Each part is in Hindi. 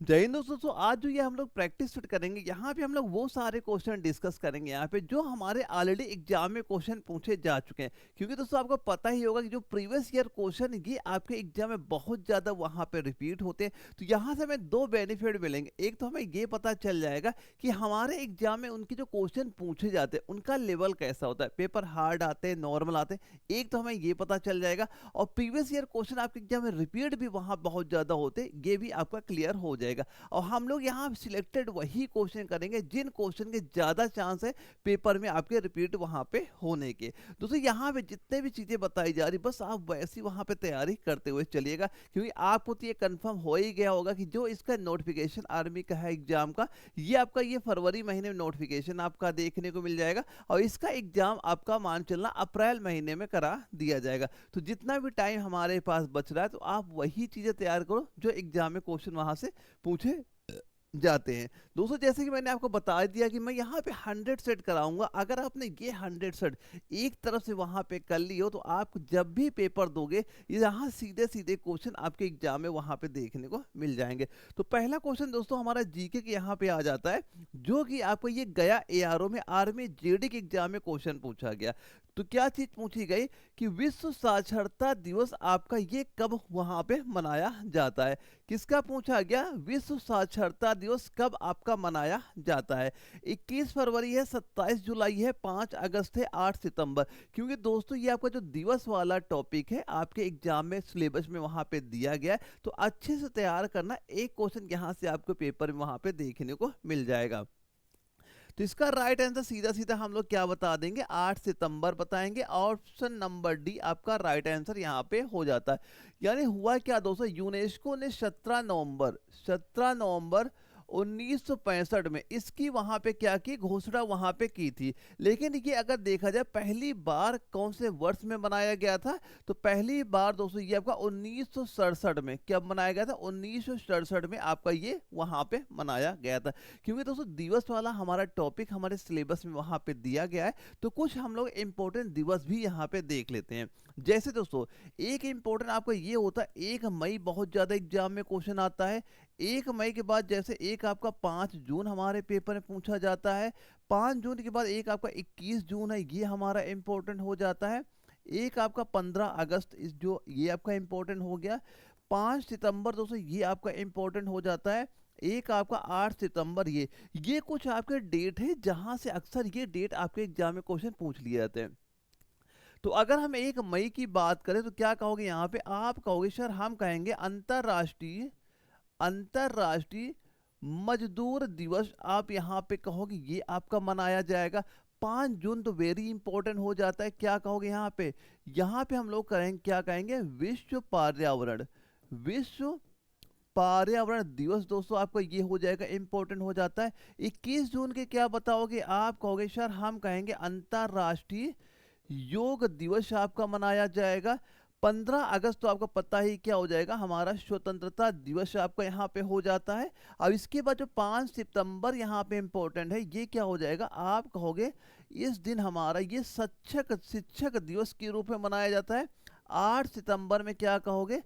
जय हिंद दोस्तों। तो आज जो ये हम लोग प्रैक्टिस फिट करेंगे, यहाँ पे हम लोग वो सारे क्वेश्चन डिस्कस करेंगे यहाँ पे जो हमारे ऑलरेडी एग्जाम में क्वेश्चन पूछे जा चुके हैं। क्योंकि दोस्तों आपको पता ही होगा कि जो प्रीवियस ईयर क्वेश्चन ये आपके एग्जाम में बहुत ज़्यादा वहाँ पे रिपीट होते हैं। तो यहाँ से हमें दो बेनिफिट मिलेंगे। एक तो हमें ये पता चल जाएगा कि हमारे एग्जाम में उनके जो क्वेश्चन पूछे जाते हैं उनका लेवल कैसा होता है, पेपर हार्ड आते हैं, नॉर्मल आते हैं, एक तो हमें ये पता चल जाएगा। और प्रीवियस ईयर क्वेश्चन आपके एग्जाम में रिपीट भी वहाँ बहुत ज़्यादा होते हैं, ये भी आपका क्लियर हो जाएगा। और हम लोग यहाँ सिलेक्टेड वही क्वेश्चन करेंगे जिन क्वेश्चन के ज़्यादा चांस है पेपर में आपके रिपीट वहाँ पे होने के। दोस्तों यहाँ पे जितने भी चीज़ें बताई जा रही बस आप वैसी वहाँ पे तैयारी करते हुए चलिएगा, क्योंकि आपको तो ये कंफर्म हो ही गया होगा कि जो इसका नोटिफिकेशन आर्मी का है एग्जाम का, ये आपका ये फरवरी महीने में नोटिफिकेशन आपका देखने को मिल जाएगा और इसका एग्जाम आपका मान चलना अप्रैल महीने में करा दिया जाएगा। तो जितना भी टाइम हमारे पास बच रहा है तो आप वही चीज़ें तैयार करो जो एग्जाम में क्वेश्चन वहाँ से पूछे जाते हैं। दोस्तों जैसे कि मैंने आपको बता दिया कि मैं यहाँ पे 100 सेट कराऊंगा। अगर आपने ये 100 सेट एक तरफ से वहाँ पे कर ली हो तो आप जब भी पेपर दोगे यहाँ सीधे सीधे क्वेश्चन आपके एग्जाम में वहाँ पे देखने को मिल जाएंगे। तो पहला क्वेश्चन दोस्तों हमारा जीके के यहाँ पे आ जाता है, जो कि आपको ये गया एआरओ में आर्मी जेडी के एग्जाम में क्वेश्चन पूछा गया। तो क्या चीज पूछी गई कि विश्व साक्षरता दिवस आपका ये कब वहां पे मनाया जाता है। किसका पूछा गया, विश्व साक्षरता दिवस कब आपका मनाया जाता है। 21 फरवरी है, 27 जुलाई है, 5 अगस्त है, 8 सितंबर। क्योंकि दोस्तों ये आपका जो दिवस वाला टॉपिक है आपके एग्जाम में सिलेबस में वहां पे दिया गया है, तो अच्छे से तैयार करना। एक क्वेश्चन यहाँ से आपको पेपर में वहां पे देखने को मिल जाएगा। तो इसका राइट आंसर सीधा सीधा हम लोग क्या बता देंगे, 8 सितंबर बताएंगे। ऑप्शन नंबर डी आपका राइट आंसर यहाँ पे हो जाता है। यानी हुआ क्या दोस्तों, यूनेस्को ने 17 नवंबर 1965 में इसकी वहां पे क्या की घोषणा वहां पे की थी। लेकिन ये अगर देखा जाए पहली बार कौन से वर्ष में मनाया गया था, तो पहली बार दोस्तों ये आपका 1967 में, कब मनाया गया था, 1967 में आपका ये वहां पे मनाया गया था। क्योंकि दोस्तों दिवस वाला हमारा टॉपिक हमारे सिलेबस में वहां पे दिया गया है, तो कुछ हम लोग इंपॉर्टेंट दिवस भी यहाँ पे देख लेते हैं। जैसे दोस्तों एक इंपॉर्टेंट आपका ये होता है, 1 मई बहुत ज्यादा एग्जाम में क्वेश्चन आता है। 1 मई के बाद जैसे एक आपका 5 जून हमारे पेपर में पूछा जाता है। 5 जून के बाद एक आपका 21 जून है, ये हमारा इंपॉर्टेंट हो जाता है। एक आपका 15 अगस्त इस जो ये आपका इंपॉर्टेंट हो गया। 5 सितंबर दोस्तों ये आपका इंपॉर्टेंट हो जाता है। एक आपका 8 सितंबर, ये कुछ आपके डेट है जहां से अक्सर ये डेट आपके एग्जाम में क्वेश्चन पूछ लिए जाते हैं। तो अगर हम 1 मई की बात करें तो क्या कहोगे यहाँ पे, आप कहोगे सर हम कहेंगे अंतरराष्ट्रीय अंतरराष्ट्रीय मजदूर दिवस आप यहाँ पे कहोगे ये आपका मनाया जाएगा। 5 जून तो वेरी इंपॉर्टेंट हो जाता है, क्या कहोगे यहाँ पे हम लोग करेंगे, क्या कहेंगे, विश्व पर्यावरण दिवस दोस्तों आपका ये हो जाएगा, इंपॉर्टेंट हो जाता है। 21 जून के क्या बताओगे, आप कहोगे सर हम कहेंगे अंतरराष्ट्रीय योग दिवस आपका मनाया जाएगा। 15 अगस्त तो आपको पता ही क्या हो जाएगा, हमारा स्वतंत्रता दिवस आपका यहाँ पे हो जाता है। अब इसके बाद जो 5 सितंबर यहाँ पे इंपॉर्टेंट है, ये क्या हो जाएगा, आप कहोगे इस दिन हमारा ये शिक्षक शिक्षक दिवस के रूप में मनाया जाता है। 8 सितंबर में क्या कहोगे,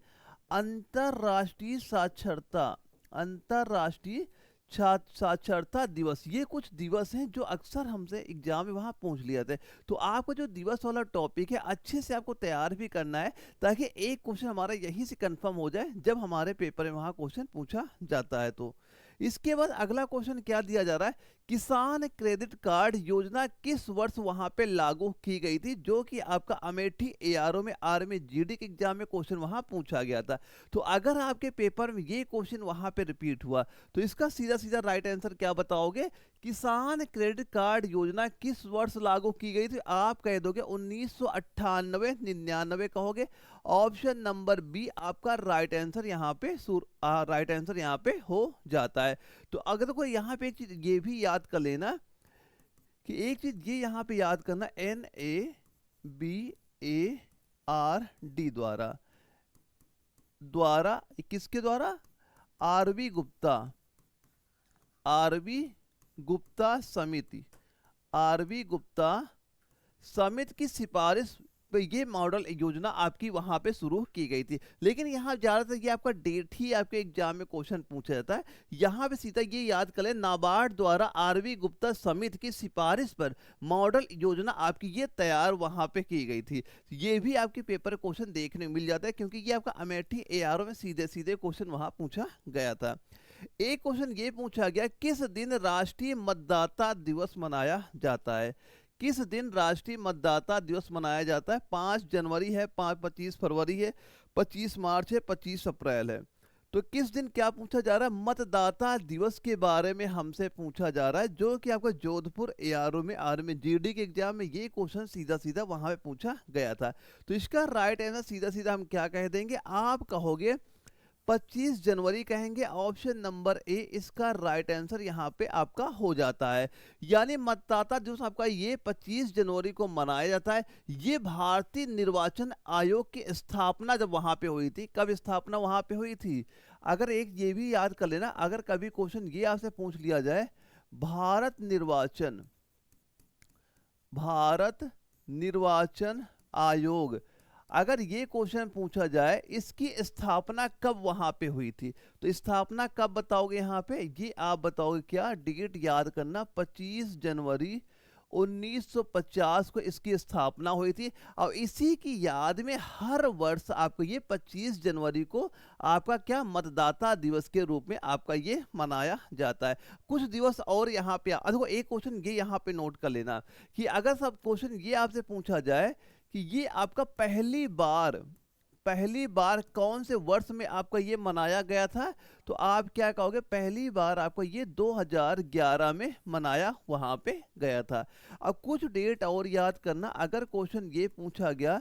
अंतरराष्ट्रीय साक्षरता अंतरराष्ट्रीय साक्षरता दिवस। ये कुछ दिवस हैं जो अक्सर हमसे एग्जाम में वहाँ पूछ लिया जाते हैं। तो आपको जो दिवस वाला टॉपिक है अच्छे से आपको तैयार भी करना है, ताकि एक क्वेश्चन हमारा यहीं से कंफर्म हो जाए जब हमारे पेपर में वहाँ क्वेश्चन पूछा जाता है। तो इसके बाद अगला क्वेश्चन क्या दिया जा रहा है, किसान क्रेडिट कार्ड योजना किस वर्ष वहां पे लागू की गई थी, जो कि आपका अमेठी एआरओ में आर्मी जीडी के एग्जाम में क्वेश्चन वहां पूछा गया था। तो अगर आपके पेपर में ये क्वेश्चन वहां पे रिपीट हुआ तो इसका सीधा सीधा राइट आंसर क्या बताओगे, किसान क्रेडिट कार्ड योजना किस वर्ष लागू की गई थी, आप कह दोगे 1998 99 कहोगे। ऑप्शन नंबर बी आपका राइट आंसर यहाँ पे राइट आंसर यहाँ पे हो जाता है। तो अगर तो कोई यहाँ पे एक चीज ये भी याद कर लेना कि एक चीज ये यहाँ पे याद करना, NABARD द्वारा द्वारा किसके द्वारा, आरबी गुप्ता आरबी गुप्ता समिति आरबी गुप्ता समिति की सिफारिश ये मॉडल योजना आपकी वहाँ पे शुरू की गई थी। लेकिन यहाँ ज़्यादातर ये आपका डेट ही आपके एग्जाम में क्वेश्चन पूछा जाता है। यहाँ पे सीधा ये याद कर लें, नाबार्ड द्वारा आरवी गुप्ता समिति की सिफारिश पर मॉडल योजना आपकी ये तैयार वहाँ पे की गई थी। ये भी आपके पेपर क्वेश्चन देखने को मिल जाता है, क्योंकि ये आपका अमेठी एआरओ में सीधे सीधे क्वेश्चन वहाँ पूछा गया था। एक क्वेश्चन ये पूछा गया, किस दिन राष्ट्रीय मतदाता दिवस मनाया जाता है? किस दिन राष्ट्रीय मतदाता दिवस मनाया जाता है? 5 जनवरी है, 25 फरवरी है, 25 मार्च है, 25 अप्रैल है। तो किस दिन क्या पूछा जा रहा है? मतदाता दिवस के बारे में हमसे पूछा जा रहा है, जो कि आपका जोधपुर एआरओ में आर्मी जीडी के एग्जाम में ये क्वेश्चन सीधा सीधा वहां पे पूछा गया था। तो इसका राइट आंसर सीधा सीधा हम क्या कह देंगे? आप कहोगे 25 जनवरी कहेंगे। ऑप्शन नंबर ए इसका राइट आंसर यहाँ पे आपका हो जाता है। यानी मतदाता दिवस आपका ये 25 जनवरी को मनाया जाता है। ये भारतीय निर्वाचन आयोग की स्थापना जब वहां पे हुई थी, कब स्थापना वहां पे हुई थी? अगर एक ये भी याद कर लेना, अगर कभी क्वेश्चन ये आपसे पूछ लिया जाए, भारत निर्वाचन आयोग, अगर ये क्वेश्चन पूछा जाए इसकी स्थापना कब वहां पे हुई थी, तो स्थापना कब बताओगे? यहाँ पे ये आप बताओगे क्या? डेट याद करना, 25 जनवरी 1950 को इसकी स्थापना हुई थी। और इसी की याद में हर वर्ष आपको ये 25 जनवरी को आपका क्या मतदाता दिवस के रूप में आपका ये मनाया जाता है। कुछ दिवस और यहाँ पे देखो, एक क्वेश्चन ये यहाँ पे नोट कर लेना कि अगर सब क्वेश्चन ये आपसे पूछा जाए कि ये आपका पहली बार कौन से वर्ष में आपका ये मनाया गया था, तो आप क्या कहोगे? पहली बार आपको ये 2011 में मनाया वहां पे गया था। अब कुछ डेट और याद करना, अगर क्वेश्चन ये पूछा गया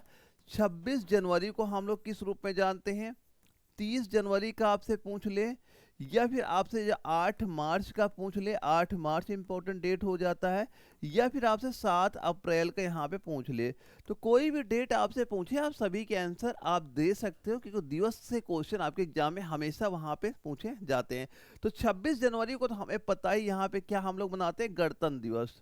26 जनवरी को हम लोग किस रूप में जानते हैं? 30 जनवरी का आपसे पूछ ले, या फिर आपसे 8 मार्च का पूछ ले, 8 मार्च इंपॉर्टेंट डेट हो जाता है, या फिर आपसे 7 अप्रैल का यहाँ पे पूछ ले, तो कोई भी डेट आपसे पूछे आप सभी के आंसर आप दे सकते हो, क्योंकि दिवस से क्वेश्चन आपके एग्जाम में हमेशा वहाँ पे पूछे जाते हैं। तो 26 जनवरी को तो हमें पता ही यहाँ पे क्या हम लोग मनाते हैं? गणतंत्र दिवस।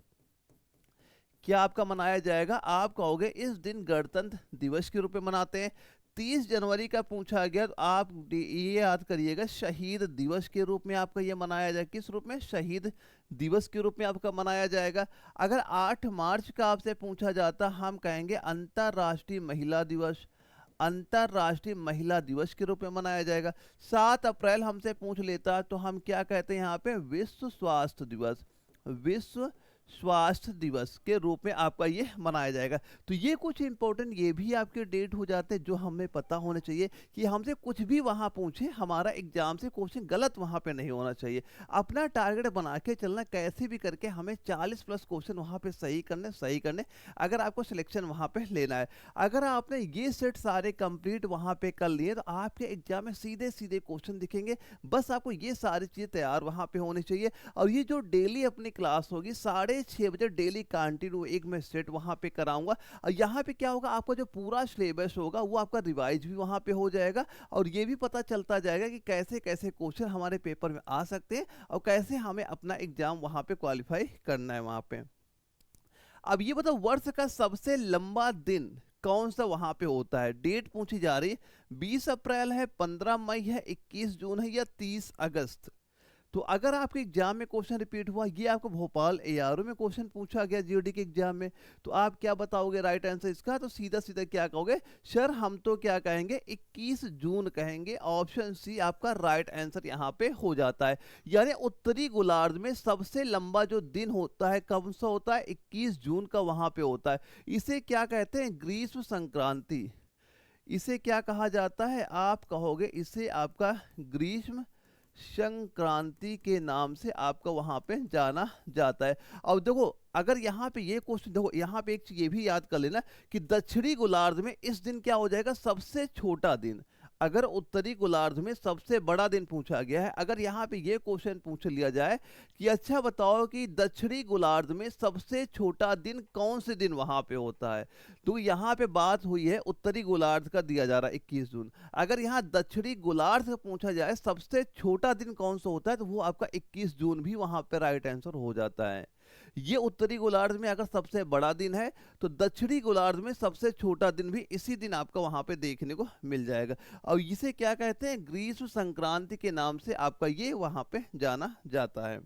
क्या आपका मनाया जाएगा? आप कहोगे इस दिन गणतंत्र दिवस के रूप में मनाते हैं। 30 जनवरी का पूछा गया तो आप ये याद करिएगा, शहीद दिवस के रूप में आपका ये मनाया जाएगा। किस रूप में? शहीद दिवस के रूप में आपका मनाया जाएगा। अगर 8 मार्च का आपसे पूछा जाता, हम कहेंगे अंतर्राष्ट्रीय महिला दिवस, अंतर्राष्ट्रीय महिला दिवस के रूप में मनाया जाएगा। 7 अप्रैल हमसे पूछ लेता तो हम क्या कहते हैं यहाँ पे? विश्व स्वास्थ्य दिवस, विश्व स्वास्थ्य दिवस के रूप में आपका ये मनाया जाएगा। तो ये कुछ इंपॉर्टेंट ये भी आपके डेट हो जाते हैं जो हमें पता होने चाहिए कि हमसे कुछ भी वहाँ पूछे, हमारा एग्जाम से क्वेश्चन गलत वहाँ पे नहीं होना चाहिए। अपना टारगेट बना के चलना, कैसे भी करके हमें 40+ क्वेश्चन वहाँ पे सही करने अगर आपको सिलेक्शन वहाँ पे लेना है। अगर आपने ये सेट सारे कंप्लीट वहाँ पे कर लिए तो आपके एग्जाम में सीधे सीधे क्वेश्चन दिखेंगे। बस आपको ये सारी चीज़ें तैयार वहाँ पे होनी चाहिए। और ये जो डेली अपनी क्लास होगी 6:30 बजे डेली कंटिन्यू एक मैं सेट वहाँ पे कराऊंगा। और यहाँ पे क्या होगा, आपका जो पूरा सिलेबस होगा वो आपका रिवाइज भी वहाँ पे हो जाएगा, और ये भी पता चलता जाएगा कि कैसे कैसे क्वेश्चन हमारे पेपर में आ सकते हैं और कैसे हमें अपना एग्जाम वहाँ पे क्वालिफाई करना है वहाँ पे। अब ये बताओ, वर्ष का सबसे लंबा दिन कौन सा वहां पे होता है? डेट पूछी जा रही है, 20 अप्रैल है, 15 मई है, 21 जून है, या 30 अगस्त। तो अगर आपके एग्जाम में क्वेश्चन रिपीट हुआ, ये आपको भोपाल एआरओ में क्वेश्चन पूछा गया जीडी के एग्जाम में, तो आप क्या बताओगे राइट आंसर इसका? तो सीधा सीधा क्या कहोगे? सर हम तो क्या कहेंगे, 21 जून कहेंगे। ऑप्शन सी आपका राइट आंसर यहाँ पे हो जाता है। यानी उत्तरी गोलार्ध में सबसे लंबा जो दिन होता है कब सा होता है? 21 जून का वहां पे होता है। इसे क्या कहते हैं? ग्रीष्म संक्रांति। इसे क्या कहा जाता है? आप कहोगे इसे आपका ग्रीष्म संक्रांति के नाम से आपका वहां पे जाना जाता है। अब देखो, अगर यहाँ पे ये क्वेश्चन देखो, यहाँ पे एक चीज ये भी याद कर लेना कि दक्षिणी गोलार्ध में इस दिन क्या हो जाएगा? सबसे छोटा दिन। अगर उत्तरी गोलार्ध में सबसे बड़ा दिन पूछा गया है, अगर यहाँ पे ये क्वेश्चन पूछ लिया जाए कि अच्छा बताओ कि दक्षिणी गोलार्ध में सबसे छोटा दिन कौन से दिन वहां पे होता है, तो यहाँ पे बात हुई है उत्तरी गोलार्ध का दिया जा रहा है 21 जून। अगर यहाँ दक्षिणी गोलार्ध का पूछा जाए सबसे छोटा दिन कौन सा होता है, तो वो आपका 21 जून भी वहां पे राइट आंसर हो जाता है। ये उत्तरी गोलार्ध में अगर सबसे बड़ा दिन है तो दक्षिणी गोलार्ध में सबसे छोटा दिन भी इसी दिन आपको वहां पे देखने को मिल जाएगा। और इसे क्या कहते हैं, ग्रीष्म संक्रांति के नाम से आपका ये वहां पे जाना जाता है।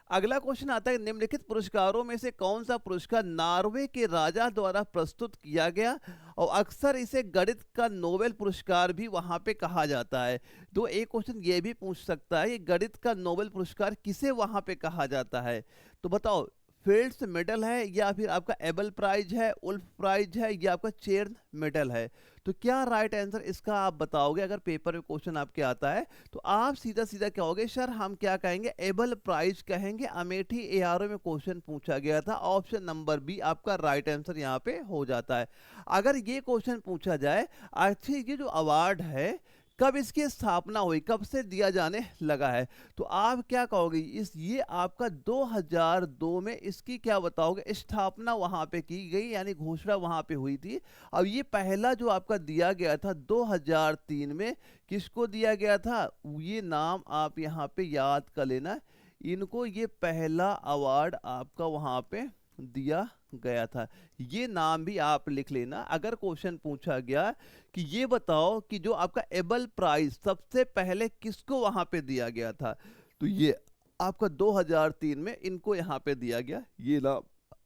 अगला क्वेश्चन आता है, निम्नलिखित पुरस्कारों में से कौन सा पुरस्कार नॉर्वे के राजा द्वारा प्रस्तुत किया गया, और अक्सर इसे गणित का नोबेल पुरस्कार भी वहां पे कहा जाता है। तो एक क्वेश्चन ये भी पूछ सकता है, ये गणित का नोबेल पुरस्कार किसे वहां पे कहा जाता है, तो बताओ फील्ड्स मेडल है, या फिर आपका एबल प्राइज है, उल्फ प्राइज है, या आपका चेर्न मेडल है। तो क्या राइट आंसर इसका आप बताओगे, अगर पेपर में क्वेश्चन आपके आता है तो आप सीधा सीधा कहोगे सर हम क्या कहेंगे, एबल प्राइज कहेंगे। अमेठी एआरओ में क्वेश्चन पूछा गया था, ऑप्शन नंबर बी आपका राइट आंसर यहाँ पे हो जाता है। अगर ये क्वेश्चन पूछा जाए, अच्छा ये जो अवार्ड है कब इसकी स्थापना हुई, कब से दिया जाने लगा है, तो आप क्या कहोगे, इस ये आपका 2002 में इसकी क्या बताओगे, स्थापना वहां पे की गई, यानी घोषणा वहां पे हुई थी। अब ये पहला जो आपका दिया गया था 2003 में, किसको दिया गया था, ये नाम आप यहाँ पे याद कर लेना, इनको ये पहला अवार्ड आपका वहां पे दिया गया था। ये नाम भी आप लिख लेना। अगर क्वेश्चन पूछा गया कि ये बताओ कि जो आपका एबल प्राइज सबसे पहले किसको वहां पे दिया गया था, तो ये आपका 2003 में इनको यहां पे दिया गया, ये नाम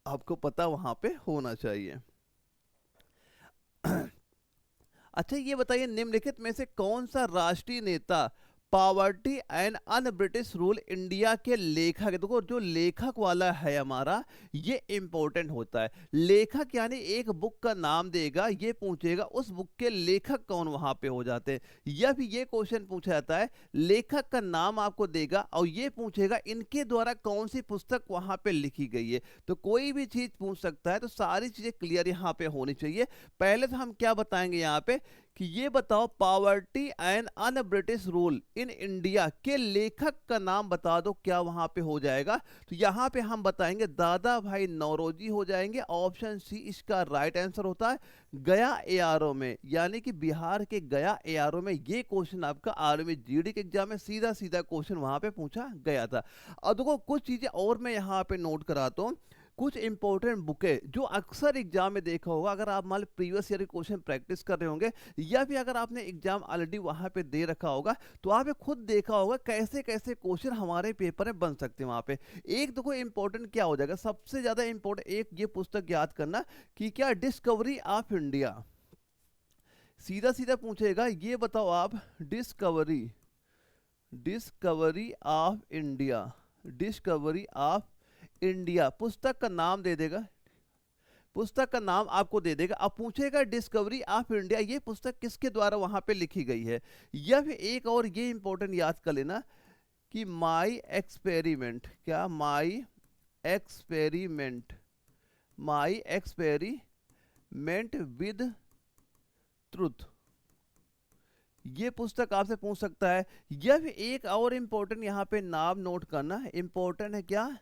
आपको पता वहां पे होना चाहिए। अच्छा ये बताइए, निम्नलिखित में से कौन सा राष्ट्रीय नेता poverty and un British rule India के लेखक है। देखो जो लेखक वाला है हमारा, ये इंपॉर्टेंट होता है। लेखक यानी एक बुक का नाम देगा, ये पूछेगा उस बुक के लेखक कौन वहां पे हो जाते हैं, या फिर ये क्वेश्चन पूछा जाता है लेखक का नाम आपको देगा और ये पूछेगा इनके द्वारा कौन सी पुस्तक वहां पे लिखी गई है। तो कोई भी चीज पूछ सकता है, तो सारी चीजें क्लियर यहाँ पे होनी चाहिए। पहले तो हम क्या बताएंगे यहाँ पे कि ये बताओ poverty and un British rule in India के लेखक का नाम बता दो, क्या वहां पे हो जाएगा। तो यहां पे हम बताएंगे दादा भाई नौरोजी हो जाएंगे। ऑप्शन सी इसका राइट आंसर होता है। गया एआरओ में, यानी कि बिहार के गया एआरओ में ये क्वेश्चन आपका आर्मी जीडी के एग्जाम में सीधा सीधा क्वेश्चन वहां पे पूछा गया था। अब देखो कुछ चीजें और मैं यहाँ पे नोट कराता हूँ, कुछ इंपॉर्टेंट बुकें जो अक्सर एग्जाम में देखा होगा, अगर आप मान लो प्रीवियस ईयर क्वेश्चन प्रैक्टिस कर रहे होंगे, या फिर अगर आपने एग्जाम ऑलरेडी वहां पे दे रखा होगा, तो आपने खुद देखा होगा कैसे कैसे क्वेश्चन हमारे पेपर में बन सकते हैं वहां पे। एक देखो इंपॉर्टेंट क्या हो जाएगा, सबसे ज्यादा इंपॉर्टेंट एक ये पुस्तक याद करना कि क्या डिस्कवरी ऑफ इंडिया, सीधा सीधा पूछेगा ये बताओ आप discovery, discovery of India, discovery of India पुस्तक का नाम दे देगा, पुस्तक का नाम आपको दे देगा। अब पूछेगा डिस्कवरी ऑफ इंडिया ये पुस्तक किसके द्वारा वहां पे लिखी गई है। या फिर एक और ये इंपॉर्टेंट याद कर लेना कि माई एक्सपेरिमेंट, क्या my experiment, my experiment with truth, ये पुस्तक आपसे पूछ सकता है। या फिर एक और इंपॉर्टेंट यहाँ पे नाम नोट करना, इंपॉर्टेंट है क्या,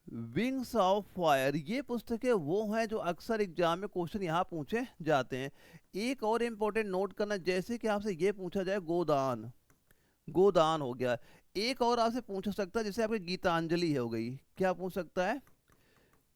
विंग्स ऑफ फायर, ये पुस्तकें वो हैं जो अक्सर एग्जाम में क्वेश्चन यहाँ पूछे जाते हैं। एक और इंपॉर्टेंट नोट करना, जैसे कि आपसे ये पूछा जाए गोदान, गोदान हो गया। एक और आपसे पूछ सकता है, जैसे आपकी गीतांजलि हो गई, क्या पूछ सकता है,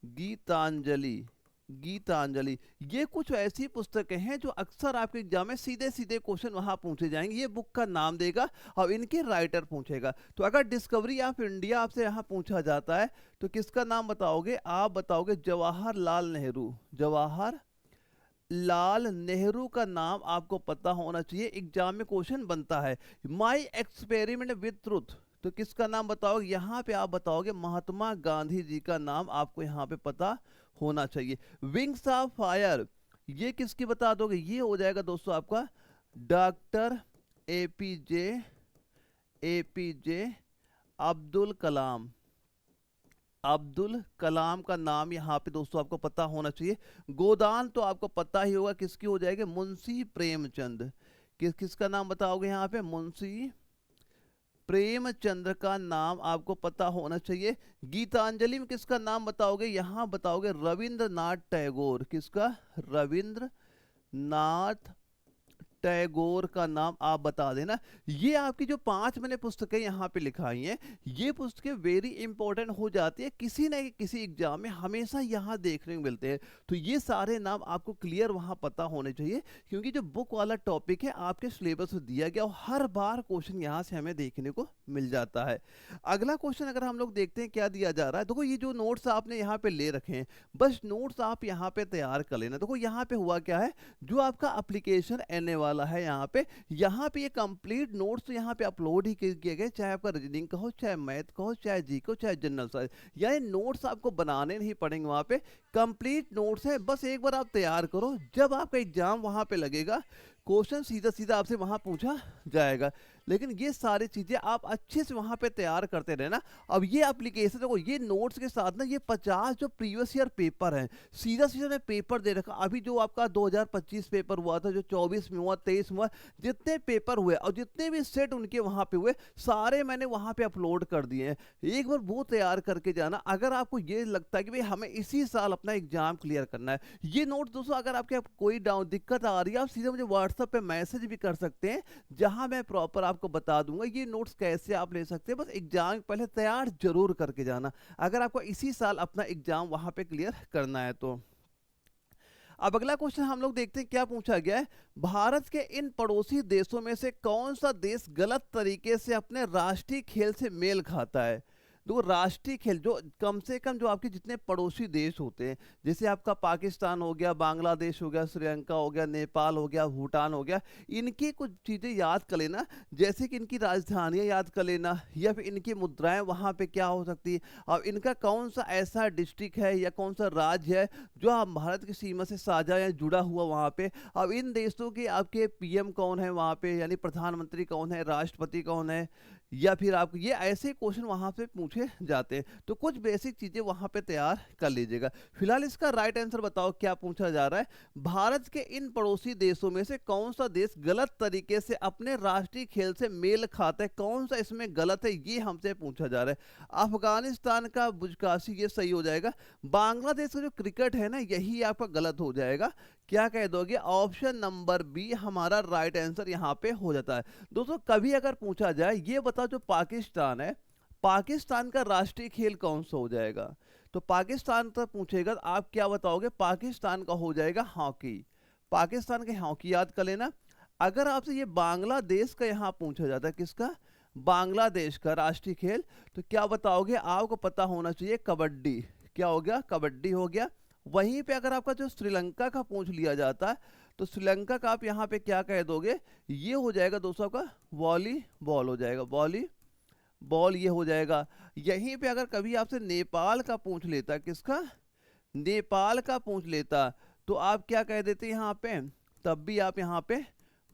गीतांजलि, गीतांजलि, ये कुछ ऐसी पुस्तकें हैं जो अक्सर आपके एग्जाम में सीधे सीधे क्वेश्चन वहां पूछे जाएंगे। ये बुक का नाम देगा और इनके राइटर पूछेगा। तो अगर डिस्कवरी ऑफ इंडिया आपसे यहाँ पूछा जाता है तो किसका नाम बताओगे, आप बताओगे जवाहरलाल नेहरू, जवाहरलाल नेहरू का नाम आपको पता होना चाहिए, एग्जाम में क्वेश्चन बनता है। माई एक्सपेरिमेंट विद ट्रुथ, तो किसका नाम बताओगे, यहाँ पे आप बताओगे महात्मा गांधी जी का नाम आपको यहाँ पे पता होना चाहिए। विंग्स ऑफ फायर ये किसकी बता दोगे, ये हो जाएगा दोस्तों आपका doctor APJ, APJ Abdul Kalam, Abdul Kalam का नाम यहाँ पे दोस्तों आपको पता होना चाहिए। गोदान तो आपको पता ही होगा किसकी हो जाएगी, मुंशी प्रेमचंद, किसका नाम बताओगे यहाँ पे, मुंशी प्रेमचंद्र का नाम आपको पता होना चाहिए। गीतांजलि में किसका नाम बताओगे, यहां बताओगे रविंद्रनाथ टैगोर, किसका, रविंद्रनाथ टैगोर का नाम आप बता देना। ये आपकी जो 5 मैंने पुस्तकें यहाँ पे लिखाई हैं, ये पुस्तकें वेरी इंपॉर्टेंट हो जाती है, किसी न किसी एग्जाम में हमेशा यहाँ देखने को मिलते हैं। तो ये सारे नाम आपको क्लियर वहाँ पता होने चाहिए, क्योंकि जो बुक वाला टॉपिक है आपके सिलेबस में दिया गया और हर बार क्वेश्चन यहाँ से हमें देखने को मिल जाता है। अगला क्वेश्चन अगर हम लोग देखते हैं क्या दिया जा रहा है, देखो ये जो नोट्स आपने यहाँ पे ले रखे हैं, बस नोट्स आप यहाँ पे तैयार कर लेना। देखो यहाँ पे हुआ क्या है, जो आपका एप्लीकेशन आने वाला है यहाँ पे ये कंप्लीट नोट्स तो यहाँ पे अपलोड ही किए गए, चाहे आपका रीजनिंग का हो, चाहे मैथ का हो, चाहे जी का हो, चाहे जनरल साइंस, यानी नोट्स आपको बनाने नहीं पड़ेंगे। वहाँ पे कंप्लीट नोट्स है, बस एक बार आप तैयार करो, जब आपका एग्जाम वहाँ पे लगेगा क्वेश्चन सीधा सीधा आपसे वहाँ पूछा जाएगा। लेकिन ये सारी चीज़ें आप अच्छे से वहाँ पे तैयार करते रहना। अब ये एप्लीकेशन देखो, ये नोट्स के साथ ना ये 50 जो प्रीवियस ईयर पेपर हैं, सीधा सीधा मैं पेपर दे रखा। अभी जो आपका 2025 पेपर हुआ था, जो 24 में हुआ, 23 में हुआ, जितने पेपर हुए और जितने भी सेट उनके वहाँ पे हुए, सारे मैंने वहाँ पे अपलोड कर दिए हैं। एक बार वो तैयार करके जाना। अगर आपको ये लगता है कि भाई हमें इसी साल अपना एग्जाम क्लियर करना है, ये नोट दोस्तों अगर आपके कोई डाउन दिक्कत आ रही है, आप सीधे मुझे व्हाट्सएप पे मैसेज भी कर सकते हैं, जहां मैं प्रॉपर आपको बता दूंगा ये नोट्स कैसे आप ले सकते हैं। बस एग्जाम पहले तैयार जरूर करके जाना, अगर आपको इसी साल अपना एग्जाम वहां पे क्लियर करना है तो। अब अगला क्वेश्चन हम लोग देखते हैं क्या पूछा गया है। भारत के इन पड़ोसी देशों में से कौन सा देश गलत तरीके से अपने राष्ट्रीय खेल से मेल खाता है। देखो राष्ट्रीय खेल जो कम से कम जो आपके जितने पड़ोसी देश होते हैं, जैसे आपका पाकिस्तान हो गया, बांग्लादेश हो गया, श्रीलंका हो गया, नेपाल हो गया, भूटान हो गया, इनकी कुछ चीज़ें याद कर लेना, जैसे कि इनकी राजधानियाँ याद कर लेना, या फिर इनकी मुद्राएं वहाँ पे क्या हो सकती है, और इनका कौन सा ऐसा डिस्ट्रिक्ट है या कौन सा राज्य है जो आप भारत की सीमा से साझा या जुड़ा हुआ वहाँ पे। अब इन देशों के आपके पीएम कौन है वहाँ पे, यानी प्रधानमंत्री कौन है, राष्ट्रपति कौन है, या फिर आप ये ऐसे क्वेश्चन वहां पे पूछे जाते हैं। तो कुछ बेसिक चीजें वहां पे तैयार कर लीजिएगा। फिलहाल इसका राइट आंसर बताओ क्या पूछा जा रहा है। भारत के इन पड़ोसी देशों में से कौन सा देश गलत तरीके से अपने राष्ट्रीय खेल से मेल खाता है, कौन सा इसमें गलत है, ये हमसे पूछा जा रहा है। अफगानिस्तान का बुजकाशी ये सही हो जाएगा। बांग्लादेश का जो क्रिकेट है ना, यही आपका गलत हो जाएगा। क्या कह दोगे, ऑप्शन नंबर बी हमारा राइट आंसर यहाँ पे हो जाता है। दोस्तों कभी अगर पूछा जाए ये बताओ जो पाकिस्तान है, पाकिस्तान का राष्ट्रीय खेल कौन सा हो जाएगा, तो पाकिस्तान तक पूछेगा तो आप क्या बताओगे, पाकिस्तान का हो जाएगा हॉकी। पाकिस्तान के हॉकी याद कर लेना। अगर आपसे ये बांग्लादेश का यहाँ पूछा जाता है, किसका, बांग्लादेश का राष्ट्रीय खेल, तो क्या बताओगे, आपको पता होना चाहिए कबड्डी। क्या हो गया, कबड्डी हो गया। वहीं पे अगर आपका जो श्रीलंका का पूछ लिया जाता है, तो श्रीलंका का आप यहाँ पे क्या कह दोगे, ये हो जाएगा दोस्तों का वॉलीबॉल हो जाएगा, वॉलीबॉल ये हो जाएगा। यहीं पे अगर कभी आपसे नेपाल का पूछ लेता, किसका, नेपाल का पूछ लेता, तो आप क्या कह देते यहाँ पे, तब भी आप यहाँ पे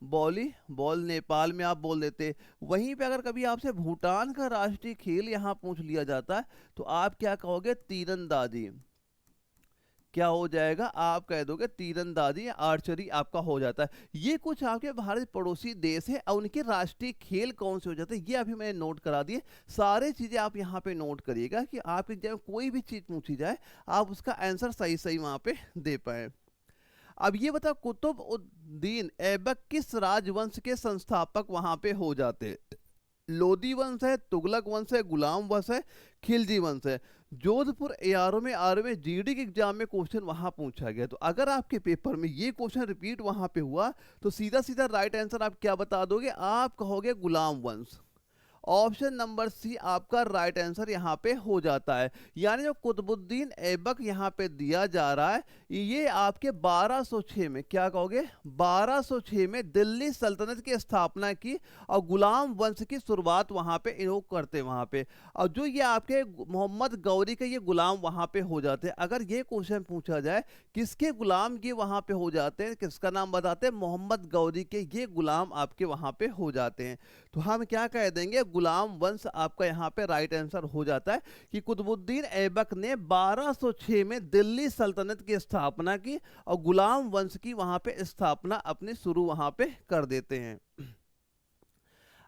वॉलीबॉल नेपाल में आप बोल देते। वहीं पे अगर कभी आपसे भूटान का राष्ट्रीय खेल यहाँ पूछ लिया जाता है, तो आप क्या कहोगे, तीरंदाजी। क्या हो जाएगा, आप कह दोगे तीरंदाजी या आर्चरी आपका हो जाता है। ये कुछ आपके भारत पड़ोसी देश है और उनके राष्ट्रीय खेल कौन से हो जाते हैं, ये अभी मैंने नोट करा दिए। सारे चीजें आप यहाँ पे नोट करिएगा कि आप एग्जाम में कोई भी चीज पूछी जाए आप उसका आंसर सही सही वहां पे दे पाए। अब ये बताओ कुतुबउद्दीन ऐबक किस राजवंश के संस्थापक वहां पे हो जाते, लोदी वंश है, तुगलक वंश है, गुलाम वंश है, खिलजी वंश है। जोधपुर एआरओ में जीडी के एग्जाम में क्वेश्चन वहां पूछा गया, तो अगर आपके पेपर में ये क्वेश्चन रिपीट वहां पे हुआ तो सीधा सीधा राइट आंसर आप क्या बता दोगे, आप कहोगे गुलाम वंश। ऑप्शन नंबर सी आपका राइट आंसर यहाँ पे हो जाता है। यानी जो कुतुबुद्दीन ऐबक यहाँ पे दिया जा रहा है, ये आपके 1206 में, क्या कहोगे, 1206 में दिल्ली सल्तनत की स्थापना की और गुलाम वंश की शुरुआत वहाँ पे इन्हों करते वहाँ पे। और जो ये आपके मोहम्मद गौरी के ये गुलाम वहाँ पे हो जाते हैं। अगर ये क्वेश्चन पूछा जाए किसके गुलाम ये वहाँ पे हो जाते हैं, किसका नाम बताते हैं, मोहम्मद गौरी के ये गुलाम आपके वहाँ पे हो जाते हैं। तो हम क्या कह देंगे, गुलाम वंश आपका यहाँ पे राइट आंसर हो जाता है कि कुतुबुद्दीन ऐबक ने 1206 में दिल्ली सल्तनत की स्थापना की और गुलाम वंश की वहां पे स्थापना अपनी शुरू वहां पे कर देते हैं।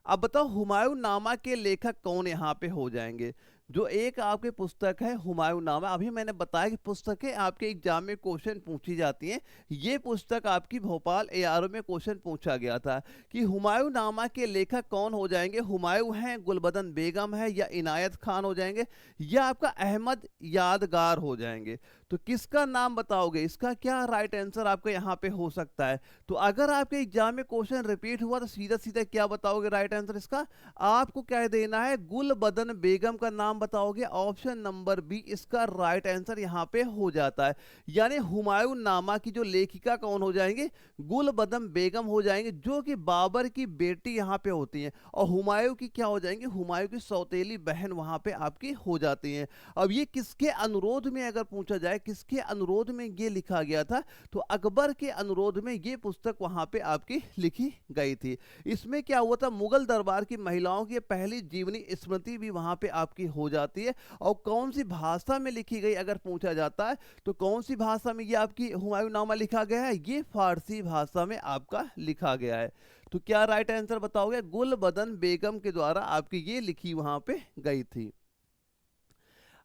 अब बताओ हुमायूं नामा के लेखक कौन यहाँ पे हो जाएंगे। जो एक आपके पुस्तक है हुमायूंनामा, अभी मैंने बताया कि पुस्तकें आपके एग्जाम में क्वेश्चन पूछी जाती हैं। ये पुस्तक आपकी भोपाल एआरओ में क्वेश्चन पूछा गया था कि हुमायूंनामा के लेखक कौन हो जाएंगे, हुमायूं हैं, गुलबदन बेगम है, या इनायत खान हो जाएंगे, या आपका अहमद यादगार हो जाएंगे। तो किसका नाम बताओगे, इसका क्या राइट आंसर आपका यहाँ पे हो सकता है। तो अगर आपके एग्जाम में क्वेश्चन रिपीट हुआ तो सीधा सीधा क्या बताओगे राइट आंसर इसका, आपको क्या देना है, गुलबदन बेगम का नाम बताओगे। ऑप्शन नंबर बी इसका राइट आंसर यहाँ पे हो जाता है। यानी हुमायूं नामा की जो लेखिका कौन हो जाएंगे, गुलबदन बेगम हो जाएंगे, जो कि बाबर की बेटी यहाँ पे होती हैं, और हुमायूं की क्या हो जाएंगी, हुमायूं की सौतेली बहन वहां पे आपकी हो जाती हैं। अब ये किसके अनुरोध में अगर पूछा जाए, किसके अनुरोध में ये लिखा गया था, तो अकबर के अनुरोध में ये पुस्तक वहां पे आपकी लिखी गई थी। इसमें क्या हुआ था, मुगल दरबार की महिलाओं की पहली जीवनी स्मृति भी वहां पे आपकी हो जाती है। और कौन सी भाषा में लिखी गई अगर पूछा जाता है, तो कौन सी भाषा में ये आपकी हुमायूंनामा लिखा गया है, ये फारसी भाषा में आपका लिखा गया है। तो क्या राइट आंसर बताओगे, गुलबदन बेगम के द्वारा आपकी ये लिखी वहां पे गई थी।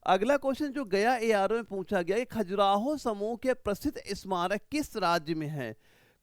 अगला क्वेश्चन जो गया एआरओ में पूछा गया, खजुराहो समूह के प्रसिद्ध स्मारक किस राज्य में है।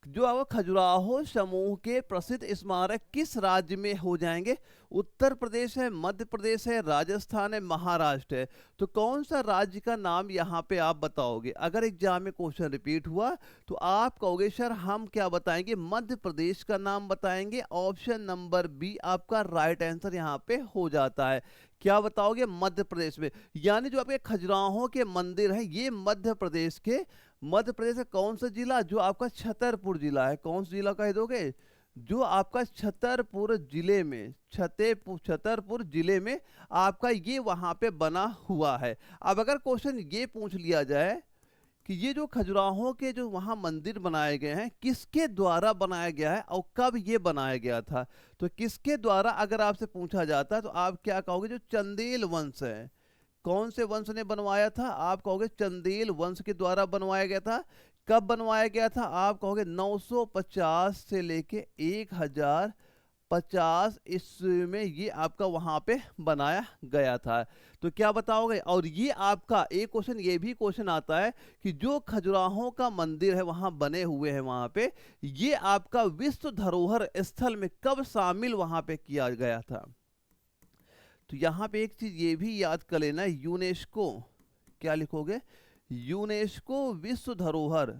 जो अब खजुराहो समूह के प्रसिद्ध स्मारक किस राज्य में हो जाएंगे, उत्तर प्रदेश है, मध्य प्रदेश है, राजस्थान है, महाराष्ट्र है। तो कौन सा राज्य का नाम यहाँ पे आप बताओगे। अगर एग्जाम में क्वेश्चन रिपीट हुआ तो आप कहोगे सर हम क्या बताएंगे, मध्य प्रदेश का नाम बताएंगे। ऑप्शन नंबर बी आपका राइट आंसर यहाँ पे हो जाता है। क्या बताओगे, मध्य प्रदेश में। यानी जो आपके खजुराहो के मंदिर है ये मध्य प्रदेश के, मध्य प्रदेश का कौन सा जिला, जो आपका छतरपुर जिला है, कौन सा जिला कह दोगे, जो आपका छतरपुर जिले में, छतरपुर जिले में आपका ये वहां पे बना हुआ है। अब अगर क्वेश्चन ये पूछ लिया जाए कि ये जो खजुराहो के जो वहां मंदिर बनाए गए हैं किसके द्वारा बनाया गया है और कब ये बनाया गया था, तो किसके द्वारा अगर आपसे पूछा जाता तो आप क्या कहोगे, जो चंदेल वंश है, कौन से वंश ने बनवाया था, आप कहोगे चंदेल वंश के द्वारा बनवाया गया था। कब बनवाया गया था, आप कहोगे 950 से लेके 1050 ईस्वी में ये आपका वहां पे बनाया गया था। तो क्या बताओगे। और ये आपका एक क्वेश्चन ये भी क्वेश्चन आता है कि जो खजुराहो का मंदिर है वहां बने हुए हैं वहां पे, ये आपका विश्व धरोहर स्थल में कब शामिल वहां पे किया गया था। तो यहाँ पे एक चीज ये भी याद कर लेना, यूनेस्को, क्या लिखोगे, यूनेस्को विश्व धरोहर,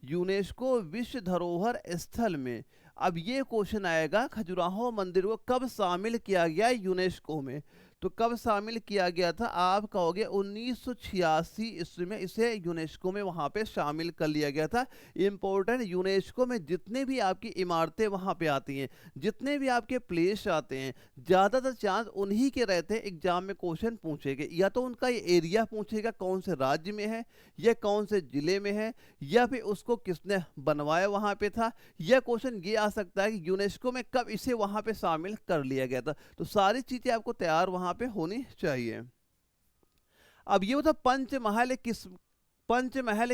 यूनेस्को विश्व धरोहर स्थल में। अब ये क्वेश्चन आएगा खजुराहो मंदिर को कब शामिल किया गया यूनेस्को में, तो कब शामिल किया गया था, आप कहोगे 1986 ईस्वी में इसे यूनेस्को में वहां पे शामिल कर लिया गया था। इंपॉर्टेंट, यूनेस्को में जितने भी आपकी इमारतें वहां पे आती हैं, जितने भी आपके प्लेस आते हैं, ज्यादातर चांस उन्हीं के रहते हैं एग्जाम में क्वेश्चन पूछेंगे, या तो उनका ये एरिया पूछेगा कौन से राज्य में है, या कौन से जिले में है, या फिर उसको किसने बनवाया वहां पे था, या क्वेश्चन ये आ सकता है कि यूनेस्को में कब इसे वहां पे शामिल कर लिया गया था। तो सारी चीजें आपको तैयार वहां पे होनी चाहिए। अब ये होता पंचमहल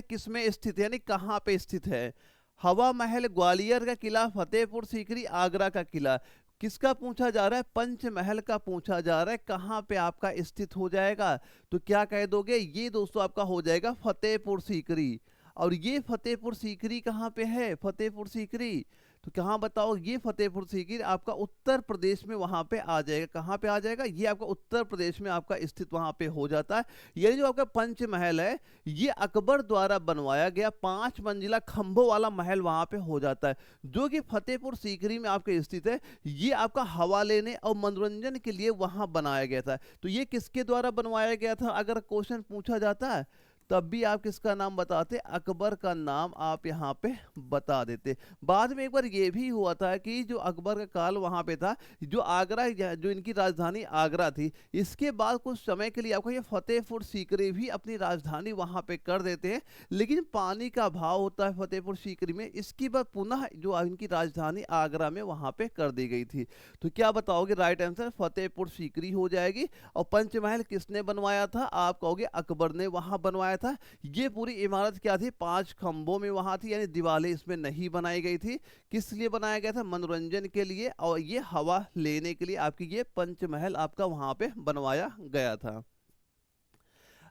किस में स्थित है, यानी कहां पे स्थित है। हवा महल ग्वालियर का किला, फतेहपुर सीकरी आगरा का किला, किसका पूछा जा रहा है, पंचमहल का पूछा जा रहा है, कहां पे आपका स्थित हो जाएगा। तो क्या कह दोगे, ये दोस्तों आपका हो जाएगा फतेहपुर सीकरी। और ये फतेहपुर सीकरी कहां पे है, फतेहपुर सीकरी तो कहाँ बताओ, ये फतेहपुर सीकरी आपका उत्तर प्रदेश में वहां पे आ जाएगा। कहाँ पे आ जाएगा, ये आपका उत्तर प्रदेश में आपका स्थित वहां पे हो जाता है। ये जो आपका पंचमहल है ये अकबर द्वारा बनवाया गया 5 मंजिला खंभों वाला महल वहां पे हो जाता है, जो कि फतेहपुर सीकरी में आपके स्थित है। ये आपका हवा लेने और मनोरंजन के लिए वहां बनाया गया था। तो ये किसके द्वारा बनवाया गया था अगर क्वेश्चन पूछा जाता है, तब भी आप किसका नाम बताते, अकबर का नाम आप यहाँ पे बता देते। बाद में एक बार ये भी हुआ था कि जो अकबर का काल वहाँ पे था, जो आगरा, जो इनकी राजधानी आगरा थी, इसके बाद कुछ समय के लिए आपको ये फतेहपुर सीकरी भी अपनी राजधानी वहाँ पे कर देते हैं, लेकिन पानी का अभाव होता है फतेहपुर सीकरी में, इसके बाद पुनः जो इनकी राजधानी आगरा में वहाँ पे कर दी गई थी। तो क्या बताओगे, राइट आंसर फतेहपुर सीकरी हो जाएगी। और पंचमहल किसने बनवाया था, आप कहोगे अकबर ने वहाँ बनवाया था। ये पूरी इमारत क्या थी, 5 खंभों में वहाँ थी, यानी दीवारें इसमें नहीं बनाई गई थी। किस लिए बनाया गया था, मनोरंजन के लिए और ये हवा लेने के लिए आपकी ये पंचमहल आपका वहाँ पे बनवाया गया था।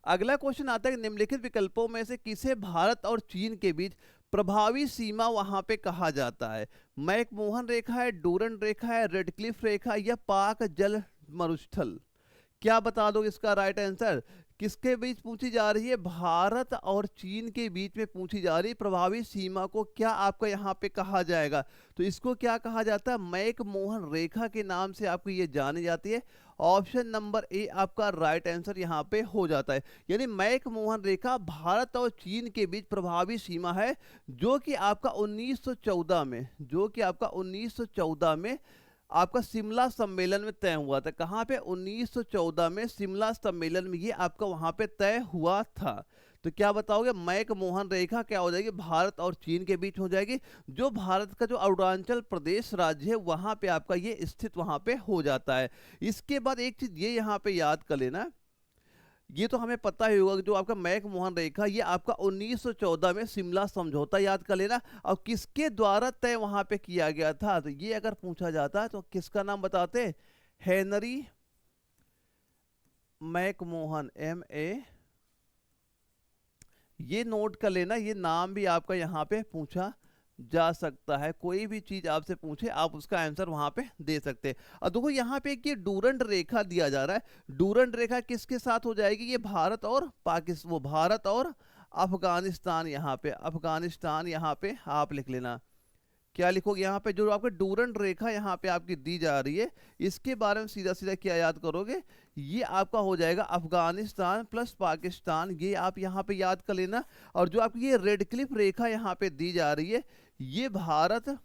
अगला क्वेश्चन आता है कि निम्नलिखित विकल्पों में से किसे भारत और चीन के बीच प्रभावी सीमा वहां पे कहा जाता है। मैकमोहन रेखा है, डूरन रेखा है, रेडक्लिफ रेखा या पाक जल मरुस्थल। क्या बता दो इसका राइट आंसर। किसके बीच पूछी जा रही है, भारत और चीन के बीच में पूछी जा रही है। प्रभावी सीमा को क्या आपका यहाँ पे कहा जाएगा, तो इसको क्या कहा जाता है, मैकमोहन रेखा के नाम से आपको ये जानी जाती है। ऑप्शन नंबर ए आपका राइट आंसर यहाँ पे हो जाता है। यानी मैकमोहन रेखा भारत और चीन के बीच प्रभावी सीमा है, जो कि आपका 1914 में, जो कि आपका 1914 में आपका शिमला सम्मेलन में तय हुआ था। कहाँ पे, 1914 में शिमला सम्मेलन में ये आपका वहां पे तय हुआ था। तो क्या बताओगे, मैकमोहन रेखा क्या हो जाएगी, भारत और चीन के बीच हो जाएगी। जो भारत का जो अरुणाचल प्रदेश राज्य है वहां पे आपका ये स्थित वहां पे हो जाता है। इसके बाद एक चीज ये यहाँ पे याद कर लेना, ये तो हमें पता ही होगा कि जो आपका मैकमोहन रेखा ये आपका 1914 में शिमला समझौता याद कर लेना। और किसके द्वारा तय वहां पे किया गया था, तो ये अगर पूछा जाता है तो किसका नाम बताते, हेनरी मैकमोहन, MA, ये नोट कर लेना, ये नाम भी आपका यहाँ पे पूछा जा सकता है। कोई भी चीज आपसे पूछे आप उसका आंसर वहां पे दे सकते हैं। और देखो यहाँ पे एक ये डूरंड रेखा दिया जा रहा है। डूरंड रेखा किसके साथ हो जाएगी, ये भारत और पाकिस्तान, वो भारत और अफगानिस्तान, यहाँ पे अफगानिस्तान यहाँ पे आप लिख लेना। क्या लिखोगे यहाँ पे, जो आपके डूरंड रेखा यहाँ पे आपकी दी जा रही है, इसके बारे में सीधा सीधा क्या याद करोगे, ये आपका हो जाएगा अफगानिस्तान प्लस पाकिस्तान, ये आप यहाँ पे याद कर लेना। और जो आपकी ये रेड क्लिफ रेखा यहाँ पे दी जा रही है, ये भारत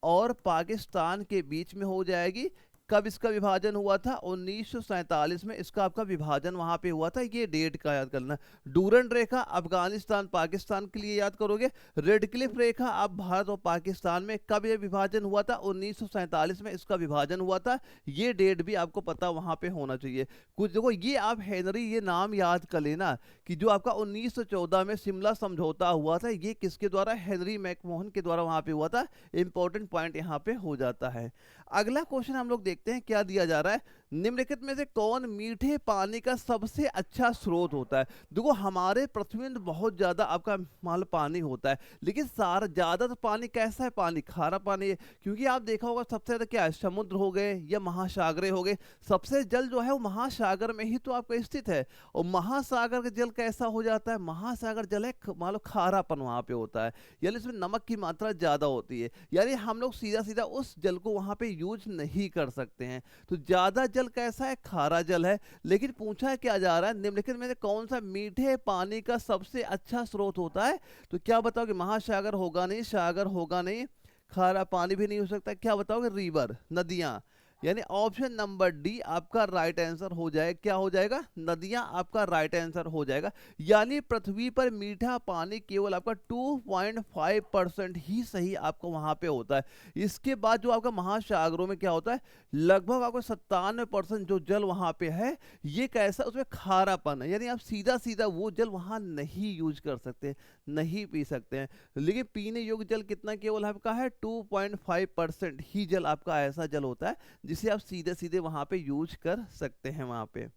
और पाकिस्तान के बीच में हो जाएगी। कब इसका विभाजन हुआ था, 1947 में इसका आपका विभाजन वहां पे हुआ था। ये डेट का याद करना। डूरंड रेखा अफगानिस्तान पाकिस्तान के लिए याद करोगे। रेड क्लिफ रेखा आप भारत और पाकिस्तान में कब ये विभाजन हुआ था, 1947 में इसका विभाजन हुआ था। ये डेट भी आपको पता वहां पे होना चाहिए। कुछ देखो ये आप हेनरी ये नाम याद कर लेना कि जो आपका 1914 में शिमला समझौता हुआ था, ये किसके द्वारा, हेनरी मैकमोहन के द्वारा वहां पे हुआ था। इंपॉर्टेंट पॉइंट यहाँ पे हो जाता है। अगला क्वेश्चन हम लोग देखते हैं क्या दिया जा रहा है, निम्नलिखित में से कौन मीठे पानी का सबसे अच्छा स्रोत होता है। देखो हमारे पृथ्वी में बहुत ज्यादा आपका मान लो पानी होता है, लेकिन सारा ज्यादा तो पानी कैसा है, पानी खारा पानी है। क्योंकि आप देखा होगा सबसे ज्यादा क्या है, समुद्र हो गए या महासागरे हो गए। सबसे जल जो है वो महासागर में ही तो आपका स्थित है। और महासागर का जल कैसा हो जाता है, महासागर जल है मान लो खारापन वहां पे होता है, यानी इसमें नमक की मात्रा ज्यादा होती है। यानी हम लोग सीधा सीधा उस जल को वहां पे यूज नहीं कर सकते हैं। तो ज्यादा जल कैसा है, खारा जल है। लेकिन पूछा क्या जा रहा है, निम्नलिखित में से कौन सा मीठे पानी का सबसे अच्छा स्रोत होता है। तो क्या बताओगे, महासागर होगा नहीं, सागर होगा नहीं, खारा पानी भी नहीं हो सकता, क्या बताओगे, रिवर, नदियां। यानी ऑप्शन नंबर डी आपका राइट आंसर हो जाएगा। क्या हो जाएगा, नदियां आपका राइट आंसर हो जाएगा। यानी पृथ्वी पर मीठा पानी केवल आपका 2.5% ही सही आपको वहां पे होता है। इसके बाद जो आपका महासागरों में क्या होता है, लगभग आपको 97% जो जल वहां पे है ये कैसा, उसमें खारापन है। यानी आप सीधा सीधा वो जल वहां नहीं यूज कर सकते, नहीं पी सकते हैं। लेकिन पीने योग्य जल कितना केवल आपका है, 2.5% ही जल आपका ऐसा जल होता है जिसे आप सीधे सीधे वहां पे यूज कर सकते हैं वहां पे।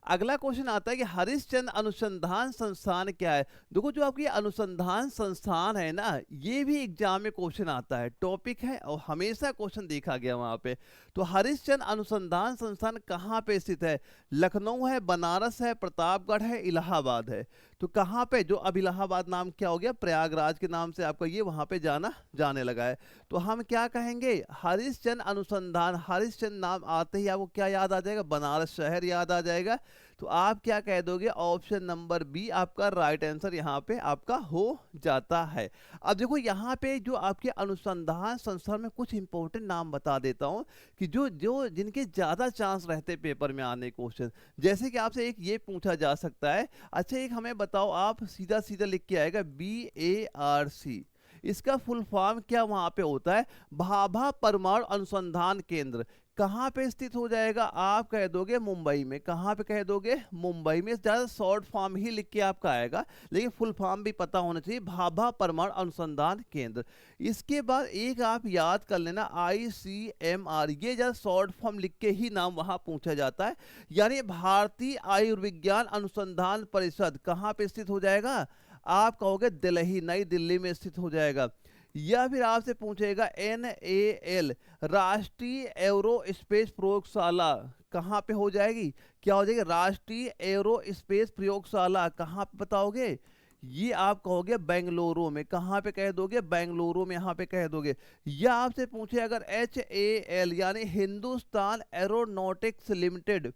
अगला क्वेश्चन आता है कि हरिश्चंद्र अनुसंधान संस्थान क्या है। देखो जो आपकी अनुसंधान संस्थान है ना, ये भी एग्जाम में क्वेश्चन आता है, टॉपिक है और हमेशा क्वेश्चन देखा गया वहां पे। तो हरिश्चंद्र अनुसंधान संस्थान कहाँ पे स्थित है, लखनऊ है, बनारस है, प्रतापगढ़ है, इलाहाबाद है। तो कहाँ पे, जो अब इलाहाबाद नाम क्या हो गया, प्रयागराज के नाम से आपका ये वहां पे जाने लगा है। तो हम क्या कहेंगे, हरिश्चंद्र अनुसंधान, हरिश्चंद्र नाम आते ही आपको क्या याद आ जाएगा, बनारस शहर याद आ जाएगा। तो आप क्या कह दोगे, ऑप्शन नंबर बी आपका राइट आंसर यहाँ पे आपका हो जाता है। अब देखो यहाँ पे जो आपके अनुसंधान संस्थान में कुछ इंपॉर्टेंट नाम बता देता हूँ कि जो जो जिनके ज्यादा चांस रहते पेपर में आने क्वेश्चन। जैसे कि आपसे एक ये पूछा जा सकता है, अच्छा एक हमें बताओ, आप सीधा सीधा लिख के आएगा BARC, इसका फुल फॉर्म क्या वहां पे होता है, भाभा परमाणु अनुसंधान केंद्र। कहाँ पे स्थित हो जाएगा? आप कह दोगे मुंबई में। कहाँ पे कह दोगे? मुंबई में। ज़्यादा शॉर्ट फॉर्म ही लिख के आपका आएगा, लेकिन फुल फॉर्म भी पता होना चाहिए, भाभा परमाणु अनुसंधान केंद्र। इसके बाद एक आप याद कर लेना, ICMR, ये ज़्यादा शॉर्ट फॉर्म लिख के ही नाम वहाँ पूछा जाता है, यानी भारतीय आयुर्विज्ञान अनुसंधान परिषद। कहाँ पे स्थित हो जाएगा? आप कहोगे दिल्ली, नई दिल्ली में स्थित हो जाएगा। या फिर आपसे पूछेगा NAL, राष्ट्रीय एरोस्पेस प्रयोगशाला। कहाँ पे हो जाएगी? क्या हो जाएगी? राष्ट्रीय एरोस्पेस प्रयोगशाला। कहाँ पे बताओगे? ये आप कहोगे बेंगलुरु में। कहाँ पे कह दोगे? बेंगलुरु में, यहाँ पे कह दोगे। या आपसे पूछे अगर HAL, यानी हिंदुस्तान एरोनॉटिक्स लिमिटेड,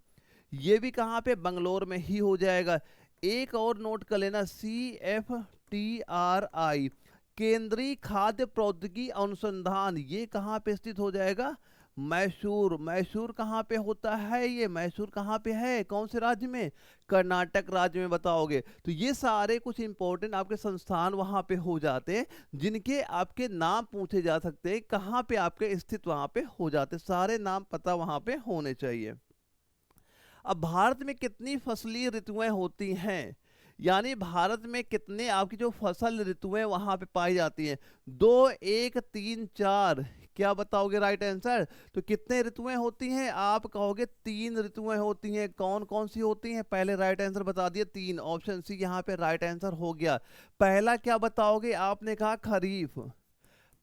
ये भी कहाँ पे? बंगलोर में ही हो जाएगा। एक और नोट कर लेना, CFTRI, केंद्रीय खाद्य प्रौद्योगिकी अनुसंधान, ये कहाँ पे स्थित हो जाएगा? मैसूर। मैसूर कहाँ पे होता है? ये मैसूर कहाँ पे है? कौन से राज्य में? कर्नाटक राज्य में बताओगे। तो ये सारे कुछ इंपॉर्टेंट आपके संस्थान वहाँ पे हो जाते हैं, जिनके आपके नाम पूछे जा सकते हैं, कहाँ पे आपके स्थित वहाँ पे हो जाते हैं। सारे नाम पता वहाँ पे होने चाहिए। अब भारत में कितनी फसलीय ऋतुएं होती हैं? यानी भारत में कितने आपकी जो फसल ऋतुएं वहां पे पाई जाती हैं? 2, 1, 3, 4। क्या बताओगे राइट आंसर? तो कितने ऋतुएं होती हैं? आप कहोगे 3 ऋतुएं होती हैं। कौन कौन सी होती हैं? पहले राइट आंसर बता दिए 3, ऑप्शन सी यहाँ पे राइट आंसर हो गया। पहला क्या बताओगे? आपने कहा खरीफ।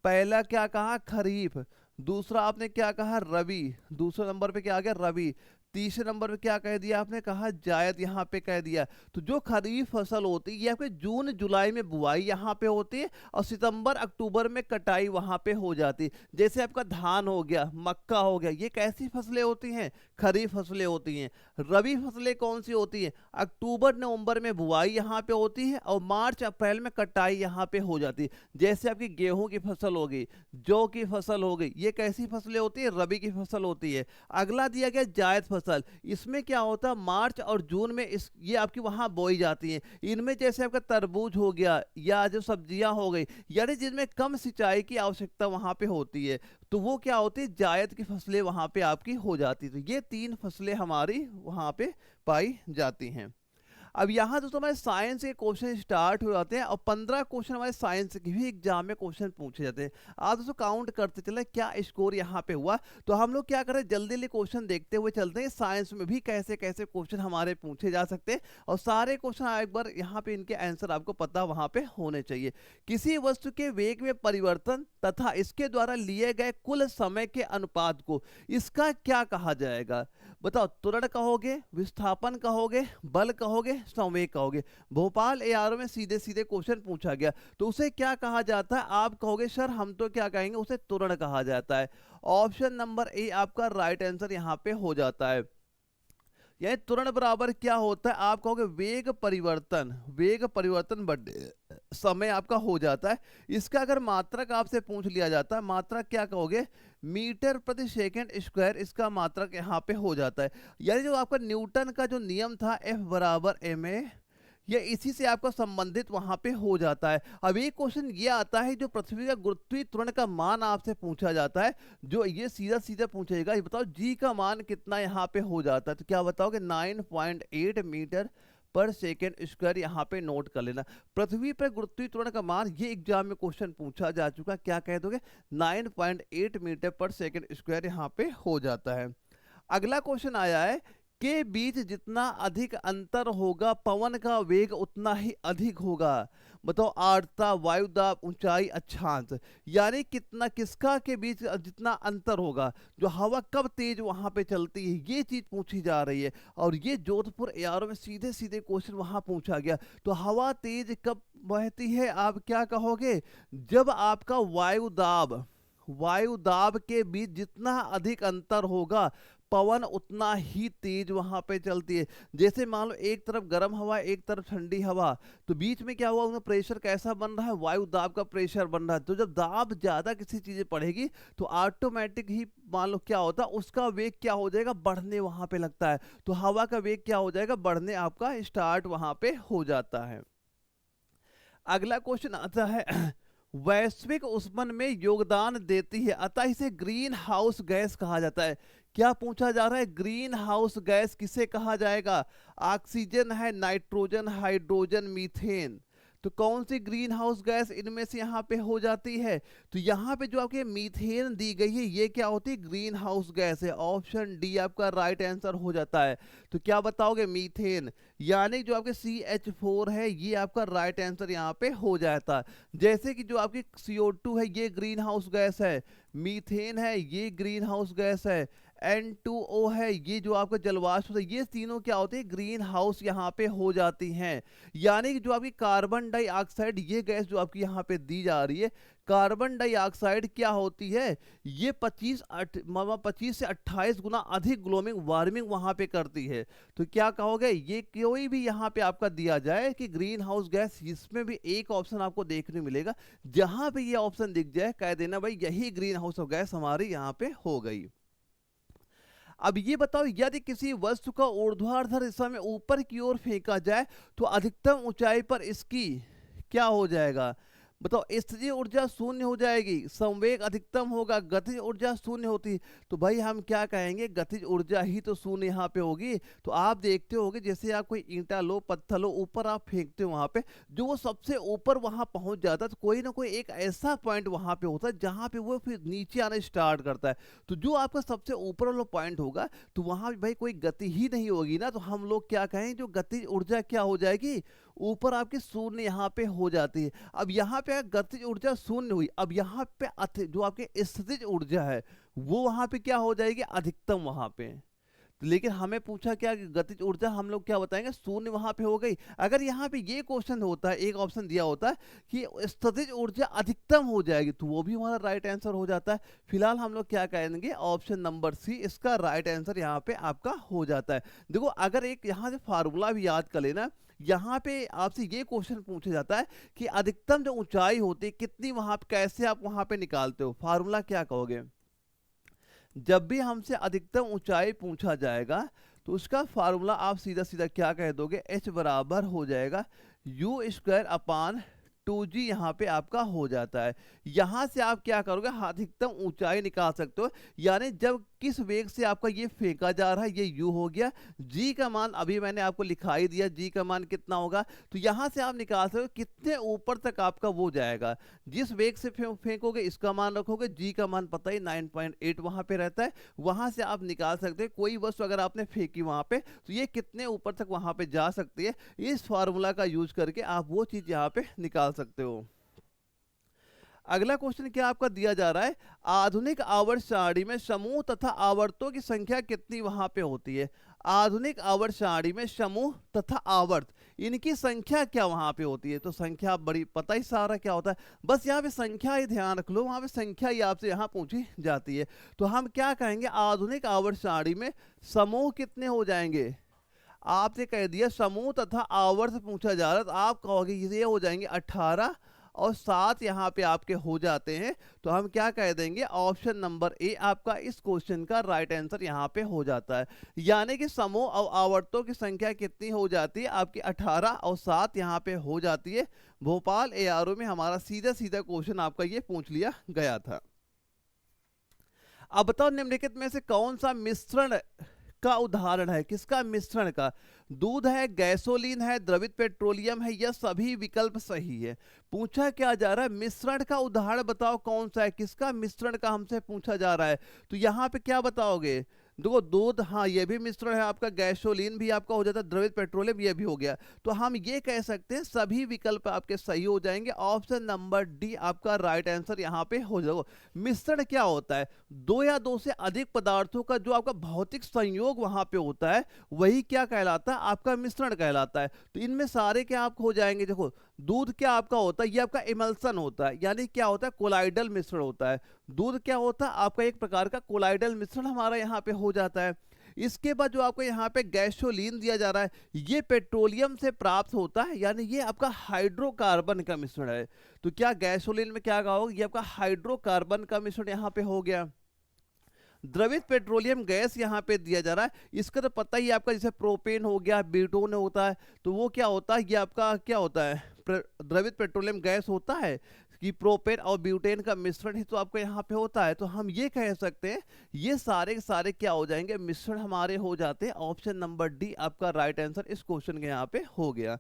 पहला क्या कहा? खरीफ। दूसरा आपने क्या कहा? रबी। दूसरे नंबर पे क्या आ गया? रबी। तीसरे नंबर पे क्या कह दिया आपने? कहा जायद, यहाँ पे कह दिया। तो जो खरीफ फसल होती है ये आपके जून जुलाई में बुआई यहाँ पे होती है, और सितंबर अक्टूबर में कटाई वहाँ पे हो जाती है। जैसे आपका धान हो गया, मक्का हो गया, ये कैसी फसलें होती हैं? खरीफ फसलें होती हैं। रबी फसलें कौन सी होती हैं? अक्टूबर नवंबर में बुआई यहाँ पे होती है, और मार्च अप्रैल में कटाई यहाँ पे हो जाती है। जैसे आपकी गेहूं की फसल हो गई, जौ की फसल हो गई, ये कैसी फसलें होती है? रबी की फसल होती है। अगला दिया गया जायद फसल। इसमें क्या होता है? मार्च और जून में ये आपकी वहां बोई जाती हैं। इनमें जैसे आपका तरबूज हो गया, या जो सब्जियां हो गई, यानी जिनमें कम सिंचाई की आवश्यकता वहां पे होती है, तो वो क्या होती है? जायद की फसलें वहां पे आपकी हो जाती। तो ये 3 फसलें हमारी वहां पे पाई जाती हैं। अब यहाँ दोस्तों हमारे साइंस के क्वेश्चन स्टार्ट हो जाते हैं, और 15 क्वेश्चन हमारे साइंस के भी एग्जाम में क्वेश्चन पूछे जाते हैं। आप दोस्तों काउंट करते चले क्या स्कोर यहाँ पे हुआ। तो हम लोग क्या करें, जल्दी जल्दी क्वेश्चन देखते हुए चलते हैं, साइंस में भी कैसे कैसे क्वेश्चन हमारे पूछे जा सकते हैं, और सारे क्वेश्चन एक बार यहाँ पे इनके आंसर आपको पता वहाँ पे होने चाहिए। किसी वस्तु के वेग में परिवर्तन तथा इसके द्वारा लिए गए कुल समय के अनुपात को, इसका क्या कहा जाएगा? बताओ। त्वरण कहोगे, विस्थापन कहोगे, बल कहोगे, संवेग कहोगे? भोपाल ARO में सीधे सीधे क्वेश्चन पूछा गया, तो उसे क्या कहा जाता है? आप कहोगे सर हम तो क्या कहेंगे, उसे त्वरण कहा जाता है। ऑप्शन नंबर ए आपका राइट आंसर यहाँ पे हो जाता है। यानी त्वरण बराबर क्या होता है? आप कहोगे वेग परिवर्तन। वेग परिवर्तन बढ़ने समय आपका हो जाता है। इसका अगर मात्रक आपसे पूछ लिया जाता है, मात्रक क्या कहोगे? मीटर प्रति सेकंड स्क्वायर, इसका मात्रक यहाँ पे हो जाता है। यानी जो आपका न्यूटन का जो नियम था F बराबर ma, ये इसी से आपका संबंधित वहां पे हो जाता है। अब एक क्वेश्चन ये आता है, जो पृथ्वी का गुरुत्वीय त्वरण का मान आपसे पूछा जाता है, जो ये सीधा सीधा पूछेगा, ये बताओ जी का मान कितना यहाँ पे हो जाता है? तो क्या बताओगे? 9.8 मीटर पर सेकेंड स्क्वायर, यहाँ पे नोट कर लेना। पृथ्वी पर गुरुत्वीय त्वरण का मान, ये एग्जाम में क्वेश्चन पूछा जा चुका, क्या कह दोगे? 9.8 मीटर पर सेकेंड स्क्वायर यहाँ पे हो जाता है। अगला क्वेश्चन आया है, के बीच जितना अधिक अंतर होगा पवन का वेग उतना ही अधिक होगा। बताओ। आर्द्रता, वायुदाब, ऊंचाई, अक्षांश, यानी कितना किसका के बीच जितना अंतर होगा, जो हवा कब तेज वहां पे चलती है, ये चीज पूछी जा रही है। और ये जोधपुर ARO में सीधे सीधे क्वेश्चन वहां पूछा गया। तो हवा तेज कब बहती है? आप क्या कहोगे? जब आपका वायुदाब के बीच जितना अधिक अंतर होगा, पवन उतना ही तेज वहां पे चलती है। जैसे मान लो एक तरफ गर्म हवा, एक तरफ ठंडी हवा, तो बीच में क्या हुआ? उनका प्रेशर कैसा बन रहा है? वायु दाब का प्रेशर बन रहा है। तो जब दाब ज्यादा किसी चीज पड़ेगी, तो ऑटोमेटिक ही मान लो क्या होता है, उसका वेग क्या हो जाएगा? बढ़ने वहां पे लगता है। तो हवा का वेग क्या हो जाएगा? बढ़ने आपका स्टार्ट वहां पे हो जाता है। अगला क्वेश्चन आता है, वैश्विक ऊष्मन में योगदान देती है, अतः इसे ग्रीन हाउस गैस कहा जाता है। क्या पूछा जा रहा है, ग्रीन हाउस गैस किसे कहा जाएगा? ऑक्सीजन है, नाइट्रोजन, हाइड्रोजन, मीथेन। तो कौन सी ग्रीन हाउस गैस इनमें से यहाँ पे हो जाती है? तो यहाँ पे जो आपके मीथेन दी गई है ये क्या होती है? ग्रीन हाउस गैस है। ऑप्शन डी आपका राइट आंसर हो जाता है। तो क्या बताओगे? मीथेन। यानी जो आपके CH4 है ये आपका राइट आंसर यहाँ पे हो जाता है। जैसे कि जो आपकी CO2 है ये ग्रीन हाउस गैस है, मीथेन है ये ग्रीन हाउस गैस है, N2O है ये जो आपका जलवाष्प है, ये तीनों क्या होते हैं? ग्रीन हाउस यहाँ पे हो जाती हैं। यानी कि जो आपकी कार्बन डाइऑक्साइड ये गैस जो आपकी यहाँ पे दी जा रही है, कार्बन डाइऑक्साइड क्या होती है? ये 25 से 28 गुना अधिक ग्लोबल वार्मिंग वहां पे करती है। तो क्या कहोगे? ये कोई भी यहाँ पे आपका दिया जाए कि ग्रीन हाउस गैस, इसमें भी एक ऑप्शन आपको देखने मिलेगा, जहां पे ये ऑप्शन दिख जाए कह देना भाई यही ग्रीन हाउस गैस हमारी यहाँ पे हो गई। अब ये बताओ, यदि किसी वस्तु का ऊर्ध्वाधर दिशा में ऊपर की ओर फेंका जाए तो अधिकतम ऊंचाई पर इसकी क्या हो जाएगा? बताओ, स्थितिज ऊर्जा शून्य हो जाएगी, संवेग अधिकतम होगा, गतिज ऊर्जा शून्य होती। तो भाई हम क्या कहेंगे? गतिज ऊर्जा ही तो शून्य यहाँ पे होगी। तो आप देखते होगे जैसे आप कोई ईंटा लो, पत्थर लो, ऊपर आप फेंकते हो, वहां पे जो वो सबसे ऊपर वहां पहुंच जाता है, तो कोई ना कोई एक ऐसा पॉइंट वहां पे होता है जहां पे वो फिर नीचे आना स्टार्ट करता है। तो जो आपका सबसे ऊपर वाला पॉइंट होगा तो वहां भी भाई कोई गति ही नहीं होगी ना। तो हम लोग क्या कहें? जो गतिज ऊर्जा क्या हो जाएगी? ऊपर आपकी शून्य यहाँ पे हो जाती है। अब यहाँ पे गतिज ऊर्जा शून्य हुई, अब यहाँ पे जो आपके स्थितिज ऊर्जा है वो वहां पे क्या हो जाएगी? अधिकतम वहां पे। तो लेकिन हमें पूछा क्या कि गतिज ऊर्जा, हम लोग क्या बताएंगे? शून्य वहां पे हो गई। अगर यहाँ पे ये क्वेश्चन होता है, एक ऑप्शन दिया होता है कि स्थितिज ऊर्जा अधिकतम हो जाएगी, तो वो भी हमारा राइट आंसर हो जाता है। फिलहाल हम लोग क्या कहेंगे? ऑप्शन नंबर सी इसका राइट आंसर यहाँ पे आपका हो जाता है। देखो, अगर एक यहाँ से फार्मूला भी याद कर लेना, यहाँ पे आपसे ये क्वेश्चन पूछा जाता है कि अधिकतम जो ऊंचाई होती है कितनी, वहां पे कैसे आप वहां पे निकालते हो? फार्मूला क्या कहोगे? जब भी हमसे अधिकतम ऊंचाई पूछा जाएगा तो उसका फार्मूला आप सीधा सीधा क्या कह दोगे? H बराबर हो जाएगा U² / 2G। यहाँ पे आपका हो जाता है। यहाँ से आप क्या करोगे? अधिकतम ऊंचाई निकाल सकते हो। यानी जब किस वेग से आपका ये फेंका जा रहा है, ये U हो गया। G का मान अभी मैंने आपको लिखा ही दिया, G का मान कितना होगा। तो यहाँ से आप निकाल सकते हो कितने ऊपर तक आपका वो जाएगा। जिस वेग से फेंकोगे इसका मान रखोगे, G का मान पता ही 9.8 वहाँ पे रहता है। वहाँ से आप निकाल सकते हो कोई वस्तु अगर आपने फेंकी वहाँ पे तो ये कितने ऊपर तक वहाँ पे जा सकती है। इस फार्मूला का यूज करके आप वो चीज यहाँ पे निकाल सकते हो। अगला क्वेश्चन क्या आपका दिया जा रहा है? आधुनिक आवर्त सारणी में समूह तथा आवर्तों की संख्या कितनी वहां पे होती है? आधुनिक आवर्त सारणी में समूह तथा आवर्त इनकी संख्या क्या वहां पे होती है? तो संख्या बड़ी पता ही सारा क्या होता है, बस यहाँ पे संख्या ही ध्यान रख लो, वहां पे संख्या ही आपसे यहाँ पूछी जाती है। तो हम क्या कहेंगे? आधुनिक आवर्त सारणी में समूह कितने हो जाएंगे? आपसे कह दिया समूह तथा आवर्त पूछा जा रहा है, तो आप कहोगे ये हो जाएंगे 18 और 7 यहाँ पे आपके हो जाते हैं। तो हम क्या कह देंगे? ऑप्शन नंबर ए आपका इस क्वेश्चन का राइट आंसर यहाँ पे हो जाता है। यानी कि समूह और आवर्तों की संख्या कितनी हो जाती है? आपकी 18 और 7 यहाँ पे हो जाती है। भोपाल ARO में हमारा सीधा सीधा क्वेश्चन आपका ये पूछ लिया गया था। अब बताओ, निम्नलिखित में से कौन सा मिश्रण का उदाहरण है? किसका मिश्रण का? दूध है, गैसोलीन है, द्रवित पेट्रोलियम है, या सभी विकल्प सही है? पूछा क्या जा रहा है? मिश्रण का उदाहरण बताओ कौन सा है, किसका मिश्रण का हमसे पूछा जा रहा है। तो यहाँ पे क्या बताओगे? देखो, दूध, हाँ ये भी मिश्रण है आपका, गैसोलीन भी आपका हो जाता है, द्रवित पेट्रोलियम ये भी हो गया। तो हम ये कह सकते हैं सभी विकल्प आपके सही हो जाएंगे। ऑप्शन नंबर डी आपका राइट आंसर यहाँ पे हो जाएगा। मिश्रण क्या होता है? दो या दो से अधिक पदार्थों का जो आपका भौतिक संयोग वहां पे होता है वही क्या कहलाता है? आपका मिश्रण कहलाता है। तो इनमें सारे क्या आपको हो जाएंगे? देखो, दूध क्या आपका होता है? ये आपका इमल्सन होता है, यानी क्या होता है? कोलाइडल मिश्रण होता है। दूध क्या होता है? आपका एक प्रकार का कोलाइडल मिश्रण हमारा यहाँ पे हो जाता है। इसके बाद जो आपको यहाँ पे गैसोलीन दिया जा रहा है, ये पेट्रोलियम से प्राप्त होता है, यानी ये आपका हाइड्रोकार्बन का मिश्रण है। तो क्या गैसोलीन में क्या कहोगे? ये आपका हाइड्रोकार्बन का मिश्रण यहाँ पे हो गया। द्रवित पेट्रोलियम गैस यहाँ पे दिया जा रहा है, इसका तो पता ही आपका, जैसे प्रोपेन हो गया, ब्यूटोन होता है, तो वो क्या होता है? ये आपका क्या होता है? द्रवित पेट्रोलियम गैस होता है। कि प्रोपेन और ब्यूटेन का मिश्रण ही तो आपका यहाँ पे होता है। तो हम ये कह सकते हैं ये सारे के सारे क्या हो जाएंगे, मिश्रण हमारे हो जाते हैं। ऑप्शन नंबर डी आपका राइट आंसर इस क्वेश्चन के यहाँ पे हो गया।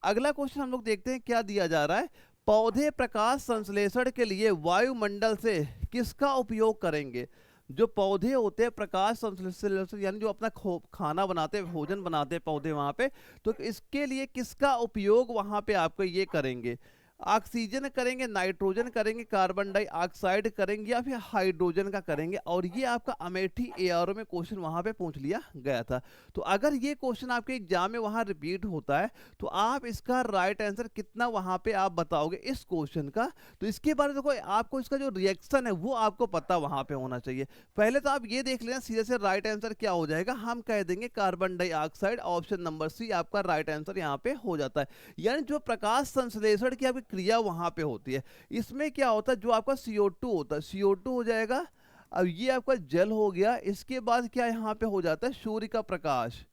अगला क्वेश्चन हम लोग देखते हैं क्या दिया जा रहा है। पौधे प्रकाश संश्लेषण के लिए वायुमंडल से किसका उपयोग करेंगे। जो पौधे होते हैं प्रकाश संश्लेषण यानी जो अपना खाना बनाते हैं, भोजन बनाते हैं पौधे वहां पे, तो इसके लिए किसका उपयोग वहां पे आपको ये करेंगे। ऑक्सीजन करेंगे, नाइट्रोजन करेंगे, कार्बन डाइऑक्साइड करेंगे या फिर हाइड्रोजन का करेंगे। और ये आपका अमेठी एआरओ में क्वेश्चन वहां पे पूछ लिया गया था। तो अगर ये क्वेश्चन आपके एग्जाम में वहां रिपीट होता है तो आप इसका राइट आंसर कितना वहां पे आप बताओगे इस क्वेश्चन का। तो इसके बारे में देखो, आपको इसका जो रिएक्शन है वो आपको पता वहां पे होना चाहिए। पहले तो आप ये देख लेना सीधे से राइट आंसर क्या हो जाएगा। हम कह देंगे carbon dioxide. Option number C आपका राइट आंसर यहाँ पे हो जाता है। यानी जो प्रकाश संश्लेषण की आपकी क्रिया वहां पे होती है, इसमें क्या होता है, जो आपका CO2 होता है, CO2 हो जाएगा। अब ये आपका जल हो गया। इसके बाद क्या यहाँ पे हो जाता है, सूर्य का प्रकाश।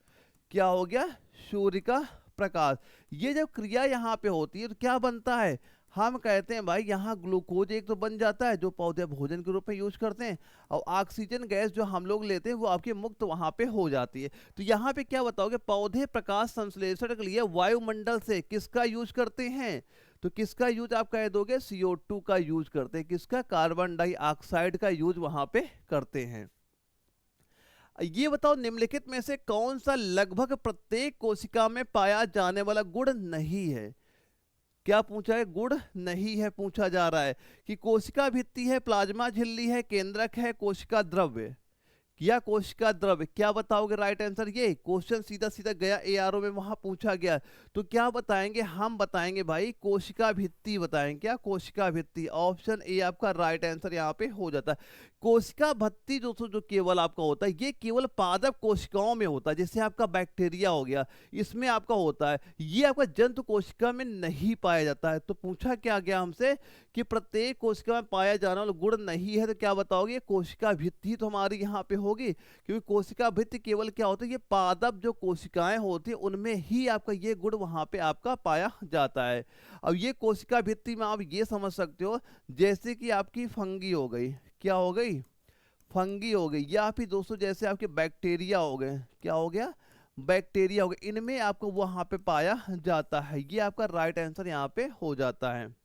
क्या हो गया, सूर्य का प्रकाश। ये जब क्रिया यहाँ पे होती है तो क्या बनता है, हम कहते हैं भाई यहाँ ग्लूकोज एक तो बन जाता है जो पौधे भोजन के रूप में यूज करते हैं, और ऑक्सीजन गैस जो हम लोग लेते हैं वो आपकी मुक्त वहां पे हो जाती है। तो यहाँ पे क्या बताओगे, पौधे प्रकाश संश्लेषण के लिए वायुमंडल से किसका यूज करते हैं। तो किसका यूज आप कह दोगे, CO2 का यूज करते हैं। किसका, कार्बन डाइऑक्साइड का यूज वहां पे करते हैं। ये बताओ निम्नलिखित में से कौन सा लगभग प्रत्येक कोशिका में पाया जाने वाला गुण नहीं है। क्या पूछा है, गुण नहीं है पूछा जा रहा है। कि कोशिका भित्ति है, प्लाज्मा झिल्ली है, केंद्रक है, कोशिका द्रव्य या कोशिका द्रव्य। क्या बताओगे राइट आंसर। ये क्वेश्चन सीधा सीधा गया एआरओ में, वहां पूछा गया। तो क्या बताएंगे, हम बताएंगे भाई कोशिका भित्ति बताएंगे। क्या, कोशिका भित्ति। ऑप्शन ए आपका राइट आंसर यहाँ पे हो जाता है। कोशिका भित्ति दोस्तों जो केवल आपका होता है ये केवल पादप कोशिकाओं में होता है। जैसे आपका बैक्टीरिया हो गया, इसमें आपका होता है। ये आपका जंतु कोशिका में नहीं पाया जाता है। तो पूछा क्या गया हमसे कि प्रत्येक कोशिका में पाया जाने वाला गुण नहीं है। तो क्या बताओगे, कोशिका भित्ति तो हमारी यहाँ पे होगी, क्योंकि कोशिका भित्ति केवल क्या होता है, ये पादप जो कोशिकाएं होती है उनमें ही आपका ये गुण वहां पे आपका पाया जाता है। अब ये कोशिका भित्ति में आप ये समझ सकते हो जैसे कि आपकी फंगी हो गई। क्या हो गई, फंगी हो गई। या फिर दोस्तों जैसे आपके बैक्टीरिया हो गए। क्या हो गया, बैक्टीरिया हो गए। इनमें आपको वहां पे पाया जाता है। ये आपका राइट आंसर यहाँ पे हो जाता है।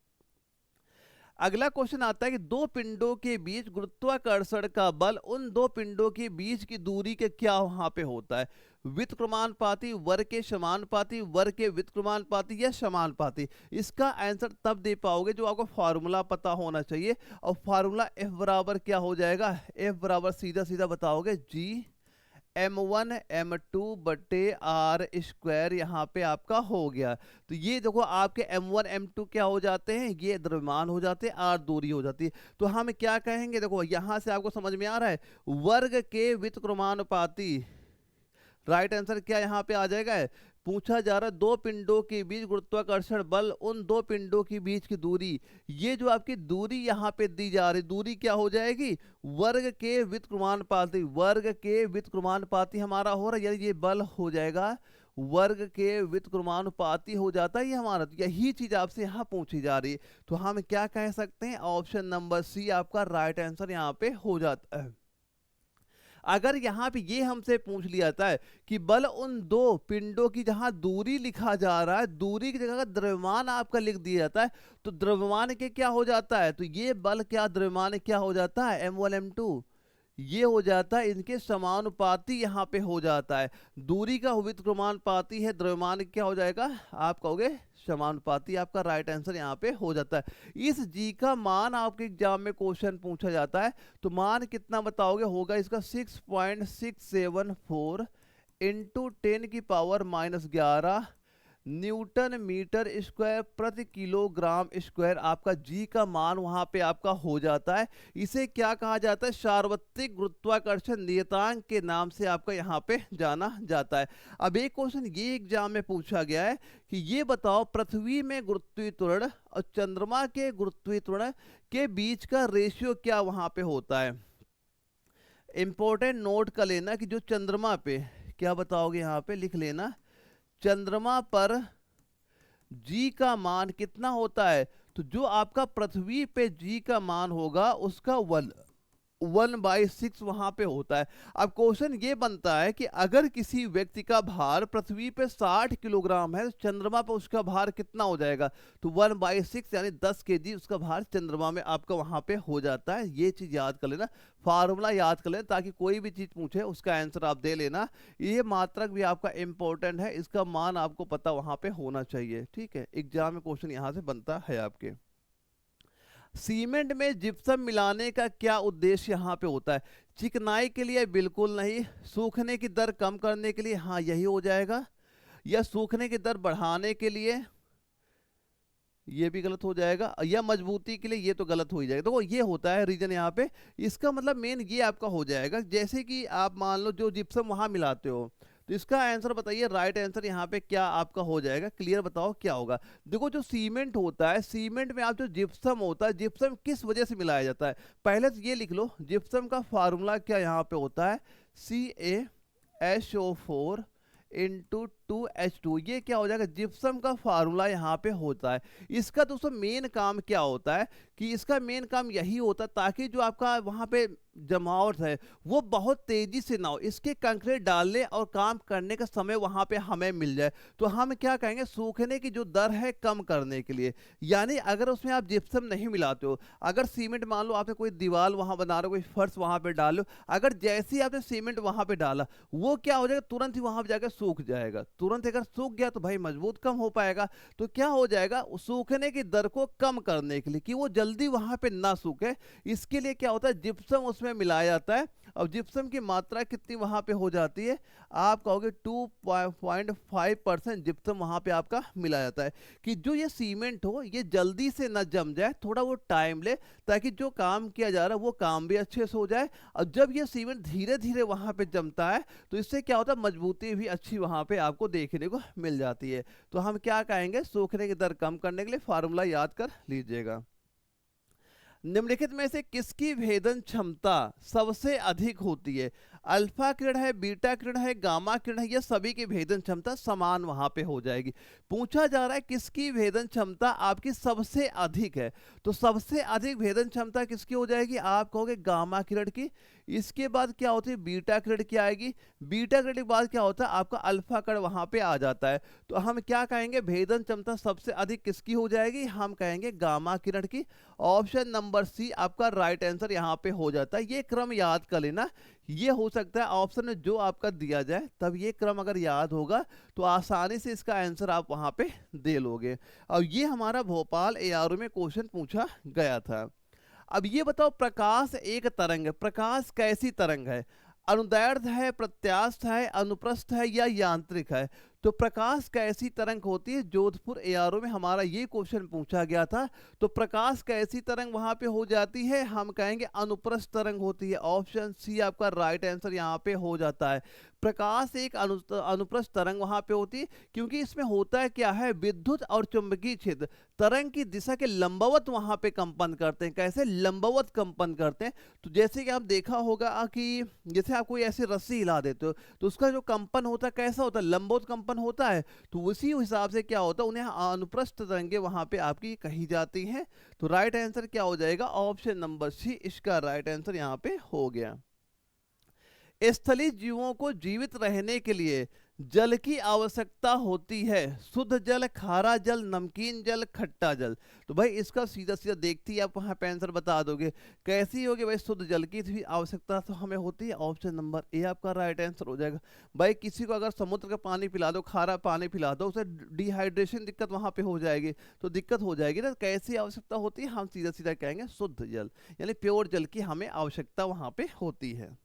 अगला क्वेश्चन आता है कि दो पिंडों के बीच गुरुत्वाकर्षण का बल उन दो पिंडों के बीच की दूरी के क्या वहां पे होता है। व्युत्क्रमानुपाती, वर्ग के समानुपाती, वर्ग के व्युत्क्रमानुपाती या समानुपाती। इसका आंसर तब दे पाओगे जो आपको फार्मूला पता होना चाहिए। और फार्मूला F बराबर क्या हो जाएगा, F बराबर सीधा सीधा बताओगे G(m1 m2 बटे r स्क्वायर) यहाँ पे आपका हो गया। तो ये देखो आपके m1 m2 क्या हो जाते हैं, ये द्रव्यमान हो जाते हैं, r दूरी हो जाती है। तो हम क्या कहेंगे, देखो यहाँ से आपको समझ में आ रहा है, वर्ग के व्युत्क्रमानुपाती। राइट आंसर क्या यहाँ पे आ जाएगा, पूछा जा रहा है दो पिंडों के बीच गुरुत्वाकर्षण बल उन दो पिंडों के बीच की दूरी। ये जो आपकी दूरी यहाँ पे दी जा रही, दूरी क्या हो जाएगी, वर्ग के व्युत्क्रमानुपाती। वर्ग के व्युत्क्रमानुपाती हमारा हो रहा है, यानी ये बल हो जाएगा वर्ग के व्युत्क्रमानुपाती हो जाता है ये हमारा। तो यही चीज आपसे यहाँ पूछी जा रही है। तो हम क्या कह सकते हैं, ऑप्शन नंबर सी आपका राइट आंसर यहाँ पे हो जाता है। अगर यहाँ पे ये हमसे पूछ लिया जाता है कि बल उन दो पिंडों की जहां दूरी लिखा जा रहा है, दूरी की जगह द्रव्यमान आपका लिख दिया जाता है, तो द्रव्यमान के क्या हो जाता है, तो ये बल क्या द्रव्यमान क्या हो जाता है, m1 m2 ये हो जाता है, इनके समानुपाती यहाँ पे हो जाता है। दूरी का व्युत्क्रमानुपाती है, द्रव्यमान क्या हो जाएगा, आप कहोगे समानुपाती। आपका राइट आंसर यहाँ पे हो जाता है। इस जी का मान आपके एग्जाम में क्वेश्चन पूछा जाता है, तो मान कितना बताओगे, होगा इसका 6.674 इंटू 10 की पावर -11 न्यूटन मीटर स्क्वायर प्रति किलोग्राम स्क्वायर। आपका जी का मान वहां पे आपका हो जाता है। इसे क्या कहा जाता है, सार्वत्रिक गुरुत्वाकर्षण नियतांक के नाम से आपका यहाँ पे जाना जाता है। अब एक क्वेश्चन ये एग्जाम में पूछा गया है कि ये बताओ पृथ्वी में गुरुत्वीय और चंद्रमा के गुरुत्वीय के बीच का रेशियो क्या वहां पे होता है। इंपॉर्टेंट नोट कर लेना कि जो चंद्रमा पे, क्या बताओगे यहाँ पे लिख लेना, चंद्रमा पर जी का मान कितना होता है, तो जो आपका पृथ्वी पे जी का मान होगा उसका 1/6 वहां पे होता है। अब क्वेश्चन ये बनता है कि अगर किसी व्यक्ति का भार पृथ्वी पे 60 किलोग्राम है, तो चंद्रमा पे उसका भार कितना हो जाएगा? तो 1/6 यानी 10 केजी उसका भार चंद्रमा में आपका वहां पे हो जाता है। ये चीज याद कर लेना, फार्मूला याद कर लेना, ताकि कोई भी चीज पूछे उसका आंसर आप दे लेना। ये मात्रक भी आपका इंपॉर्टेंट है, इसका मान आपको पता वहां पे होना चाहिए। ठीक है, एग्जाम में क्वेश्चन यहां से बनता है आपके। सीमेंट में जिप्सम मिलाने का क्या उद्देश्य यहाँ पे होता है? चिकनाई के लिए? बिल्कुल नहीं। सूखने की दर कम करने के लिए? हाँ, यही हो जाएगा। या सूखने की दर बढ़ाने के लिए? ये भी गलत हो जाएगा। या मजबूती के लिए? ये तो गलत हो ही जाएगा। देखो ये होता है रीजन यहाँ पे। इसका मतलब मेन ये आपका हो जाएगा, जैसे कि आप मान लो जो जिप्सम वहां मिलाते हो, तो इसका आंसर बताइए, राइट आंसर यहाँ पे क्या आपका हो जाएगा? क्लियर बताओ क्या होगा। देखो जो सीमेंट होता है, सीमेंट में आप जो जिप्सम होता है, जिप्सम किस वजह से मिलाया जाता है? पहले तो ये लिख लो, जिप्सम का फार्मूला क्या यहाँ पे होता है? CaSO4 into 2H2। ये क्या हो जाएगा? जिप्सम का फार्मूला यहाँ पे होता है। इसका दोस्तों मेन काम क्या होता है कि इसका मेन काम यही होता है ताकि जो आपका वहाँ पे जमावट है वो बहुत तेजी से ना हो, इसके कंक्रीट डालने और काम करने का समय वहाँ पे हमें मिल जाए। तो हम क्या कहेंगे? सूखने की जो दर है कम करने के लिए। यानी अगर उसमें आप जिप्सम नहीं मिलाते हो, अगर सीमेंट मान लो आपने कोई दीवार वहाँ बना रहे हो, कोई फर्श वहाँ पे डाल लो, अगर जैसे ही आपने सीमेंट वहाँ पे डाला, वो क्या हो जाएगा? तुरंत ही वहाँ पे जाकर सूख जाएगा। तुरंत अगर सूख गया तो भाई मजबूत कम हो पाएगा। तो क्या हो जाएगा? सूखने की दर को कम करने के लिए, कि वो जल्दी वहां पे ना सूखे, इसके लिए क्या होता है? जिप्सम उसमें मिलाया जाता है। और जिप्सम की मात्रा कितनी वहां पे हो जाती है? आप कहोगे 2.5% जिप्सम वहां पे आपका मिलाया जाता है, कि जो ये सीमेंट हो ये जल्दी से ना जम जाए, थोड़ा वो टाइम ले, ताकि जो काम किया जा रहा है वो काम भी अच्छे से हो जाए। और जब ये सीमेंट धीरे धीरे वहां पे जमता है, तो इससे क्या होता है? मजबूती भी अच्छी वहां पे आपको देखने को मिल जाती है। तो हम क्या कहेंगे? सूखने की दर कम करने के लिए फार्मूला याद कर लीजिएगा। निम्नलिखित में से किसकी भेदन क्षमता सबसे अधिक होती है? अल्फा किरण है, बीटा किरण है, गामा किरण है, या सभी की भेदन क्षमता समान वहां पे हो जाएगी। पूछा जा रहा है किसकी भेदन क्षमता आपकी सबसे अधिक है, तो सबसे अधिक भेदन क्षमता किसकी हो जाएगी? आप कहोगे गामा किरण की। इसके बाद क्या होती है? बीटा किरण की आएगी। बीटा किरण के बाद क्या होता है? आपका अल्फा किरण वहां पे आ जाता है। तो हम क्या कहेंगे? भेदन क्षमता सबसे अधिक किसकी हो जाएगी? हम कहेंगे गामा किरण की। ऑप्शन नंबर सी आपका राइट आंसर यहाँ पे हो जाता है। ये क्रम याद कर लेना। ये हो सकता है ऑप्शन में जो आपका दिया जाए, तब ये क्रम अगर याद होगा तो आसानी से इसका आंसर आप वहां पे दे लोगे। और ये हमारा भोपाल ARO में क्वेश्चन पूछा गया था। अब ये बताओ, प्रकाश एक तरंग है, प्रकाश कैसी तरंग है? अनुदैर्ध्य है, प्रत्यास्थ है, अनुप्रस्थ है, या यांत्रिक है? तो प्रकाश कैसी तरंग होती है? जोधपुर ARO में हमारा ये क्वेश्चन पूछा गया था। तो प्रकाश कैसी तरंग वहां पे हो जाती है? हम कहेंगे अनुप्रस्थ तरंग होती है। ऑप्शन सी आपका राइट आंसर यहाँ पे हो जाता है। प्रकाश एक अनुप्रस्थ तरंग वहां पे होती है, क्योंकि इसमें होता है क्या है? विद्युत और चुंबकीय क्षेत्र तरंग की दिशा के लंबवत वहां पे कंपन करते हैं। कैसे लंबवत कंपन करते हैं? तो जैसे कि आप देखा होगा कि जैसे आप कोई ऐसी रस्सी हिला देते हो, तो उसका जो कंपन होता है कैसा होता है? लंबवत कंपन होता है। तो उसी हिसाब से क्या होता है? उन्हें अनुप्रस्थ तरंगे वहां पे आपकी कही जाती हैं। तो राइट आंसर क्या हो जाएगा? ऑप्शन नंबर सी इसका राइट आंसर यहाँ पे हो गया। स्थलीय जीवों को जीवित रहने के लिए जल की आवश्यकता होती है। शुद्ध जल, खारा जल, नमकीन जल, खट्टा जल। तो भाई इसका सीधा सीधा देखते ही आप वहां पे आंसर बता दोगे। कैसी होगी भाई? शुद्ध जल की भी आवश्यकता तो हमें होती है। ऑप्शन नंबर ए आपका राइट आंसर हो जाएगा। भाई किसी को अगर समुद्र का पानी पिला दो, खारा पानी पिला दो, उसे डिहाइड्रेशन दिक्कत वहां पे हो जाएगी, तो दिक्कत हो जाएगी ना। कैसी आवश्यकता होती है? हम सीधा सीधा कहेंगे शुद्ध जल, यानी प्योर जल की हमें आवश्यकता वहां पे होती है।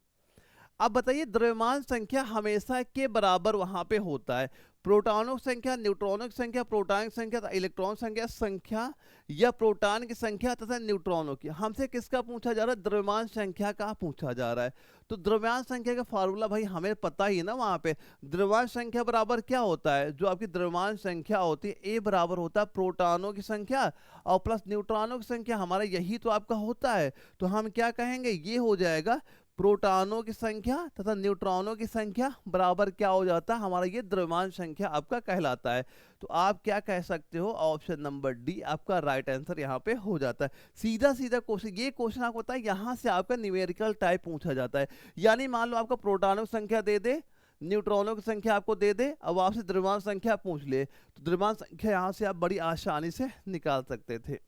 अब बताइए, द्रव्यमान संख्या हमेशा के बराबर वहां पे होता है? प्रोटॉनों की संख्या, न्यूट्रॉनों की संख्या, प्रोटॉन की संख्या, इलेक्ट्रॉन संख्या, या प्रोटॉन की संख्या तथा न्यूट्रॉनों की? हमसे किसका पूछा जा रहा है? द्रव्यमान संख्या का पूछा जा रहा है। तो द्रव्यमान संख्या का फार्मूला भाई हमें पता ही है ना। वहां पे द्रव्यमान संख्या बराबर क्या होता है? जो आपकी द्रव्यमान संख्या होती है, ए बराबर होता है प्रोटॉनों की संख्या और प्लस न्यूट्रॉनों की संख्या। हमारा यही तो आपका होता है। तो हम क्या कहेंगे? ये हो जाएगा प्रोटॉनों की संख्या तथा न्यूट्रॉनों की संख्या बराबर क्या हो जाता है, हमारा ये द्रव्यमान संख्या आपका कहलाता है। तो आप क्या कह सकते हो, ऑप्शन नंबर डी आपका राइट आंसर यहाँ पे हो जाता है। सीधा सीधा क्वेश्चन, ये क्वेश्चन आपको पता है यहाँ से आपका न्यूमेरिकल टाइप पूछा जाता है। यानी मान लो आपका प्रोटॉनों की संख्या दे दे, न्यूट्रॉनों की संख्या आपको दे दे, अब आपसे द्रव्यमान संख्या पूछ ले, तो द्रव्यमान संख्या यहाँ से आप बड़ी आसानी से निकाल सकते थे।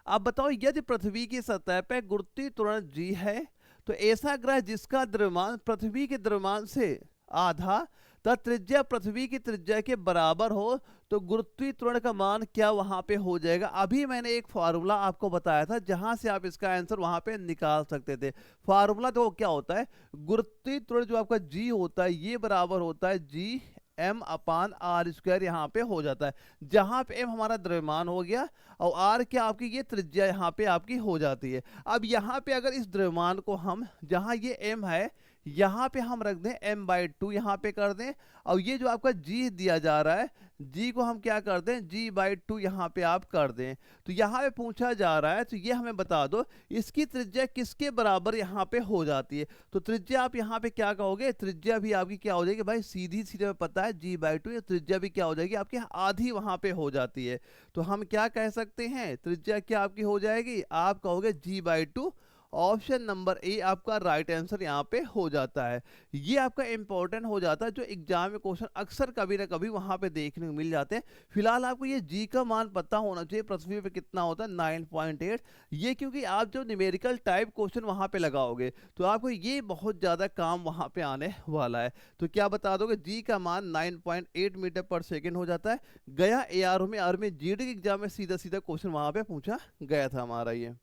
अब बताओ, यदि पृथ्वी की सतह पर गुरुत्वीय त्वरण g है, तो ऐसा ग्रह जिसका द्रव्यमान पृथ्वी के द्रव्यमान से आधा तथा त्रिज्या पृथ्वी की त्रिज्या के बराबर हो, तो गुरुत्वीय त्वरण का मान क्या वहां पे हो जाएगा। अभी मैंने एक फार्मूला आपको बताया था जहां से आप इसका आंसर वहां पे निकाल सकते थे। फार्मूला तो क्या होता है, गुरुत्वीय त्वरण जो आपका g होता है ये बराबर होता है g m/r², यहाँ पे हो जाता है, जहां पे m हमारा द्रव्यमान हो गया और r क्या आपकी ये त्रिज्या यहाँ पे आपकी हो जाती है। अब यहाँ पे अगर इस द्रव्यमान को हम, जहां ये m है यहाँ पे हम रख दें m/2, यहाँ पे कर दें, और ये जो आपका g दिया जा रहा है g को हम क्या कर दें g/2 यहाँ पे आप कर दें। तो यहाँ पे पूछा जा रहा है, तो ये हमें बता दो इसकी त्रिज्या किसके बराबर यहाँ पे हो जाती है। तो त्रिज्या आप यहाँ पे क्या कहोगे, त्रिज्या भी आपकी क्या हो जाएगी भाई, सीधी सीधे में पता है g/2, त्रिज्या भी क्या हो जाएगी आपकी आधी वहाँ पे हो जाती है। तो हम क्या कह सकते हैं, त्रिज्या क्या आपकी हो जाएगी, आप कहोगे g/2। ऑप्शन नंबर ए आपका राइट आंसर यहाँ पे हो जाता है। ये आपका इंपॉर्टेंट हो जाता है, जो एग्जाम में क्वेश्चन अक्सर कभी ना कभी वहां पे देखने को मिल जाते हैं। फिलहाल आपको ये जी का मान पता होना चाहिए, पृथ्वी पे कितना होता है 9.8। ये क्योंकि आप जो न्यूमेरिकल टाइप क्वेश्चन वहां पे लगाओगे तो आपको ये बहुत ज्यादा काम वहां पे आने वाला है। तो क्या बता दोगे, जी का मान 9.8 मीटर पर सेकेंड हो जाता है। गया ARO में, आर में जीडी के एग्जाम में सीधा सीधा क्वेश्चन वहां पे पूछा गया था हमारा ये।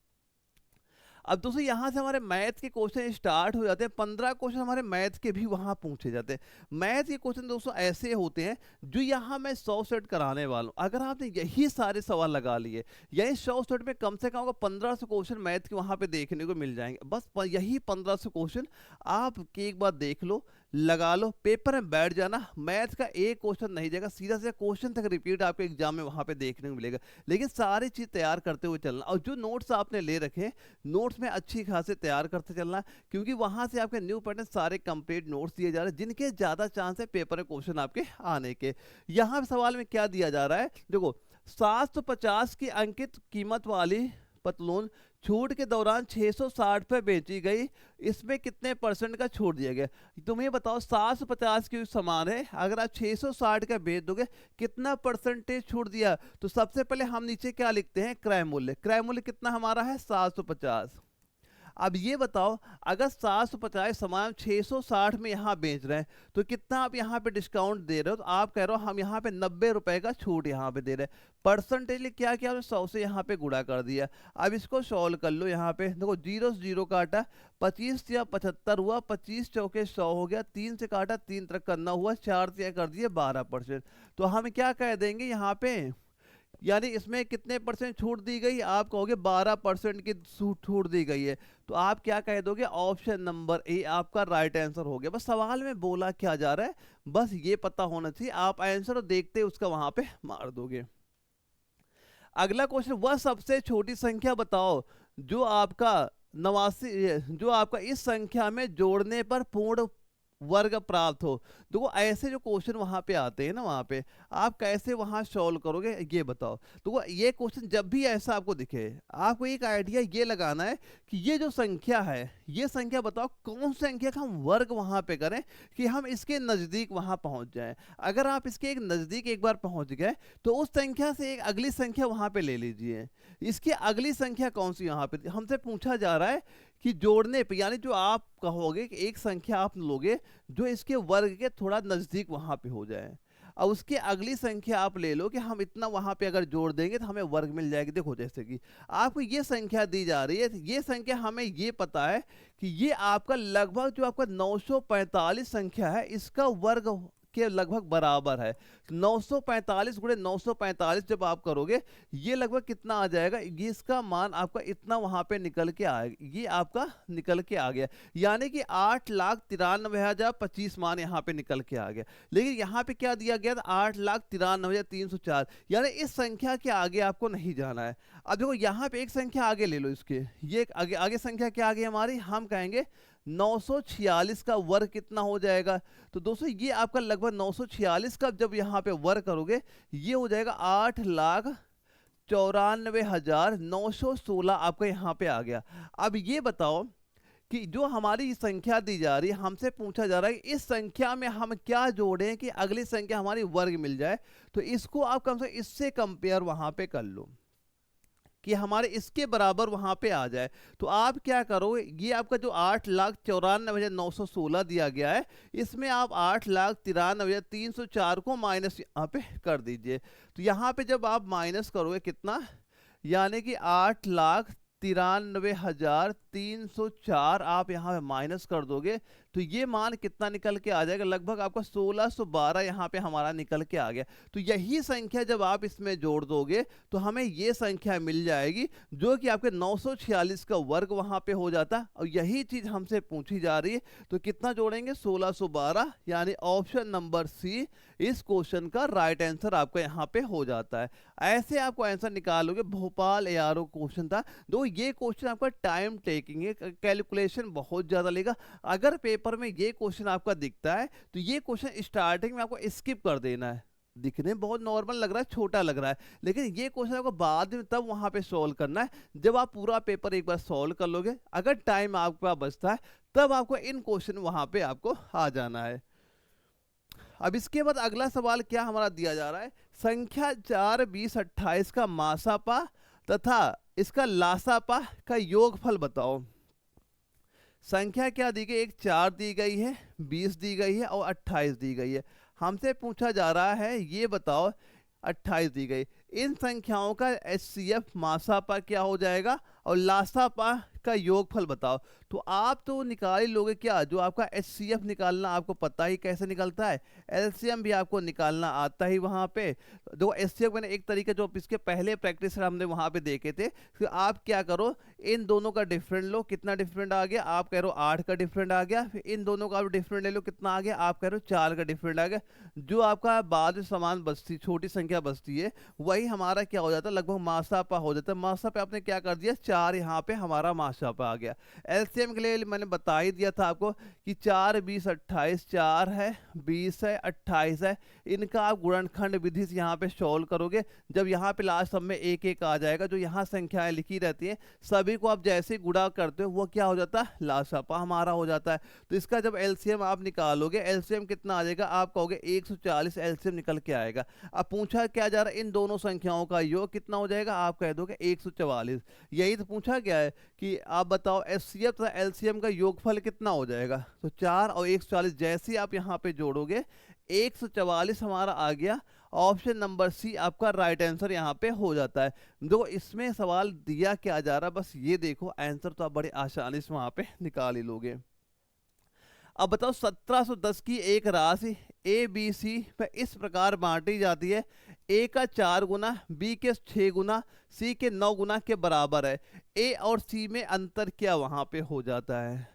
अब दोस्तों यहाँ से हमारे मैथ के क्वेश्चन स्टार्ट हो जाते हैं। 15 क्वेश्चन हमारे मैथ के भी वहाँ पूछे जाते हैं। मैथ के क्वेश्चन दोस्तों ऐसे होते हैं जो यहाँ मैं 100 सेट कराने वाला हूँ। अगर आपने यही सारे सवाल लगा लिए, यही 100 सेट में कम से कम 1500 क्वेश्चन मैथ के वहाँ पे देखने को मिल जाएंगे। बस यही 1500 क्वेश्चन आप एक बार देख लो, लगा लो, पेपर में बैठ जाना। मैथ का एक क्वेश्चन नहीं जाएगा, सीधा सीधा क्वेश्चन तक रिपीट आपके एग्जाम में वहां पे देखने को मिलेगा। लेकिन सारी चीज तैयार करते हुए चलना, और जो नोट्स आपने ले रखे नोट्स में अच्छी खासे तैयार करते चलना, क्योंकि वहां से आपके न्यू पैटर्न सारे कंप्लीट नोट्स दिए जा रहे हैं जिनके ज्यादा चांस है पेपर में क्वेश्चन आपके आने के। यहाँ सवाल में क्या दिया जा रहा है, देखो 750 की अंकित कीमत वाली पतलून छूट के दौरान 660 पे बेची गई, इसमें कितने परसेंट का छूट दिया गया। तुम्हें बताओ 750 की सामान है, अगर आप 660 का बेच दोगे कितना परसेंटेज छूट दिया। तो सबसे पहले हम नीचे क्या लिखते हैं, क्रय मूल्य। क्रय मूल्य कितना हमारा है 750। अब ये बताओ अगर 750 सामान 660 में यहाँ बेच रहे हैं तो कितना आप यहाँ पे डिस्काउंट दे रहे हो। तो आप कह रहे हो हम यहाँ पे 90 रुपए का छूट यहाँ पे दे रहे हैं। परसेंटेज क्या किया, 100 से यहाँ पे गुणा कर दिया। अब इसको सॉल्व कर लो। यहाँ पे देखो 0 से 0 काटा, 25 या 75 हुआ, 25 चौके 100 हो गया, 3 से काटा 3 तक करना हुआ, 4 से कर दिए 12%। तो हम क्या कह देंगे यहाँ पे, यानी इसमें कितने परसेंट छूट दी गई, आप कहोगे 12% की छूट दी गई है। तो आप क्या कह दोगे, ऑप्शन नंबर ए आपका राइट आंसर हो गया। बस सवाल में बोला क्या जा रहा है बस ये पता होना चाहिए, आप आंसर देखते उसका वहां पे मार दोगे। अगला क्वेश्चन, वह सबसे छोटी संख्या बताओ जो आपका 89, जो आपका इस संख्या में जोड़ने पर पूर्ण वर्ग प्राप्त हो। देखो ऐसे जो क्वेश्चन वहां पे आते हैं ना, वहां पे आप कैसे वहां सॉल्व करोगे ये बताओ। तो ये क्वेश्चन जब भी ऐसा आपको दिखे, आपको एक आइडिया ये लगाना है कि ये जो संख्या है, ये संख्या बताओ कौन सी संख्या का हम वर्ग वहां पे करें कि हम इसके नजदीक वहां पहुंच जाए। अगर आप इसके एक नजदीक एक बार पहुंच गए तो उस संख्या से एक अगली संख्या वहां पे ले लीजिए। इसकी अगली संख्या कौन सी यहाँ पे हमसे पूछा जा रहा है कि जोड़ने पे, यानी जो आप कहोगे कि एक संख्या आप लोगे जो इसके वर्ग के थोड़ा नजदीक वहां पे हो जाए, और उसकी अगली संख्या आप ले लो कि हम इतना वहां पे अगर जोड़ देंगे तो हमें वर्ग मिल जाएगी। देखो जैसे कि आपको ये संख्या दी जा रही है, ये संख्या हमें ये पता है कि ये आपका लगभग जो आपका 945 संख्या है इसका वर्ग के लगभग बराबर है। 945 गुणे 945 जब आप करोगे ये लगभग कितना आ जाएगा, ये इसका मान आपका इतना वहां पे निकल के आएगा, ये आपका निकल के आ गया, यानी कि 8,93,025 मान यहाँ पे निकल के आ गया। लेकिन यहाँ पे क्या दिया गया था, 8,93,304, यानी इस संख्या के आगे आपको नहीं जाना है। अब देखो यहाँ पे एक संख्या आगे ले लो इसके, ये आगे आगे संख्या क्या आ गई हमारी, हम कहेंगे 946 का वर्ग कितना हो जाएगा। तो दोस्तों ये आपका लगभग 946 का जब यहाँ पे वर्ग करोगे ये हो जाएगा 8,94,916 आपका यहाँ पे आ गया। अब ये बताओ कि जो हमारी संख्या दी जा रही है, हमसे पूछा जा रहा है इस संख्या में हम क्या जोड़ें कि अगली संख्या हमारी वर्ग मिल जाए। तो इसको आप कम से कम इससे कंपेयर वहां पे कर लो कि हमारे इसके बराबर वहां पे आ जाए। तो आप क्या करोगे, ये आपका जो 8,94,916 दिया गया है, इसमें आप 8,93,304 को माइनस यहाँ पे कर दीजिए। तो यहाँ पे जब आप माइनस करोगे कितना, यानी कि 8,93,304 आप यहाँ पे माइनस कर दोगे तो ये मान कितना निकल के आ जाएगा, लगभग आपका 1612 यहाँ पे हमारा निकल के आ गया। तो यही संख्या जब आप इसमें जोड़ दोगे तो हमें ये संख्या मिल जाएगी जो कि आपके 946 का वर्ग वहाँ पे हो जाता। और यही चीज़ हमसे पूछी जा रही है, तो कितना जोड़ेंगे 1612, यानी ऑप्शन नंबर सी इस क्वेश्चन का राइट आंसर आपका यहाँ पे हो जाता है। ऐसे आपको आंसर निकालोगे। भोपाल एआरओ क्वेश्चन था। दो ये क्वेश्चन आपका टाइम टेकिंग है, कैलकुलेशन बहुत ज़्यादा लेगा। अगर पेपर में ये क्वेश्चन आपका दिखता है तो ये क्वेश्चन स्टार्टिंग में आपको स्किप कर देना है। दिखने में बहुत नॉर्मल लग रहा है, छोटा लग रहा है, लेकिन ये क्वेश्चन आपको बाद में तब वहां पे सॉल्व करना है जब आप पूरा पेपर एक बार सॉल्व कर लोगे। अगर टाइम आपके पास बचता है तब आपको इन क्वेश्चन वहां पे आपको आ जाना है। अब इसके बाद अगला सवाल क्या हमारा दिया जा रहा है, संख्या 4, 20, 28 का मासापा तथा इसका लासापा का योगफल बताओ। संख्या क्या दी गई, एक 4 दी गई है, 20 दी गई है और 28 दी गई है। हमसे पूछा जा रहा है ये बताओ 28 दी गई, इन संख्याओं का एचसीएफ मासापा क्या हो जाएगा और लासापा का योगफल बताओ। तो आप तो निकाल ही लोगे क्या, जो आपका एचसीएफ निकालना आपको पता ही कैसे निकलता है, एलसीएम भी आपको निकालना आता ही वहाँ पे। जो एचसीएफ मैंने एक तरीके जो इसके पहले प्रैक्टिस हमने वहाँ पे देखे थे, तो आप क्या करो इन दोनों का डिफरेंट लो, कितना डिफरेंट आ गया, आप कह रहे हो 8 का डिफरेंट आ गया, फिर इन दोनों का डिफरेंट ले लो, कितना आ गया, आप कह रहे हो 4 का डिफरेंट आ गया। जो आपका बाद में समान बचती छोटी संख्या बचती है वही हमारा क्या हो जाता है, लगभग मासापा हो जाता है। मासापा आपने क्या कर दिया, 4 यहाँ पे हमारा मासापा आ गया। एलसीएम के लिए मैंने बता ही दिया था आपको कि 4, 20, 28, 4 है, 20 है, 28 है, इनका आप गुणनखंड विधि से यहाँ पे सॉल्व करोगे। जब यहाँ पे लास्ट सब में 1 1 आ जाएगा, जो यहाँ संख्याएं लिखी रहती हैं सभी को आप जैसे गुणा करते हो वो क्या हो जाता है, लासापा हमारा हो जाता है। तो इसका जब एलसीएम आप निकालोगे, एलसीएम कितना आ जाएगा, आप कहोगे 140 एलसीएम निकल के आएगा। अब पूछा क्या जा रहा है, इन दोनों संख्याओं का योग कितना हो जाएगा, आप कह दोगे 144। यही तो पूछा गया है कि आप बताओ एचसीएफ तथा एलसीएम का योगफल कितना हो जाएगा। तो 4 और 140 जैसे आप यहाँ पे जोड़ोगे 144 हमारा आ गया। ऑप्शन नंबर सी आपका राइट आंसर यहाँ पे हो जाता है। देखो इसमें सवाल दिया क्या जा रहा है, बस ये देखो, आंसर तो आप बड़े आसानी से वहां पे निकाल ही लोगे। अब बताओ 1710 की एक राशि ए बी सी में इस प्रकार बांटी जाती है, ए का 4 गुना, बी के 6 गुना, सी के 9 गुना के बराबर है। ए और सी में अंतर क्या वहां पे हो जाता है,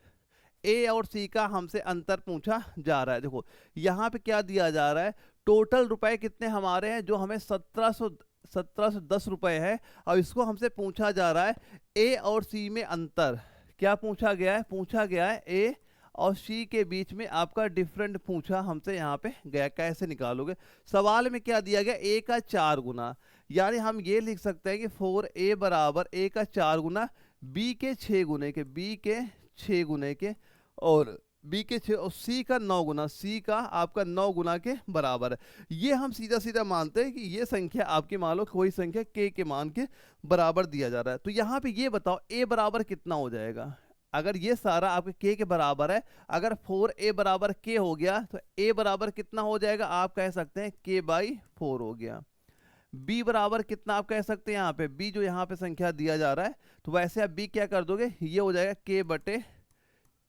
ए और सी का हमसे अंतर पूछा जा रहा है। देखो यहाँ पे क्या दिया जा रहा है, टोटल रुपए कितने हमारे हैं, जो हमें 1710 रुपए है। और इसको हमसे पूछा जा रहा है ए और सी में अंतर क्या पूछा गया है, पूछा गया है ए और सी के बीच में आपका डिफरेंट पूछा हमसे यहाँ पे गया। कैसे निकालोगे, सवाल में क्या दिया गया, ए का 4 गुना, यानी हम ये लिख सकते हैं कि 4a बराबर ए का 4 गुना, बी के 6 गुने के, बी के 6 गुने के, और बी के 6 और सी का 9 गुना, सी का आपका 9 गुना के बराबर है। ये हम सीधा सीधा मानते हैं कि ये संख्या आपकी मान लो कोई संख्या के मान के बराबर दिया जा रहा है। तो यहाँ पे ये बताओ ए बराबर कितना हो जाएगा, अगर ये सारा आपके के बराबर है, अगर 4a बराबर k हो गया तो a बराबर कितना हो जाएगा, आप कह सकते हैं k/4 हो गया। b बराबर कितना आप कह सकते हैं, यहाँ पे b जो यहाँ पे संख्या दिया जा रहा है, तो वैसे आप b क्या कर दोगे, ये हो जाएगा k/4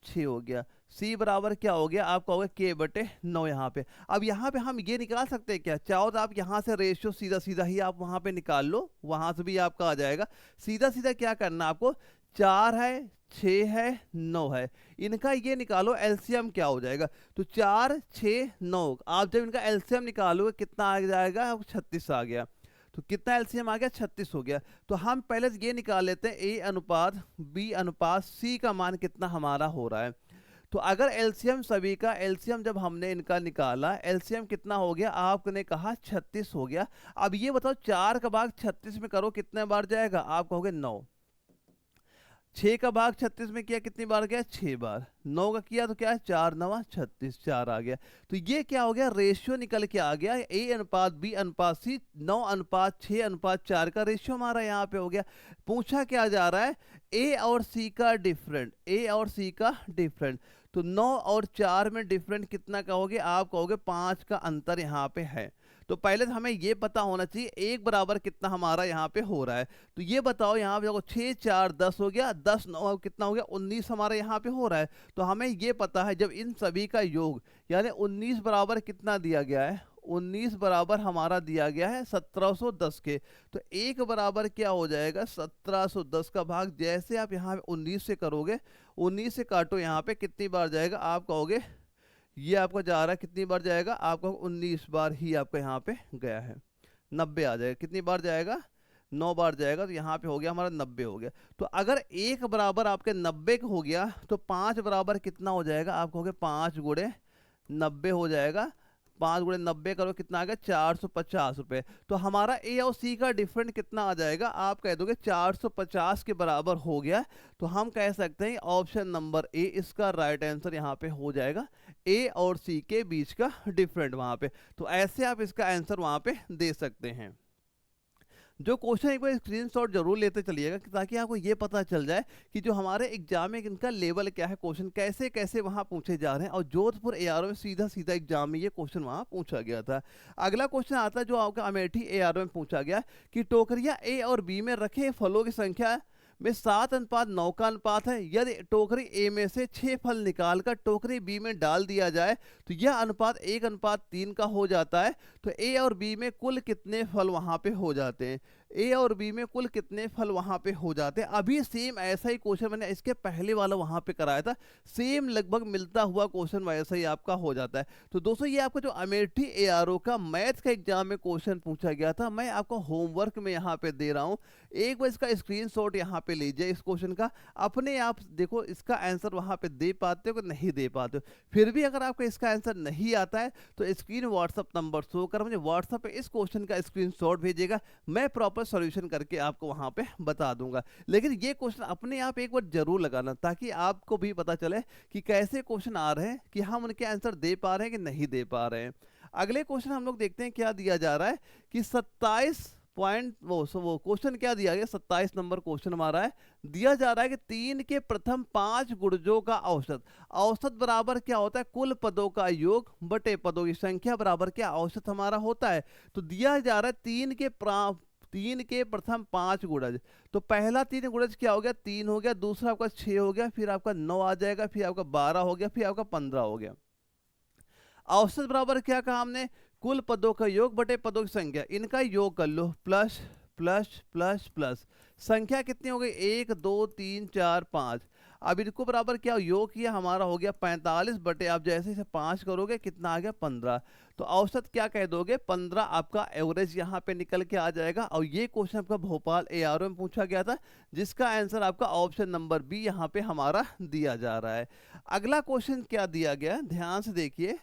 6 हो गया। सी बराबर क्या हो गया, आप कहोगे के बटे 9 यहाँ पे। अब यहाँ पे हम ये निकाल सकते हैं क्या, चाहो तो आप यहाँ से रेशियो सीधा सीधा ही आप वहाँ पे निकाल लो, वहाँ से भी आपका आ जाएगा। सीधा सीधा क्या करना आपको, 4 है 6 है 9 है, इनका ये निकालो एलसीएम क्या हो जाएगा। तो 4 6 9, आप जब इनका एलसीएम निकालोगे कितना आ जाएगा, 36 आ गया। तो कितना एलसीएम आ गया, 36 हो गया। तो हम पहले ये निकाल लेते हैं ए अनुपात बी अनुपात सी का मान कितना हमारा हो रहा है। तो अगर एलसीएम सभी का, एलसीएम जब हमने इनका निकाला, एलसीएम कितना हो गया, आपने कहा 36 हो गया। अब ये बताओ 4 का भाग 36 में करो कितने बार जाएगा, आप कहोगे 9। 6 का भाग 36 में किया कितनी बार गया, 6 बार। 9 का किया तो क्या है, 4 9 36, 4 आ गया। तो ये क्या हो गया, रेशियो निकल के आ गया, ए अनुपात बी अनुपात सी, 9 अनुपात 6 अनुपात 4 का रेशियो हमारा यहाँ पे हो गया। पूछा क्या जा रहा है, ए और सी का डिफरेंट, ए और सी का डिफरेंट। तो 9 और 4 में डिफरेंट कितना कहोगे, आप कहोगे 5 का अंतर यहाँ पे है। तो पहले तो हमें ये पता होना चाहिए एक बराबर कितना हमारा यहाँ पे हो रहा है। तो ये बताओ यहाँ पे देखो 6 4 10 हो गया, 10 9 कितना हो गया, 19 हमारे यहाँ पे हो रहा है। तो हमें ये पता है जब इन सभी का योग यानी 19 बराबर कितना दिया गया है, 19 बराबर हमारा दिया गया है 1710 के। तो एक बराबर क्या हो जाएगा, 1710 का भाग, जैसे आप यहाँ पे 19 से करोगे, 19 से काटो यहाँ पे कितनी बार जाएगा, आप कहोगे ये आपका जा रहा है कितनी बार जाएगा, आपका 19 बार ही आपका यहाँ पे गया है, 90 आ जाएगा। कितनी बार जाएगा, 9 बार जाएगा। तो यहाँ पे हो गया हमारा 90 हो गया। तो अगर एक बराबर आपके 90 का हो गया तो 5 बराबर कितना हो जाएगा, आप कहोगे 5 गुणे 90 हो जाएगा। 5 गुणे 90 करो कितना आ गया, 450 रुपये। तो हमारा ए और सी का डिफरेंट कितना आ जाएगा, आप कह दोगे 450 के बराबर हो गया। तो हम कह सकते हैं ऑप्शन नंबर ए इसका राइट आंसर यहाँ पे हो जाएगा, ए और सी के बीच का डिफरेंट वहाँ पे। तो ऐसे आप इसका आंसर वहाँ पे दे सकते हैं। जो क्वेश्चन एक बार स्क्रीनशॉट जरूर लेते चलिएगा ताकि आपको ये पता चल जाए कि जो हमारे एग्जाम में इनका लेवल क्या है, क्वेश्चन कैसे कैसे वहाँ पूछे जा रहे हैं। और जोधपुर एआरओ में सीधा सीधा एग्जाम में ये क्वेश्चन वहाँ पूछा गया था। अगला क्वेश्चन आता है जो आपका अमेठी एआरओ में पूछा गया कि टोकरियाँ ए और बी में रखे फलों की संख्या में 7:9 का अनुपात है। यदि टोकरी ए में से 6 फल निकालकर टोकरी बी में डाल दिया जाए तो यह अनुपात 1:3 का हो जाता है। तो ए और बी में कुल कितने फल वहां पे हो जाते हैं, ए और बी में कुल कितने फल वहां पे हो जाते हैं। अभी सेम ऐसा ही क्वेश्चन मैंने इसके पहले वाला वहां पे कराया था, सेम लगभग मिलता हुआ क्वेश्चन वैसा ही आपका हो जाता है। तो दोस्तों ये आपका जो अमेठी एआरओ का मैथ का एग्जाम में क्वेश्चन पूछा गया था, मैं आपको होमवर्क में यहाँ पे दे रहा हूँ। एक बार इसका स्क्रीनशॉट यहाँ पे लीजिए इस क्वेश्चन का, अपने आप देखो इसका आंसर वहां पे दे पाते हो कि नहीं दे पाते हो। फिर भी अगर आपको इसका आंसर नहीं आता है तो स्क्रीन व्हाट्सअप नंबर शो कर मुझे व्हाट्सअप पे इस क्वेश्चन का स्क्रीनशॉट भेजिएगा, मैं प्रॉपर सॉल्यूशन करके आपको वहां पे बता दूंगा। लेकिन ये क्वेश्चन अपने आप एक बार जरूर लगाना ताकि आपको भी पता चले कि कैसे क्वेश्चन आ रहे हैं, कि हम उनके आंसर दे पा रहे हैं कि नहीं दे पा रहे हैं। अगले क्वेश्चन हम लोग देखते हैं क्या दिया जा रहा है कि 27 पॉइंट वो क्वेश्चन क्या दिया गया, 27 नंबर क्वेश्चन हमारा है। दिया जा रहा है कि 3 के प्रथम 5 गुणजों का औसत, औसत बराबर क्या होता है, कुल पदों का योग बटे पदों की संख्या बराबर क्या औसत हमारा होता है। तो दिया जा रहा है 3 के प्रथम 5 गुणज। तो पहला 3 गुणज क्या हो गया, 3 हो गया, दूसरा आपका 6 हो गया, फिर आपका 9 आ जाएगा, फिर आपका 12 हो गया, फिर आपका 15 हो गया। औसत बराबर क्या कहा हमने, कुल पदों का योग बटे पदों की संख्या, इनका योग कर लो, प्लस प्लस प्लस प्लस, संख्या कितनी हो गई 1 2 3 4 5। अब इनको बराबर क्या योग किया हमारा हो गया 45 बटे, आप जैसे इसे 5 करोगे कितना आ गया 15। तो औसत क्या कह दोगे 15, आपका एवरेज यहाँ पे निकल के आ जाएगा। और ये क्वेश्चन आपका भोपाल एआरओ में पूछा गया था जिसका आंसर आपका ऑप्शन नंबर बी यहाँ पे हमारा दिया जा रहा है। अगला क्वेश्चन क्या दिया गया, ध्यान से देखिए,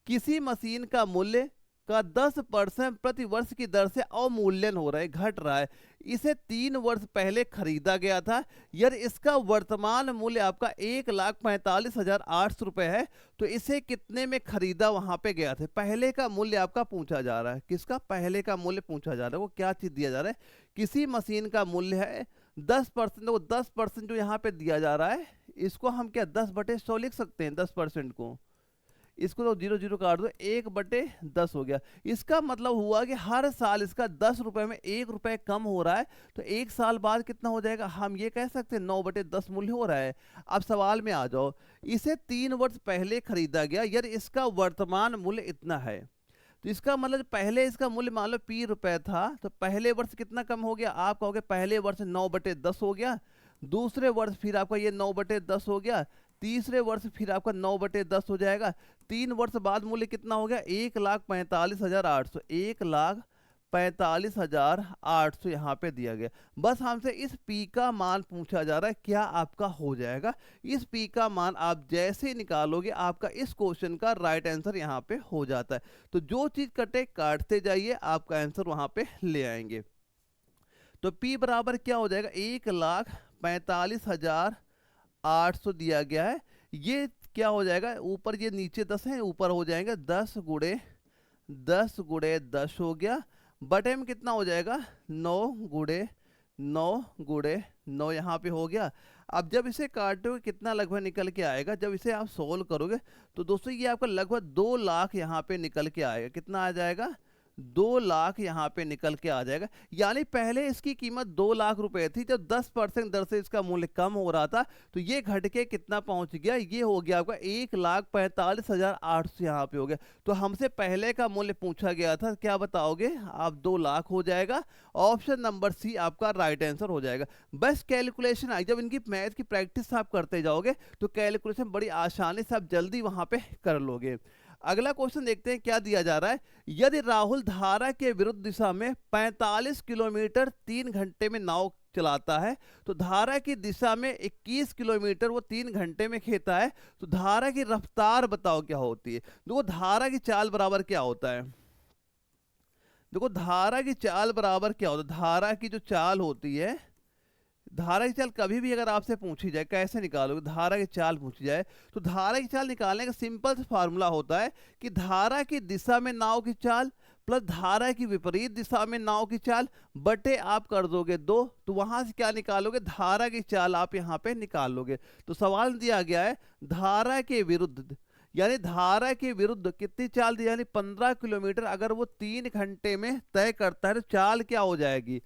किसी मशीन का मूल्य का 10% प्रति वर्ष की दर से अवमूल्यन हो रहा है, घट रहा है। इसे 3 वर्ष पहले खरीदा गया था। यदि इसका वर्तमान मूल्य आपका 1,45,800 रुपये है तो इसे कितने में खरीदा वहां पे गया था। पहले का मूल्य आपका पूछा जा रहा है, किसका, पहले का मूल्य पूछा जा रहा है। वो क्या चीज दिया जा रहा है, किसी मशीन का मूल्य है 10%, वो 10% जो यहाँ पे दिया जा रहा है इसको हम क्या 10/100 लिख सकते हैं 10% को। इसको तो 0 0 काट दो, 1/10 हो गया। इसका मतलब हुआ कि हर साल इसका 10 रुपए में 1 रुपए कम हो रहा है, तो 1 साल बाद कितना हो जाएगा, हम ये कह सकते हैं 9/10 मूल्य हो रहा है। अब सवाल में आ जाओ, इसे 3 वर्ष पहले खरीदा गया, यदि इसका वर्तमान मूल्य इतना है, तो इसका मतलब पहले इसका मूल्य मान लो पी रुपए था, तो पहले वर्ष कितना कम हो गया, आप कहोगे पहले वर्ष 9/10 हो गया, दूसरे वर्ष फिर आपका ये 9/10 हो गया, तीसरे वर्ष फिर आपका 9/10 हो जाएगा, 3 वर्ष बाद मूल्य कितना हो गया, 1,45,800, 1,45,800 यहाँ पे दिया गया। बस हमसे इस पी का मान पूछा जा रहा है, क्या आपका हो जाएगा। इस पी का मान आप जैसे ही निकालोगे आपका इस क्वेश्चन का राइट आंसर यहाँ पे हो जाता है। तो जो चीज कटे काटते जाइए, आपका आंसर वहां पे ले आएंगे। तो P बराबर क्या हो जाएगा, 1,45,800 दिया गया है। ये क्या हो जाएगा, ऊपर ये नीचे 10 है, ऊपर हो जाएंगे 10 गुणे 10 हो गया, बटे में कितना हो जाएगा 9 गुणे 9 यहाँ पे हो गया। अब जब इसे काटोगे कितना लगभग निकल के आएगा, जब इसे आप सोल्व करोगे तो दोस्तों ये आपका लगभग 2 लाख यहाँ पे निकल के आएगा। कितना आ जाएगा, 2 लाख यहाँ पे निकल के आ जाएगा। यानी पहले इसकी कीमत 2 लाख रुपए थी, जब 10% दर से इसका मूल्य कम हो रहा था, तो ये घट के कितना पहुंच गया, ये हो गया आपका 1,45,800 यहाँ पे हो गया। तो हमसे पहले का मूल्य पूछा गया था, क्या बताओगे आप, 2 लाख हो जाएगा। ऑप्शन नंबर सी आपका राइट आंसर हो जाएगा। बस कैलकुलेशन आई, जब इनकी मैथ की प्रैक्टिस आप करते जाओगे तो कैलकुलेशन बड़ी आसानी से आप जल्दी वहां पे कर लोगे। अगला क्वेश्चन देखते हैं क्या दिया जा रहा है। यदि राहुल धारा के विरुद्ध दिशा में 45 किलोमीटर 3 घंटे में नाव चलाता है, तो धारा की दिशा में 21 किलोमीटर वो 3 घंटे में खेता है, तो धारा की रफ्तार बताओ क्या होती है। देखो धारा की चाल बराबर क्या होता है, देखो धारा की चाल बराबर क्या होता है, धारा की जो चाल होती है, धारा की चाल कभी भी अगर आपसे पूछी जाए कैसे निकालोगे, धारा की चाल पूछी जाए, तो धारा की चाल निकालने का सिंपल सा फार्मूला होता है कि धारा की दिशा में नाव की चाल प्लस धारा की विपरीत दिशा में नाव की चाल बटे आप कर दोगे 2, तो वहां से क्या निकालोगे, धारा की चाल आप यहाँ पे निकाल लोगे। तो सवाल दिया गया है धारा के विरुद्ध, यानी धारा के विरुद्ध कितनी चाल दी, यानी 15 किलोमीटर अगर वो 3 घंटे में तय करता है, तो चाल क्या हो जाएगी,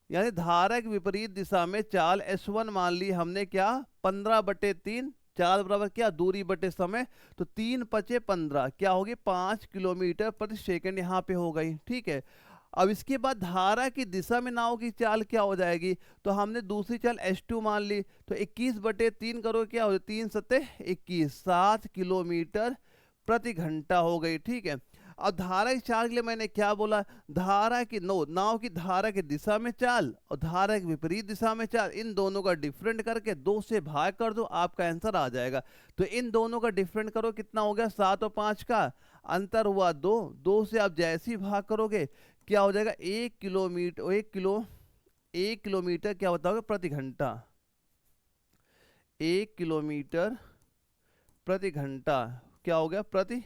यानी धारा की विपरीत दिशा में चाल S1 मान ली हमने, क्या 15/3, चाल बराबर क्या दूरी बटे समय, तो 3 × 5 = 15, क्या होगी 5 किलोमीटर प्रति सेकंड यहाँ पे हो गई। ठीक है, अब इसके बाद धारा की दिशा में नाव की चाल क्या हो जाएगी, तो हमने दूसरी चाल S2 मान ली, तो 21/3 करो, क्या हो 3 × 7 = 21, 7 किलोमीटर प्रति घंटा हो गई। ठीक है, अब धारा की चाल के लिए मैंने क्या बोला, धारा की नाव की धारा की दिशा में चाल और धारा की विपरीत दिशा में चाल, इन दोनों का डिफरेंट करके 2 से भाग कर दो, आपका आंसर आ जाएगा। तो इन दोनों का डिफरेंट करो, कितना हो गया 7 और 5 का अंतर हुआ 2, 2 से आप जैसे ही भाग करोगे क्या हो जाएगा 1 किलोमीटर, 1 किलोमीटर क्या बताओगे प्रति घंटा, 1 किलोमीटर प्रति घंटा क्या हो गया प्रति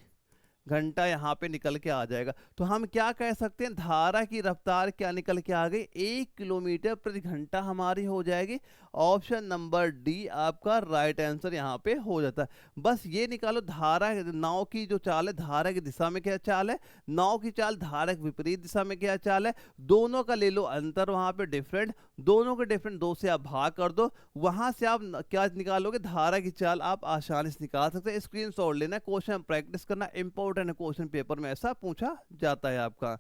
घंटा यहाँ पे निकल के आ जाएगा। तो हम क्या कह सकते हैं, धारा की रफ्तार क्या निकल के आ गई, 1 किलोमीटर प्रति घंटा हमारी हो जाएगी। ऑप्शन नंबर डी आपका राइट आंसर यहाँ पे हो जाता है। बस ये निकालो, धारा नाव की जो चाल है धारा की दिशा में क्या चाल है, नाव की चाल धारा की विपरीत दिशा में क्या चाल है, दोनों का ले लो अंतर वहां पे डिफरेंट, दोनों के डिफरेंट 2 से आप भाग कर दो, वहां से आप क्या निकालोगे, धारा की चाल आप आसानी से निकाल सकते हैं। स्क्रीनशॉट लेना, क्वेश्चन प्रैक्टिस करना इंपॉर्टेंट है, क्वेश्चन पेपर में ऐसा पूछा जाता है आपका।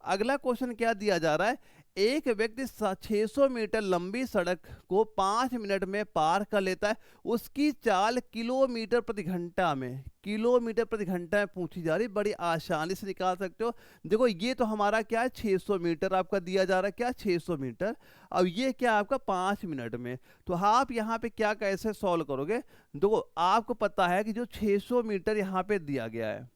अगला क्वेश्चन क्या दिया जा रहा है, एक व्यक्ति 600 मीटर लंबी सड़क को 5 मिनट में पार कर लेता है, उसकी चाल किलोमीटर प्रति घंटा में, किलोमीटर प्रति घंटा में पूछी जा रही, बड़ी आसानी से निकाल सकते हो। देखो ये तो हमारा क्या है 600 मीटर आपका दिया जा रहा है, क्या 600 मीटर, अब ये क्या आपका 5 मिनट में, तो आप यहाँ पे क्या कैसे सॉल्व करोगे। देखो आपको पता है कि जो 600 मीटर यहाँ पे दिया गया है,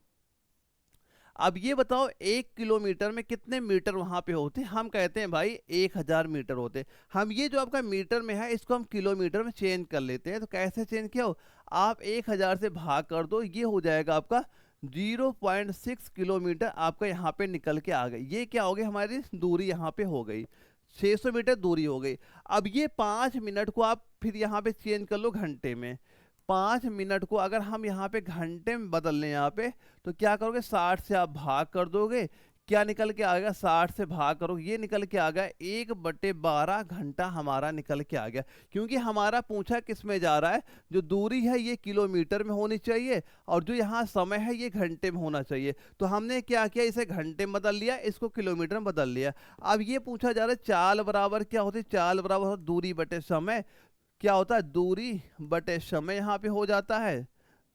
अब ये बताओ 1 किलोमीटर में कितने मीटर वहां पे होते हैं, हम कहते हैं भाई 1000 मीटर होते। हम ये जो आपका मीटर में है इसको हम किलोमीटर में चेंज कर लेते हैं, तो कैसे चेंज किया हो, आप 1000 से भाग कर दो, ये हो जाएगा आपका 0.6 किलोमीटर आपका यहाँ पे निकल के आ गई। ये क्या हो गई हमारी दूरी यहाँ पे हो गई, 600 मीटर दूरी हो गई। अब ये 5 मिनट को आप फिर यहाँ पे चेंज कर लो घंटे में, 5 मिनट को अगर हम यहाँ पे घंटे में बदल लें यहाँ पे, तो क्या करोगे, 60 से आप भाग कर दोगे, क्या निकल के आ गया, 60 से भाग करो, ये निकल के आ गया 1/12 घंटा हमारा निकल के आ गया। क्योंकि हमारा पूछा किस में जा रहा है, जो दूरी है ये किलोमीटर में होनी चाहिए और जो यहाँ समय है ये घंटे में होना चाहिए। तो हमने क्या किया, इसे घंटे में बदल लिया, इसको किलोमीटर में बदल लिया। अब ये पूछा जा रहा है चाल बराबर क्या होती है, चाल बराबर दूरी बटे समय। क्या होता है, दूरी बटे समय यहाँ पे हो जाता है,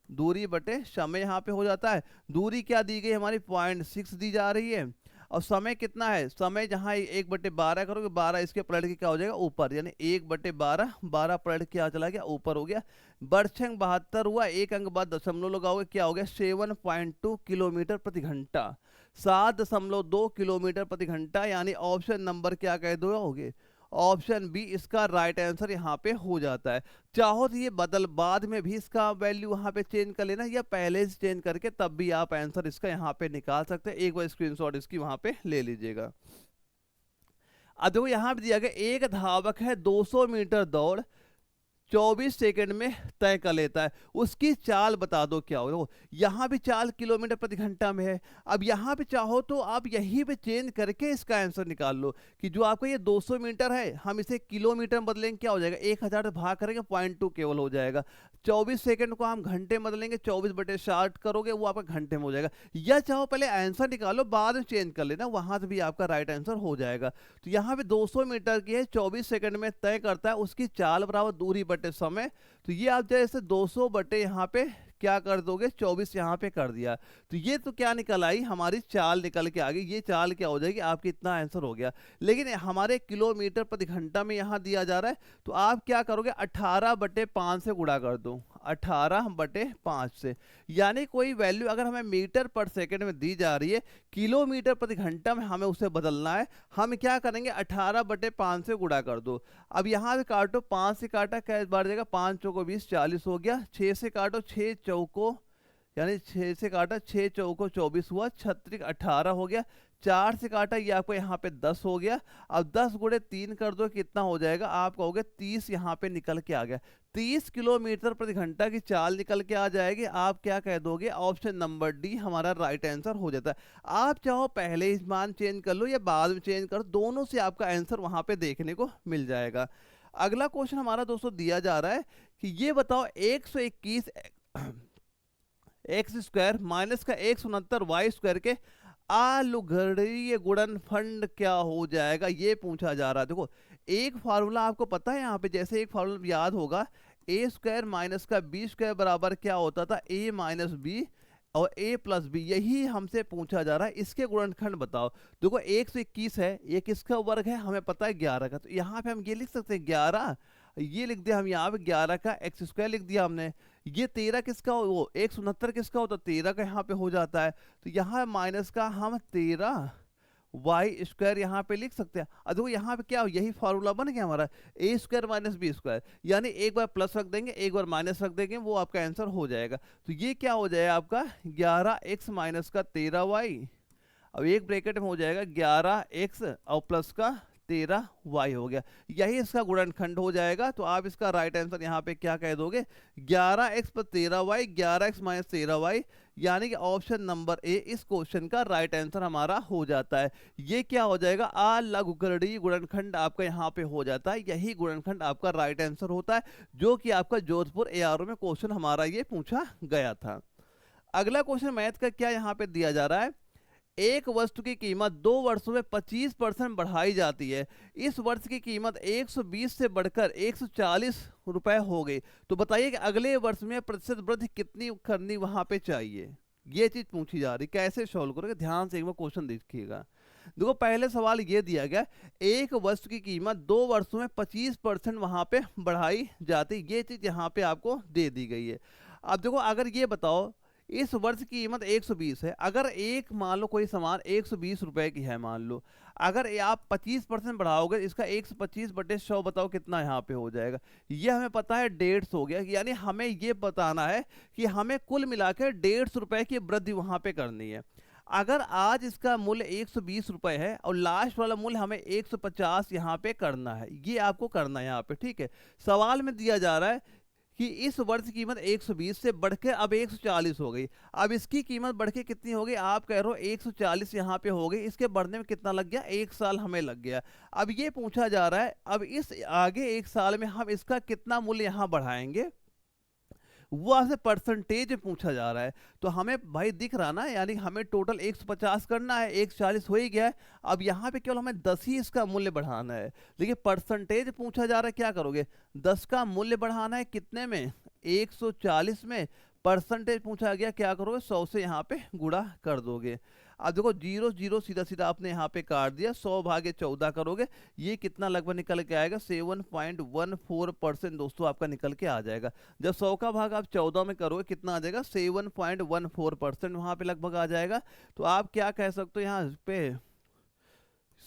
दूरी बटे समय यहाँ पे हो जाता है। दूरी क्या दी गई हमारी 0.6 दी जा रही है, और समय कितना है, समय जहाँ 1/12 करोगे, 12 इसके पलट के क्या हो जाएगा ऊपर, यानी 1/12, 12 पलट क्या चला गया ऊपर हो गया। बर्छंग 72 हुआ, एक अंक बाद दशमलव लगाओगे, क्या हो गया 7.2 किलोमीटर प्रति घंटा, 7.2 किलोमीटर प्रति घंटा, यानी ऑप्शन नंबर क्या कह दोगे, ऑप्शन बी इसका राइट आंसर यहाँ पे हो जाता है। चाहो तो ये बदल बाद में भी इसका वैल्यू वहाँ पे चेंज कर लेना, या पहले से चेंज करके तब भी आप आंसर इसका यहाँ पे निकाल सकते हैं। एक बार स्क्रीनशॉट इसकी वहाँ पे ले लीजिएगा। अब देखो यहाँ पे दिया गया एक धावक है 200 मीटर दौड़ 24 सेकंड में तय कर लेता है, उसकी चाल बता दो क्या हो। यहाँ भी चाल किलोमीटर प्रति घंटा में है। अब यहाँ पे चाहो तो आप यहीं पे चेंज करके इसका आंसर निकाल लो, कि जो आपका ये 200 मीटर है हम इसे किलोमीटर में बदलेंगे, क्या हो जाएगा 1000 से भाग करेंगे 0.2 केवल हो जाएगा। 24 सेकंड को हम घंटे में बदलेंगे, 24/60 करोगे वो आपका घंटे में हो जाएगा। या चाहो पहले आंसर निकालो बाद में चेंज कर लेना, वहां से भी आपका राइट आंसर हो जाएगा। तो यहाँ पे 200 मीटर की है, 24 सेकंड में तय करता है, उसकी चाल बराबर दूरी बटे समय। तो ये आप जैसे 200 बटे यहाँ पे क्या कर दोगे 24 यहाँ पे कर दिया, तो ये तो क्या निकल आई हमारी चाल निकल के आ गई। ये चाल क्या हो जाएगी आपकी, इतना आंसर हो गया। लेकिन हमारे किलोमीटर प्रति घंटा में यहाँ दिया जा रहा है, तो आप क्या करोगे 18/5 से गुणा कर दो, 18/5 से, यानी कोई वैल्यू अगर हमें मीटर पर सेकंड में दी जा रही है, किलोमीटर प्रति घंटा में हमें उसे बदलना है, हम क्या करेंगे 18/5 से गुणा कर दो। अब यहाँ पे काटो, 5 से काटा क्या बार जाएगा, 5 चौको 20, 40 हो गया। 6 से काटो, 6 चौको यानी 6 से काटा 6 चौको 24 हुआ, 36 18 हो गया। 4 से काटा ये आपको यहाँ पे 10 हो गया। अब 10 गुणे 3 कर दो, कितना हो जाएगा आप कहोगे 30 यहाँ पे निकल के आ गया। 30 किलोमीटर प्रति घंटा की चाल निकल के आ जाएगी। आप क्या कह दोगे, ऑप्शन नंबर डी हमारा राइट आंसर हो जाता है। आप चाहो पहले ही मान चेंज कर लो या बाद में चेंज कर, दोनों से आपका आंसर वहां पे देखने को मिल जाएगा। अगला क्वेश्चन हमारा दोस्तों दिया जा रहा है कि ये बताओ 121 एक्स स्क्वायर माइनस का 169 वाई स्क्वायर के आलुगढ़ीय गुणनफल क्या हो जाएगा, ये पूछा जा रहा है। देखो एक फार्मूला आपको पता है, यहाँ पे जैसे एक फार्मूला याद होगा, ए स्क्वायर माइनस का बी स्क्वायर बराबर क्या होता था, ए माइनस बी और ए प्लस बी, यही हमसे पूछा जा रहा है। इसके गुणनखंड बताओ। देखो 121 है, ये किसका वर्ग है हमें पता है 11 का, तो यहाँ पे हम ये लिख सकते हैं 11, ये लिख दिया हम यहाँ पे 11 का एक्स स्क्वायर लिख दिया हमने। ये 13 किसका, वो 169 किसका होता है, 13 का यहाँ पे हो जाता है। तो यहाँ माइनस का हम 13 वाई स्क्वायर यहाँ पे लिख सकते हैं। अब देखो यहाँ पे क्या, यही फॉर्मूला बन गया हमारा, ए स्क्वायर माइनस बी स्क्वायर, यानी एक बार प्लस रख देंगे एक बार माइनस रख देंगे, वो आपका आंसर हो जाएगा। तो ये क्या हो जाएगा आपका 11x माइनस का 13y, अब एक ब्रैकेट में हो जाएगा 11x और प्लस का 13y हो गया, यही इसका गुणनखंड हो जाएगा। तो आप इसका राइट आंसर यहाँ पे क्या कह दोगे, 11x + 13y, 11x - 13y, यानी कि ऑप्शन नंबर ए इस क्वेश्चन का राइट आंसर हमारा हो जाता है। ये क्या हो जाएगा, आलगुगढ़ी गुणनखंड आपका यहाँ पे हो जाता है, यही गुणनखंड आपका राइट आंसर होता है, जो कि आपका जोधपुर एआरओ में क्वेश्चन हमारा ये पूछा गया था। अगला क्वेश्चन मैथ का क्या यहाँ पे दिया जा रहा है, एक वस्तु की कीमत 2 वर्षों में 25% बढ़ाई जाती है, इस वर्ष की कीमत 120 से बढ़कर 140 रुपए हो गई, तो बताइए कि अगले वर्ष में प्रतिशत वृद्धि कितनी करनी वहां पे चाहिए। ये चीज पूछी जा रही, कैसे सॉल्व करोगे, ध्यान से एक बार क्वेश्चन देखिएगा। देखो पहले सवाल ये दिया गया, एक वस्तु की कीमत 2 वर्षों में 25% वहां पे बढ़ाई जाती, ये चीज यहाँ पे आपको दे दी गई है। अब देखो अगर ये बताओ इस वर्ष की कीमत 120 है, अगर एक मान लो कोई सामान 120 रुपए की है मान लो, अगर आप 25% बढ़ाओगे इसका 125/100 बताओ कितना यहाँ पे हो जाएगा। ये हमें पता है 150 हो गया, यानी हमें ये बताना है कि हमें कुल मिलाकर 150 रुपए की वृद्धि वहां पे करनी है। अगर आज इसका मूल्य 120 रुपए है और लास्ट वाला मूल्य हमें 150 यहाँ पे करना है, ये आपको करना है यहाँ पे, ठीक है। सवाल में दिया जा रहा है कि इस वर्ष की कीमत 120 से बढ़ के अब 140 हो गई। अब इसकी कीमत बढ़ के कितनी हो गई, आप कह रहे हो 140 यहाँ पे हो गई, इसके बढ़ने में कितना लग गया, 1 साल हमें लग गया। अब ये पूछा जा रहा है अब इस आगे 1 साल में हम इसका कितना मूल्य यहाँ बढ़ाएंगे, वहां से परसेंटेज पूछा जा रहा है। तो हमें भाई दिख रहा ना, यानी हमें टोटल 150 करना है, 140 हो ही गया है। अब यहाँ पे केवल हमें 10 ही इसका मूल्य बढ़ाना है। देखिए परसेंटेज पूछा जा रहा है, क्या करोगे, 10 का मूल्य बढ़ाना है कितने में, 140 में। परसेंटेज पूछा गया, क्या करोगे, 100 से यहाँ पे गुणा कर दोगे। अब देखो जीरो जीरो सीधा सीधा आपने यहाँ पे काट दिया, 100 भागे 14 करोगे, ये कितना लगभग निकल के आएगा, 7.14% दोस्तों आपका निकल के आ जाएगा। जब 100 का भाग आप 14 में करोगे कितना आ जाएगा, 7.14% वहां पे लगभग आ जाएगा। तो आप क्या कह सकते हो यहाँ पे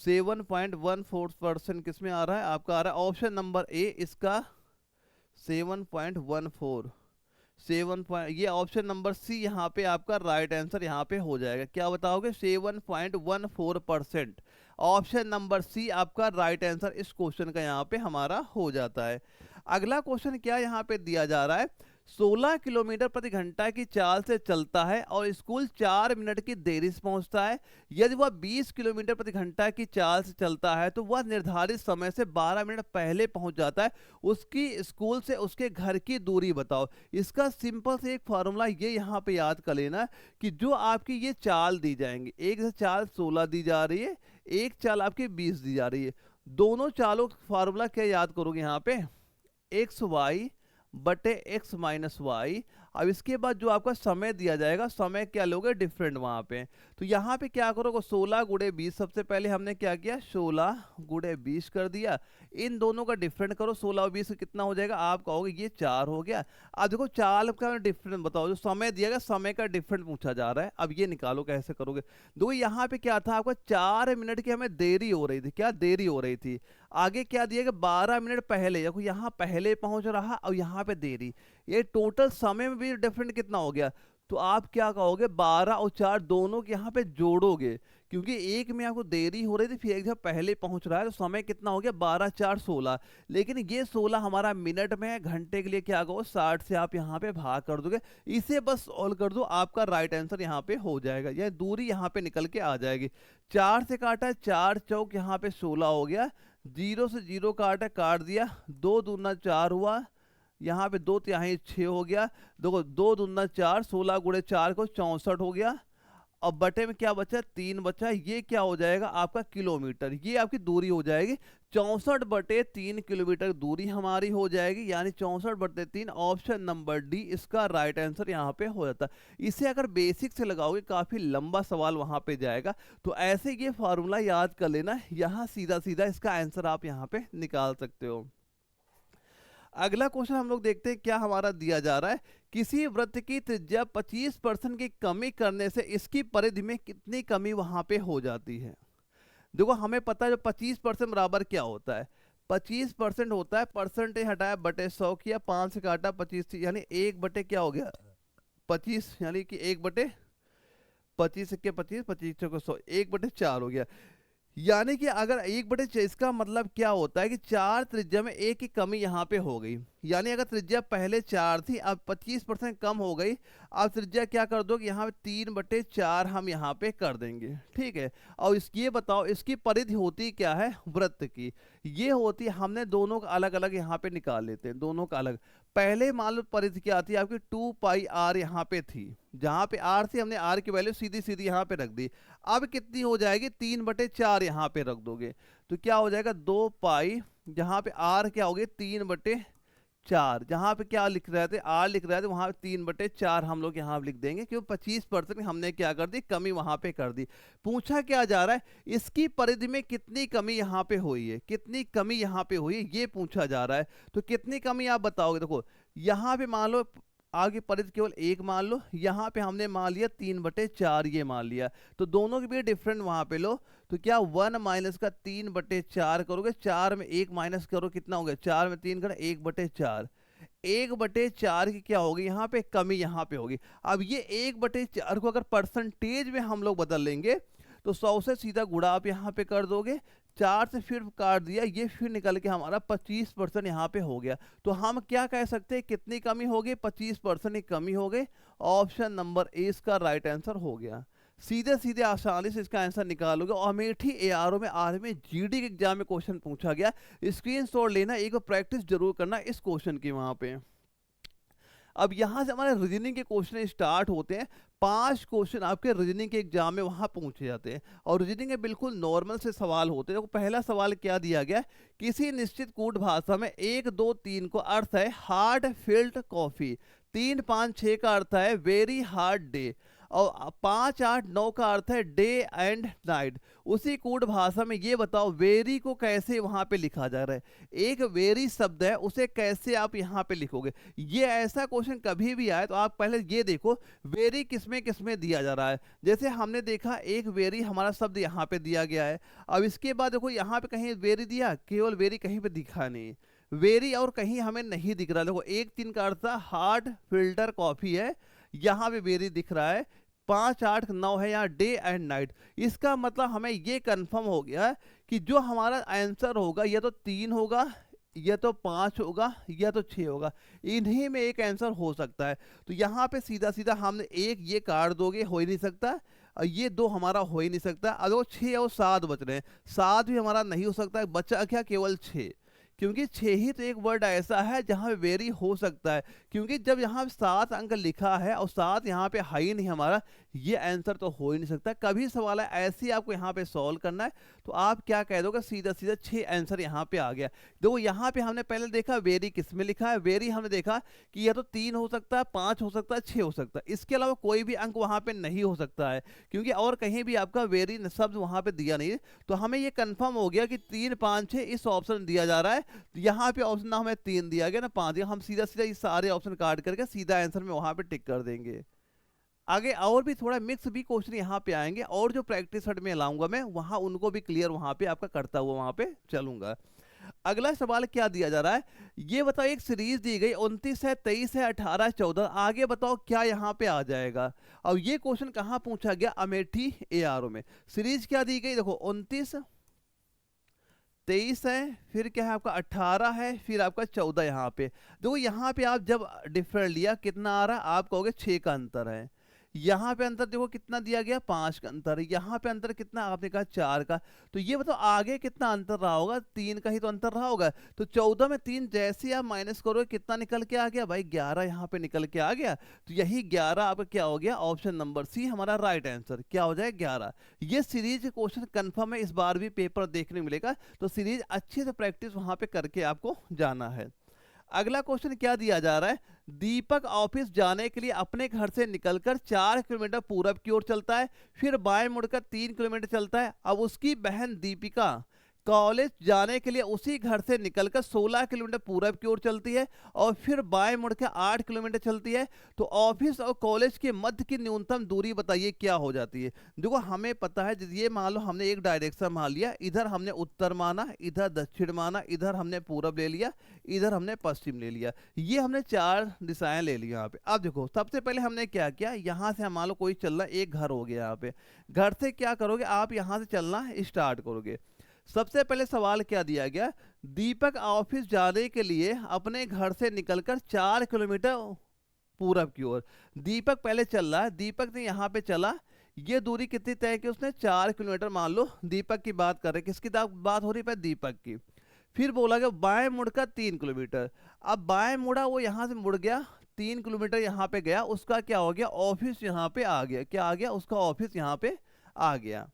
7.14% किसमें आ रहा है, आपका आ रहा है ऑप्शन नंबर ए, इसका 7.14 ये ऑप्शन नंबर सी यहाँ पे आपका राइट आंसर यहाँ पे हो जाएगा। क्या बताओगे, 7.14%। ऑप्शन नंबर सी आपका राइट आंसर इस क्वेश्चन का यहाँ पे हमारा हो जाता है। अगला क्वेश्चन क्या यहाँ पे दिया जा रहा है, 16 किलोमीटर प्रति घंटा की चाल से चलता है और स्कूल 4 मिनट की देरी से पहुंचता है। यदि वह 20 किलोमीटर प्रति घंटा की चाल से चलता है तो वह निर्धारित समय से 12 मिनट पहले पहुंच जाता है। उसकी स्कूल से उसके घर की दूरी बताओ। इसका सिंपल से एक फॉर्मूला ये यहाँ पे याद कर लेना कि जो आपकी ये चाल दी जाएंगी, एक चाल 16 दी जा रही है, एक चाल आपकी 20 दी जा रही है, दोनों चालों का फॉर्मूला क्या याद करोगे यहाँ पे, एक्स वाई बटे एक्स माइनस वाई। अब इसके बाद जो आपका समय दिया जाएगा, समय क्या लोगे, डिफरेंट वहां पे। तो यहाँ पे क्या करोगे, 16 गुणे 20, सबसे पहले हमने क्या किया, 16 गुणे 20 कर दिया। इन दोनों का डिफरेंट करो, 16 और 20 कितना हो जाएगा, आप कहोगे ये 4 हो गया। अब देखो चाल का डिफरेंट बताओ, जो समय दिया गया समय का डिफरेंट पूछा जा रहा है। अब ये निकालो कैसे करोगे। देखो यहाँ पे क्या था, आपका 4 मिनट की हमें देरी हो रही थी, क्या देरी हो रही थी। आगे क्या दिया गया, 12 मिनट पहले, देखो यहाँ पहले पहुंच रहा और यहाँ पे देरी, ये टोटल समय में भी डिफरेंट कितना हो गया। तो आप क्या कहोगे, 12 और 4 दोनों के यहाँ पे जोड़ोगे, क्योंकि एक में आपको देरी हो रही थी, फिर एक जगह पहले पहुंच रहा है, तो समय कितना हो गया, 12 4 16। लेकिन ये 16 हमारा मिनट में है, घंटे के लिए क्या कहो 60 से आप यहाँ पे भाग कर दोगे। इसे बस सॉल्व कर दो, आपका राइट आंसर यहाँ पे हो जाएगा, यह दूरी यहाँ पे निकल के आ जाएगी। 4 से काटा, 4 चौक यहाँ पे 16 हो गया, 0 से 0 काटा, काट दिया, 2 दूना 4 हुआ, यहाँ पे 2 तिहाई 6 हो गया। देखो 2 दूना 4, 16 गुणे 4 को 64 हो गया। और बटे में क्या बचा, 3 बचा, ये क्या हो जाएगा आपका किलोमीटर, ये आपकी दूरी हो जाएगी। 64 बटे 3 किलोमीटर दूरी हमारी हो जाएगी, यानी 64 बटे 3, ऑप्शन नंबर डी इसका राइट आंसर यहाँ पे हो जाता है। इसे अगर बेसिक से लगाओगे काफी लंबा सवाल वहां पे जाएगा, तो ऐसे ये फॉर्मूला याद कर लेना, यहाँ सीधा सीधा इसका आंसर आप यहाँ पे निकाल सकते हो। अगला क्वेश्चन हम लोग देखते हैं क्या हमारा दिया जा रहा है, किसी वृत्त की त्रिज्या 25% की कमी करने से इसकी परिधि में कितनी कमी वहां पे हो जाती है। देखो हमें पता है जो 25% बराबर क्या होता है, 25% होता है, परसेंटेज हटाया बटे 100 किया, 5 से काटा 25 थी, यानी 1 बटे क्या हो गया 25, यानी कि 1 बटे 25 के 25, 25 को 100, 1 बटे 4 हो गया। यानी कि अगर 1 बटे 4, इसका मतलब क्या होता है कि 4 त्रिज्या में 1 की कमी यहाँ पे हो गई। यानी अगर त्रिज्या पहले 4 थी, अब 25% कम हो गई, अब त्रिज्या क्या कर दो कि यहाँ पे 3 बटे 4 हम यहाँ पे कर देंगे, ठीक है। और ये बताओ इसकी परिधि होती क्या है वृत्त की, ये होती, हमने दोनों का अलग अलग यहाँ पे निकाल लेते हैं, दोनों का अलग। पहले मान लो परिधि क्या आती है आपकी 2 पाई आर यहाँ पे थी, जहाँ पे आर थी हमने आर की वैल्यू सीधी सीधी यहाँ पे रख दी। अब कितनी हो जाएगी, 3 बटे 4 यहाँ पे रख दोगे, तो क्या हो जाएगा 2 पाई, जहाँ पे आर क्या हो गया 3 बटे 4, जहाँ पे क्या लिख रहे थे आर लिख रहे थे, वहां 3 बटे 4 हम लोग यहाँ लिख देंगे, क्योंकि 25% हमने क्या कर दी, कमी वहां पे कर दी। पूछा क्या जा रहा है, इसकी परिधि में कितनी कमी यहाँ पे हुई है, कितनी कमी यहाँ पे हुई है, ये पूछा जा रहा है। तो कितनी कमी आप बताओगे, देखो यहाँ पे मान लो आगे परिधि केवल 1 मान लो, यहाँ पे हमने मान लिया 3 बटे 4 ये मान लिया, तो दोनों के भी डिफरेंट वहां पे लो। तो क्या 1 माइनस का 3 बटे 4 करोगे, 4 में 1 माइनस करो कितना हो गया, 4 में 3 करो 1 बटे 4, 1 बटे 4 की क्या होगी यहाँ पे कमी यहाँ पे होगी। अब ये 1 बटे 4 को अगर परसेंटेज में हम लोग बदल लेंगे तो 100 से सीधा गुणा आप यहाँ पे कर दोगे, 4 से फिर काट दिया, ये फिर निकल के हमारा 25% यहाँ पे हो गया। तो हम क्या कह सकते हैं, कितनी कमी हो गई, 25% की कमी हो गई। ऑप्शन नंबर ए इसका राइट आंसर हो गया। सीधे सीधे आसानी से इसका आंसर निकालोगे। और अमेठी एआरओ में आर्मी जीडी के एग्जाम में क्वेश्चन पूछा गया, स्क्रीनशॉट लेना, एक बार प्रैक्टिस जरूर करना इस क्वेश्चन की वहां पे। अब यहाँ से हमारे रीजनिंग के क्वेश्चन स्टार्ट होते हैं। 5 क्वेश्चन आपके रीजनिंग के एग्जाम में वहाँ पूछे जाते हैं और रीजनिंग में बिल्कुल नॉर्मल से सवाल होते हैं। तो पहला सवाल क्या दिया गया, किसी निश्चित कूट भाषा में 1, 2, 3 को अर्थ है हार्ड फिल्ड कॉफी, 3, 5, 6 का अर्थ है वेरी हार्ड डे और 5, 8, 9 का अर्थ है डे एंड नाइट। उसी कूट भाषा में ये बताओ वेरी को कैसे वहां पे लिखा जा रहा है। एक वेरी शब्द है, उसे कैसे आप यहाँ पे लिखोगे। ये ऐसा क्वेश्चन कभी भी आए तो आप पहले ये देखो वेरी किसमें किसमें दिया जा रहा है। जैसे हमने देखा एक वेरी हमारा शब्द यहाँ पे दिया गया है। अब इसके बाद देखो यहाँ पे कहीं वेरी दिया, केवल वेरी कहीं पे दिखा नहीं, वेरी और कहीं हमें नहीं दिख रहा। देखो 1, 3 का अर्थ हार्ड फिल्टर कॉफी है, यहाँ पे वेरी दिख रहा है। 5, 8, 9 है यहाँ डे एंड नाइट। इसका मतलब हमें ये कंफर्म हो गया कि जो हमारा आंसर होगा या तो 3 होगा, या तो 5 होगा, या तो 6 होगा। इन्हीं में एक आंसर हो सकता है। तो यहाँ पे सीधा सीधा हमने एक ये काट दोगे, हो ही नहीं सकता। और ये 2 हमारा हो ही नहीं सकता। अब 6 और 7 बच रहे हैं, 7 भी हमारा नहीं हो सकता है। बचा क्या, केवल 6, क्योंकि 6 ही तो एक वर्ड ऐसा है जहां वेरी हो सकता है। क्योंकि जब यहाँ 7 अंक लिखा है और 7 यहाँ पे है ही नहीं हमारा, ये आंसर तो हो ही नहीं सकता। कभी सवाल है ऐसे ही आपको यहाँ पे सॉल्व करना है, तो आप क्या कह दोगे, सीधा सीधा 6 आंसर यहाँ पे आ गया। देखो यहाँ पे हमने पहले देखा वेरी किस में लिखा है, वेरी हमने देखा कि या तो 3 हो सकता है, 5 हो सकता है, 6 हो सकता है। इसके अलावा कोई भी अंक वहाँ पे नहीं हो सकता है, क्योंकि और कहीं भी आपका वेरी शब्द वहाँ पे दिया नहीं है। तो हमें ये कंफर्म हो गया कि 3, 5, 6 इस ऑप्शन दिया जा रहा है। तो यहाँ पे ऑप्शन ना हमें 3 दिया गया ना 5 दिया, हम सीधा सीधा ये सारे ऑप्शन काट करके सीधा आंसर में वहां पे टिक कर देंगे। आगे और भी थोड़ा मिक्स भी क्वेश्चन यहाँ पे आएंगे और जो प्रैक्टिस सेट में लाऊंगा मैं वहां उनको भी क्लियर वहां पे आपका करता हुआ वहां पे चलूंगा। अगला सवाल क्या दिया जा रहा है, ये बताओ एक सीरीज दी गई 29 है, 23 है, 18, 14, आगे बताओ क्या यहाँ पे आ जाएगा। और ये क्वेश्चन कहाँ पूछा गया, अमेठी एआरओ में। सीरीज क्या दी गई, देखो 29, 23 है, फिर क्या है आपका 18 है, फिर आपका 14 यहाँ पे। देखो यहाँ पे आप जब डिफरेंट लिया कितना आ रहा है, आप कहोगे 6 का अंतर है। यहाँ पे अंतर देखो कितना दिया गया, 5 का अंतर। यहाँ पे अंतर कितना, आपने कहा 4 का। तो ये बताओ आगे कितना अंतर रहा होगा, 3 का ही तो अंतर रहा होगा। तो 14 में 3 जैसे आप माइनस करोगे कितना निकल के आ गया भाई, 11 यहाँ पे निकल के आ गया। तो यही 11 आपका क्या हो गया, ऑप्शन नंबर सी हमारा राइट आंसर क्या हो जाए 11। ये सीरीज क्वेश्चन कंफर्म है, इस बार भी पेपर देखने मिलेगा। तो सीरीज अच्छे से प्रैक्टिस वहां पे करके आपको जाना है। अगला क्वेश्चन क्या दिया जा रहा है, दीपक ऑफिस जाने के लिए अपने घर से निकलकर 4 किलोमीटर पूरब की ओर चलता है, फिर बाएं मुड़कर 3 किलोमीटर चलता है। अब उसकी बहन दीपिका कॉलेज जाने के लिए उसी घर से निकलकर 16 किलोमीटर पूरब की ओर चलती है और फिर बाएं मुड़कर 8 किलोमीटर चलती है। तो ऑफिस और कॉलेज के मध्य की न्यूनतम दूरी बताइए क्या हो जाती है। देखो हमें पता है, ये मान लो हमने एक डायरेक्शन मान लिया, इधर हमने उत्तर माना, इधर दक्षिण माना, इधर हमने पूरब ले लिया, इधर हमने पश्चिम ले लिया। ये हमने 4 दिशाएं ले ली यहाँ पे। अब देखो सबसे पहले हमने क्या किया, यहाँ से हम मान लो कोई चल रहा, एक घर हो गया यहाँ पे। घर से क्या करोगे आप, यहाँ से चलना स्टार्ट करोगे। सबसे पहले सवाल क्या दिया गया, दीपक ऑफिस जाने के लिए अपने घर से निकलकर 4 किलोमीटर पूरब की ओर। दीपक पहले चल रहा है, दीपक ने यहाँ पे चला, ये दूरी कितनी तय की उसने, 4 किलोमीटर मान लो। दीपक की बात कर रहे, किसकी बात हो रही है, दीपक की। फिर बोला गया बाएं मुड़कर 3 किलोमीटर। अब बाएं मुड़ा, वो यहाँ से मुड़ गया, 3 किलोमीटर यहाँ पे गया, उसका क्या हो गया, ऑफिस यहाँ पे आ गया। क्या आ गया, उसका ऑफिस यहाँ पे आ गया।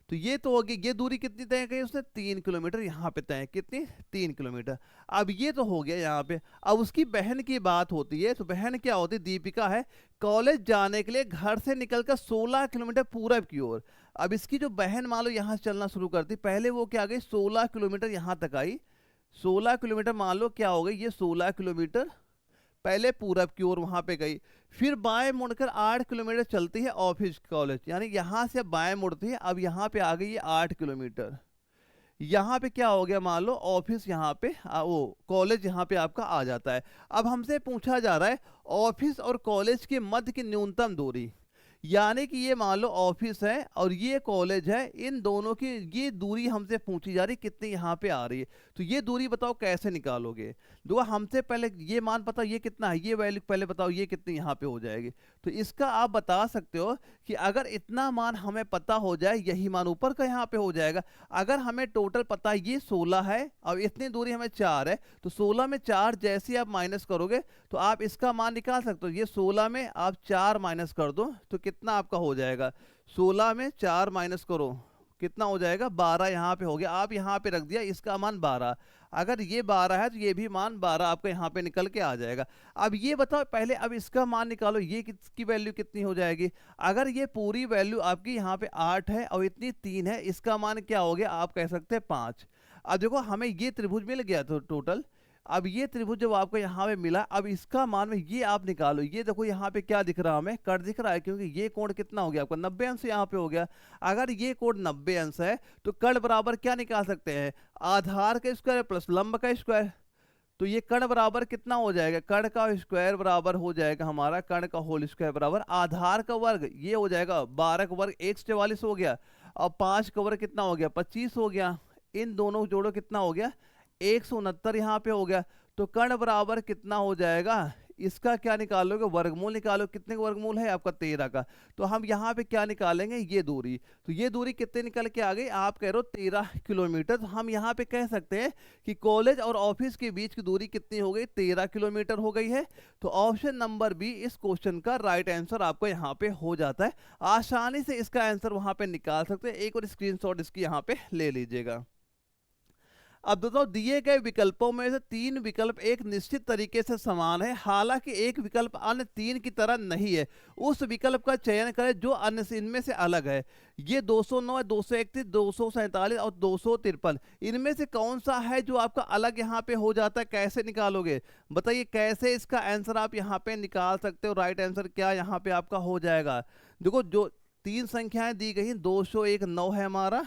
तो ये तो होगी, ये दूरी कितनी तय की उसने, 3 किलोमीटर यहाँ पे तय, कितनी, 3 किलोमीटर। अब ये तो हो गया यहाँ पे। अब उसकी बहन की बात होती है, तो बहन क्या होती है, दीपिका है, कॉलेज जाने के लिए घर से निकलकर 16 किलोमीटर पूरब की ओर। अब इसकी जो बहन मान लो यहाँ से चलना शुरू करती, पहले वो क्या गई 16 किलोमीटर यहाँ तक आई। 16 किलोमीटर मान लो क्या हो गई, ये 16 किलोमीटर पहले पूरब की ओर वहां पे गई। फिर बाएं मुड़कर 8 किलोमीटर चलती है ऑफिस कॉलेज, यानी यहां से बाएं मुड़ती है। अब यहां पे आ गई 8 किलोमीटर। यहाँ पे क्या हो गया, मान लो ऑफिस यहाँ पे वो कॉलेज यहाँ पे आपका आ जाता है। अब हमसे पूछा जा रहा है ऑफिस और कॉलेज के मध्य की न्यूनतम दूरी। यानी कि ये मान लो ऑफिस है और ये कॉलेज है, इन दोनों की ये दूरी हमसे पूछी जा रही कितनी यहाँ पे आ रही है। तो ये दूरी बताओ कैसे निकालोगे। देखो हमसे पहले ये मान पता ये कितना है, ये वैल्यू पहले बताओ ये कितनी यहाँ पे हो जाएगी। तो इसका आप बता सकते हो कि अगर इतना मान हमें पता हो जाए, यही मान ऊपर का यहाँ पे हो जाएगा। अगर हमें टोटल पता है ये 16 है और इतनी दूरी हमें 4 है, तो 16 में 4 जैसे आप माइनस करोगे तो आप इसका मान निकाल सकते हो। ये 16 में आप 4 माइनस कर दो तो कितना आपका हो जाएगा, 16 में 4 माइनस करो कितना हो जाएगा, 12 यहाँ पे हो गया। आप यहाँ पे रख दिया इसका मान 12। अगर ये 12 है तो ये भी मान 12 आपका यहाँ पे निकल के आ जाएगा। अब ये बताओ पहले, अब इसका मान निकालो, ये किसकी वैल्यू कितनी हो जाएगी। अगर ये पूरी वैल्यू आपकी यहाँ पे 8 है और इतनी 3 है, इसका मान क्या हो गया, आप कह सकते हैं 5। अब देखो हमें ये त्रिभुज मिल गया तो टोटल, अब ये त्रिभुज जब आपको यहाँ पे मिला, अब इसका मान में ये आप निकालो। ये देखो यहाँ पे क्या दिख रहा है, हमें कट दिख रहा है, क्योंकि ये कोण कितना हो गया आपका 90 अंश यहाँ पे हो गया। अगर ये कोण 90 अंश है तो कट बराबर क्या निकाल सकते हैं, आधार का स्क्वायर प्लस लंब का स्क्वायर। तो ये कण बराबर कितना हो जाएगा, कण का स्क्वायर बराबर हो जाएगा हमारा कण का होल स्क्वायर बराबर आधार का वर्ग, ये हो जाएगा 12 का वर्ग 144 हो गया, और 5 का वर्ग कितना हो गया 25 हो गया। इन दोनों जोड़ो कितना हो गया 169 यहाँ पे हो गया। तो कण बराबर कितना हो जाएगा, इसका क्या निकालोगे, वर्गमूल निकालो। कितने का वर्गमूल है आपका 13 का। तो हम यहाँ पे क्या निकालेंगे, ये दूरी। तो ये दूरी कितने निकल के आ गई, आप कह रहे हो 13 किलोमीटर। तो हम यहाँ पे कह सकते हैं कि कॉलेज और ऑफिस के बीच की दूरी कितनी हो गई, 13 किलोमीटर हो गई है। तो ऑप्शन नंबर बी इस क्वेश्चन का राइट आंसर आपको यहाँ पे हो जाता है। आसानी से इसका आंसर वहां पे निकाल सकते हैं। एक और स्क्रीनशॉट इसकी यहाँ पे ले लीजिएगा। अब दोस्तों दिए गए विकल्पों में से 3 विकल्प एक निश्चित तरीके से समान है, हालांकि एक विकल्प अन्य 3 की तरह नहीं है। उस विकल्प का चयन करें जो अन्य से इनमें से अलग है। ये 209, 231, 247 और 253, इनमें से कौन सा है जो आपका अलग यहाँ पे हो जाता है, कैसे निकालोगे बताइए। कैसे इसका आंसर आप यहाँ पे निकाल सकते हो, राइट आंसर क्या यहाँ पे आपका हो जाएगा। देखो जो 3 संख्याएं दी गई, 201 9 है हमारा,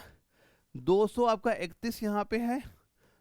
200 आपका 31 यहाँ पे है,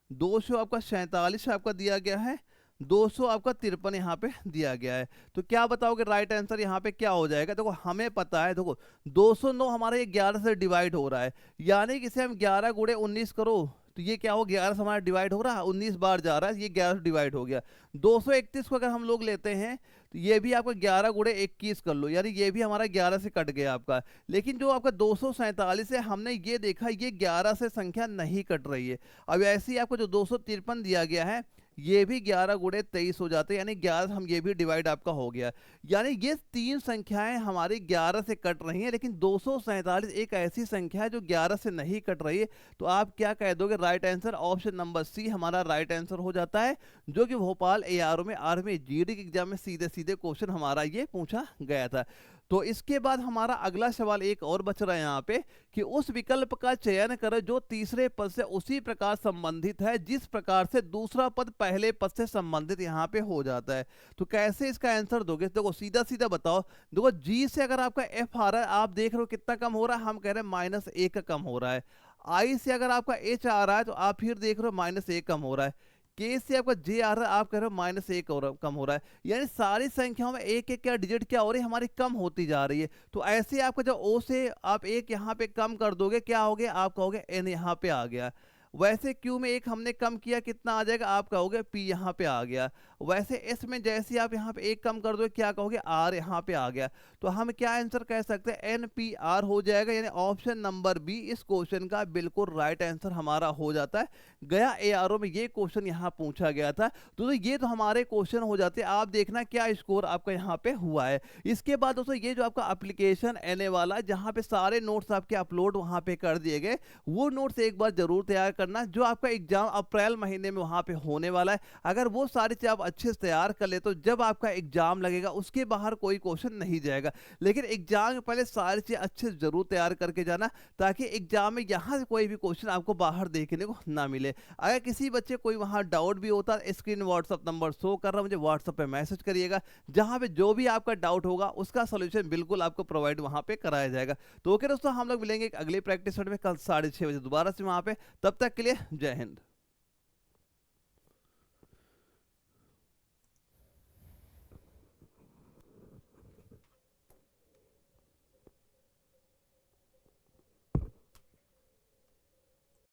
200 आपका 47 आपका दिया गया है, 200 आपका 53 यहाँ पे दिया गया है। तो क्या बताओगे राइट आंसर यहाँ पे क्या हो जाएगा। देखो हमें पता है, देखो 209 हमारा ये 11 से डिवाइड हो रहा है, यानी कि इसे हम 11 गुणे 19 करो तो ये क्या हो, 11 से हमारा डिवाइड हो रहा है, 19 बार जा रहा है, ये 11 से डिवाइड हो गया। 231 को अगर हम लोग लेते हैं तो ये भी आपका 11 गुणे 21 कर लो, यानी ये भी हमारा 11 से कट गया आपका। लेकिन जो आपका 247 है, हमने ये देखा ये 11 से संख्या नहीं कट रही है। अब ऐसे ही आपको जो 253 दिया गया है, ये भी 11 गुणे 23 हो जाते हैं, यानी 11 हम ये भी डिवाइड आपका हो गया। यानी ये 3 संख्याएं हमारी 11 से कट रही हैं, लेकिन 247 एक ऐसी संख्या है जो 11 से नहीं कट रही है। तो आप क्या कह दोगे right answer, option number C हमारा राइट आंसर हो जाता है, जो कि भोपाल एआरओ में 8वीं जीडी के एग्जाम में सीधे सीधे क्वेश्चन हमारा ये पूछा गया था। तो इसके बाद हमारा अगला सवाल एक और बच रहा है यहाँ पे कि उस विकल्प का चयन करें जो तीसरे पद से उसी प्रकार संबंधित है जिस प्रकार से दूसरा पद पहले पद से संबंधित यहाँ पे हो जाता है। तो कैसे इसका आंसर दोगे, देखो सीधा सीधा बताओ। देखो जी से अगर आपका एफ आ रहा है, आप देख रहे हो कितना कम हो रहा है, हम कह रहे हैं -1 कम हो रहा है। आई से अगर आपका एच आ रहा है तो आप फिर देख रहे हो -1 कम हो रहा है। के से आपका जे आ रहा है, आप कह रहे हो -1 और कम हो रहा है। यानी सारी संख्याओं में एक एक क्या डिजिट क्या हो रही है, हमारी कम होती जा रही है। तो ऐसे आपका जब ओ से आप एक यहाँ पे कम कर दोगे, क्या हो गया, आप कहोगे एन यहाँ पे आ गया। वैसे क्यू में एक हमने कम किया, कितना आ जाएगा, आप कहोगे पी यहाँ पे आ गया। वैसे एस में जैसे आप यहाँ पे एक कम कर दो, क्या कहोगे, आर यहाँ पे आ गया। तो हम क्या आंसर कह सकते हैं, एन पी आर हो जाएगा। यानी ऑप्शन नंबर बी इस क्वेश्चन का बिल्कुल राइट आंसर हमारा हो जाता है। गया एआरओ में ये क्वेश्चन यहाँ पूछा गया था। तो ये तो हमारे क्वेश्चन हो जाते हैं। आप देखना क्या स्कोर आपका यहाँ पे हुआ है। इसके बाद दोस्तों ये जो आपका एप्लीकेशन आने वाला, जहाँ पे सारे नोट्स आपके अपलोड वहाँ पे कर दिए गए, वो नोट्स एक बार जरूर तैयार करना। जो आपका एग्जाम अप्रैल महीने में वहाँ पे होने वाला है, अगर वो सारी चीज़ आप अच्छे से तैयार कर ले तो जब आपका एग्जाम लगेगा उसके बाहर कोई क्वेश्चन नहीं जाएगा। लेकिन एग्जाम के पहले सारी चीज़ अच्छे से जरूर तैयार करके जाना, ताकि एग्जाम में यहाँ से कोई भी क्वेश्चन आपको बाहर देखने को ना मिले। अगर किसी बच्चे कोई वहाँ डाउट भी होता है, स्क्रीन व्हाट्सअप नंबर शो कर रहा है, मुझे व्हाट्सअप पे मैसेज करिएगा, जहाँ पे जो भी आपका डाउट होगा उसका सोल्यूशन बिल्कुल आपको प्रोवाइड वहाँ पे कराया जाएगा। तो ओके दोस्तों, हम लोग मिलेंगे एक अगली प्रैक्टिस सेट में कल 6:30 बजे दोबारा से वहाँ पे। तब तक के लिए जय हिंद।